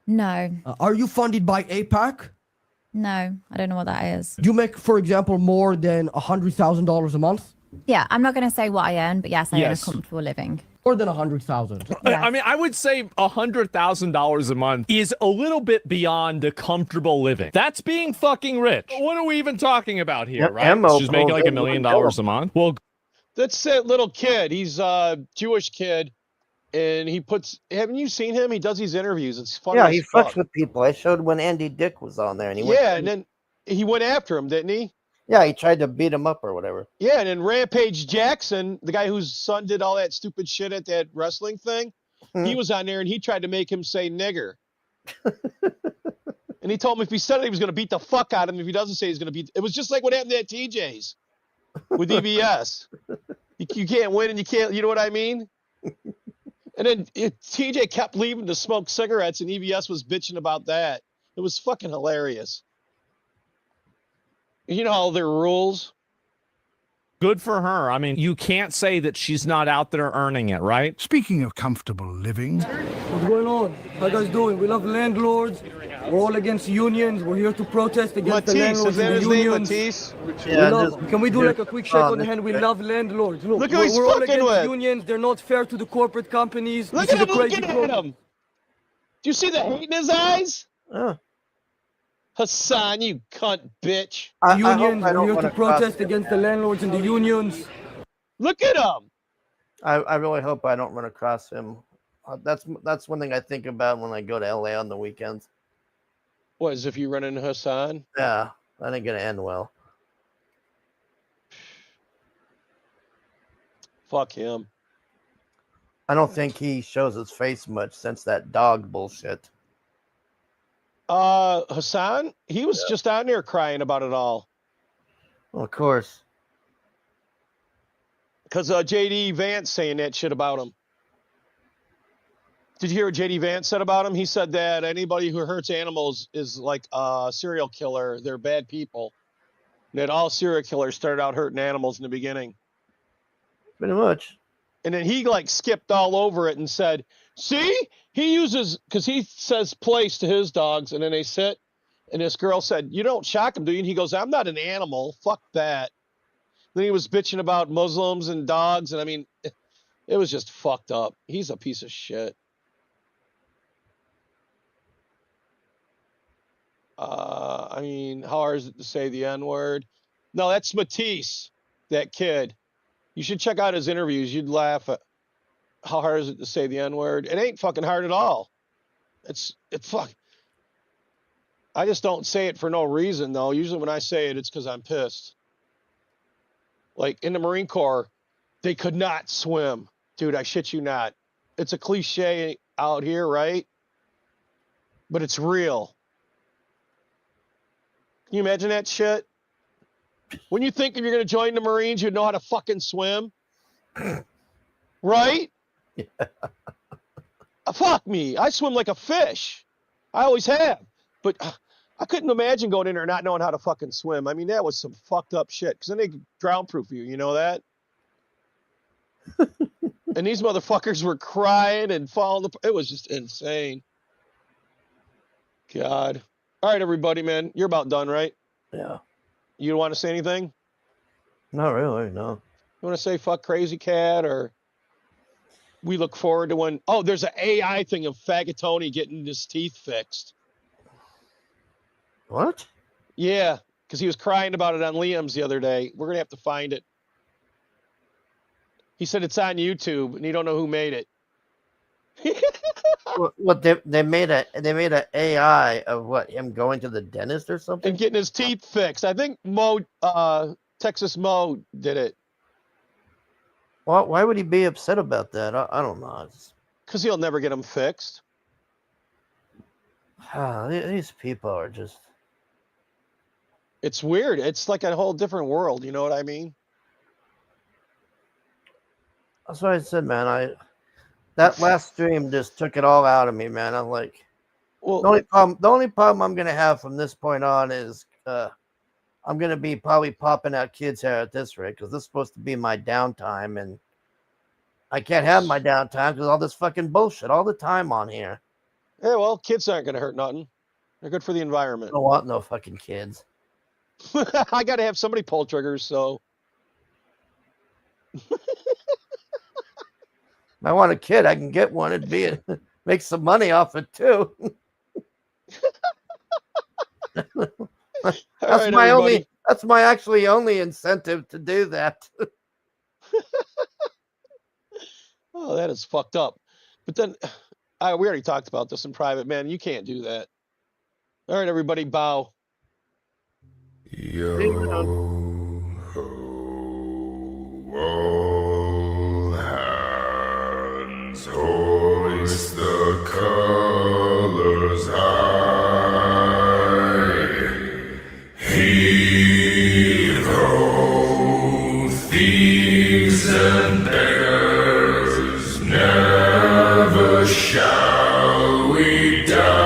No, Are you funded by APAC? no, I don't know what that is. Do you make, for example, more than $100,000 a month? Yeah, I'm not going to say what I earn, but yes, I earn a Yes. comfortable living. More than 100,000. I mean, I would say $100,000 a month is a little bit beyond a comfortable living. That's being fucking rich. What are we even talking about here, Yeah, right? Emmo She's making told like $1 him million to kill a month. Well, That's that little kid. He's a Jewish kid. And he puts, haven't you seen him? He does these interviews. It's funny. Yeah, as he fuck. fucks with people. I showed when Andy Dick was on there, and he went. Yeah, and then he went after him, didn't he? Yeah, he tried to beat him up or whatever. Yeah, and then Rampage Jackson, the guy whose son did all that stupid shit at that wrestling thing, he was on there and he tried to make him say nigger. And he told him if he said it, he was going to beat the fuck out of him. If he doesn't say he's going to beat, it was just like what happened at TJ's with EBS. You can't win and you can't, you know what I mean? And then TJ kept leaving to smoke cigarettes and EBS was bitching about that. It was fucking hilarious. You know all their rules. good for her. I mean, you can't say that she's not out there earning it, right? Speaking of comfortable living, What's going on? How you guys doing? We love landlords. We're all against unions. We're here to protest against the Matisse, landlords is that and his the name, unions. Matisse? Can we do like a quick shake on the hand? We love landlords. Look who he's we're all fucking against with. unions. They're not fair to the corporate companies. Look This at is him a crazy looking at program. him. Do you see the hate in his eyes? Hassan, you cunt bitch. Unions. We're here to protest against the landlords and the unions. Look at him. I really hope I don't run across him. That's one thing I think about when I go to LA on the weekends. What, as if you run into Hassan? Yeah. That ain't gonna end well. Fuck him. I don't think he shows his face much since that dog bullshit. Hassan, he was just on there crying about it all. Well, of course. Because JD Vance saying that shit about him. Did you hear what JD Vance said about him? He said that anybody who hurts animals is like a serial killer. They're bad people. And that all serial killers started out hurting animals in the beginning. Pretty much. And then he like skipped all over it and said, see, he uses, because he says place to his dogs, and then they sit. And this girl said, you don't shock him, do you? And he goes, I'm not an animal. Fuck that. Then he was bitching about Muslims and dogs. And I mean, it was just fucked up. He's a piece of shit. I mean, how hard is it to say the N-word? No, that's Matisse, that kid. You should check out his interviews. You'd laugh at how hard is it to say the N-word. It ain't fucking hard at all. It's fuck. I just don't say it for no reason, though. Usually when I say it, it's because I'm pissed. Like, in the Marine Corps, they could not swim. Dude, I shit you not. It's a cliche out here, right? But it's real. Can you imagine that shit? When you think if you're going to join the Marines, you'd know how to fucking swim. Right? Yeah. Fuck me. I swim like a fish. I always have. But I couldn't imagine going in there not knowing how to fucking swim. I mean, that was some fucked up shit. Because then they could drown proof you. You know that? And these motherfuckers were crying and falling apart. It was just insane. God. All right, everybody, man. You're about done, right? Yeah. You want to say anything? Not really, no. You want to say fuck Crazy Cat, or we look forward to when... Oh, there's an AI thing of Fagatoni getting his teeth fixed. What? Yeah, because he was crying about it on Liam's the other day. We're going to have to find it. He said it's on YouTube, and you don't know who made it. What they made a AI of what, him going to the dentist or something and getting his teeth fixed. I think Texas Mo did it. Well, why would he be upset about that? I don't know. Because he'll never get them fixed. These people are just... It's weird. It's like a whole different world. You know what I mean? That's what I said, man. That last stream just took it all out of me, man. I'm like, well, the only problem I'm gonna have from this point on is I'm gonna be probably popping out kids' hair at this rate, because this is supposed to be my downtime, and I can't have my downtime because all this fucking bullshit all the time on here. Yeah, well, kids aren't gonna hurt nothing. They're good for the environment. I don't want no fucking kids. I gotta have somebody pull triggers, so. I want a kid. I can get one. It'd be make some money off it too. That's my only. That's my actually only incentive to do that. Oh, that is fucked up. But then, we already talked about this in private, man. You can't do that. All right, everybody, bow. Hoist the colors high. Heave ho, thieves and beggars, never shall we die.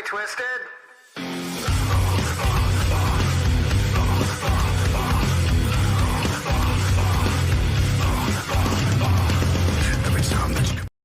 twisted?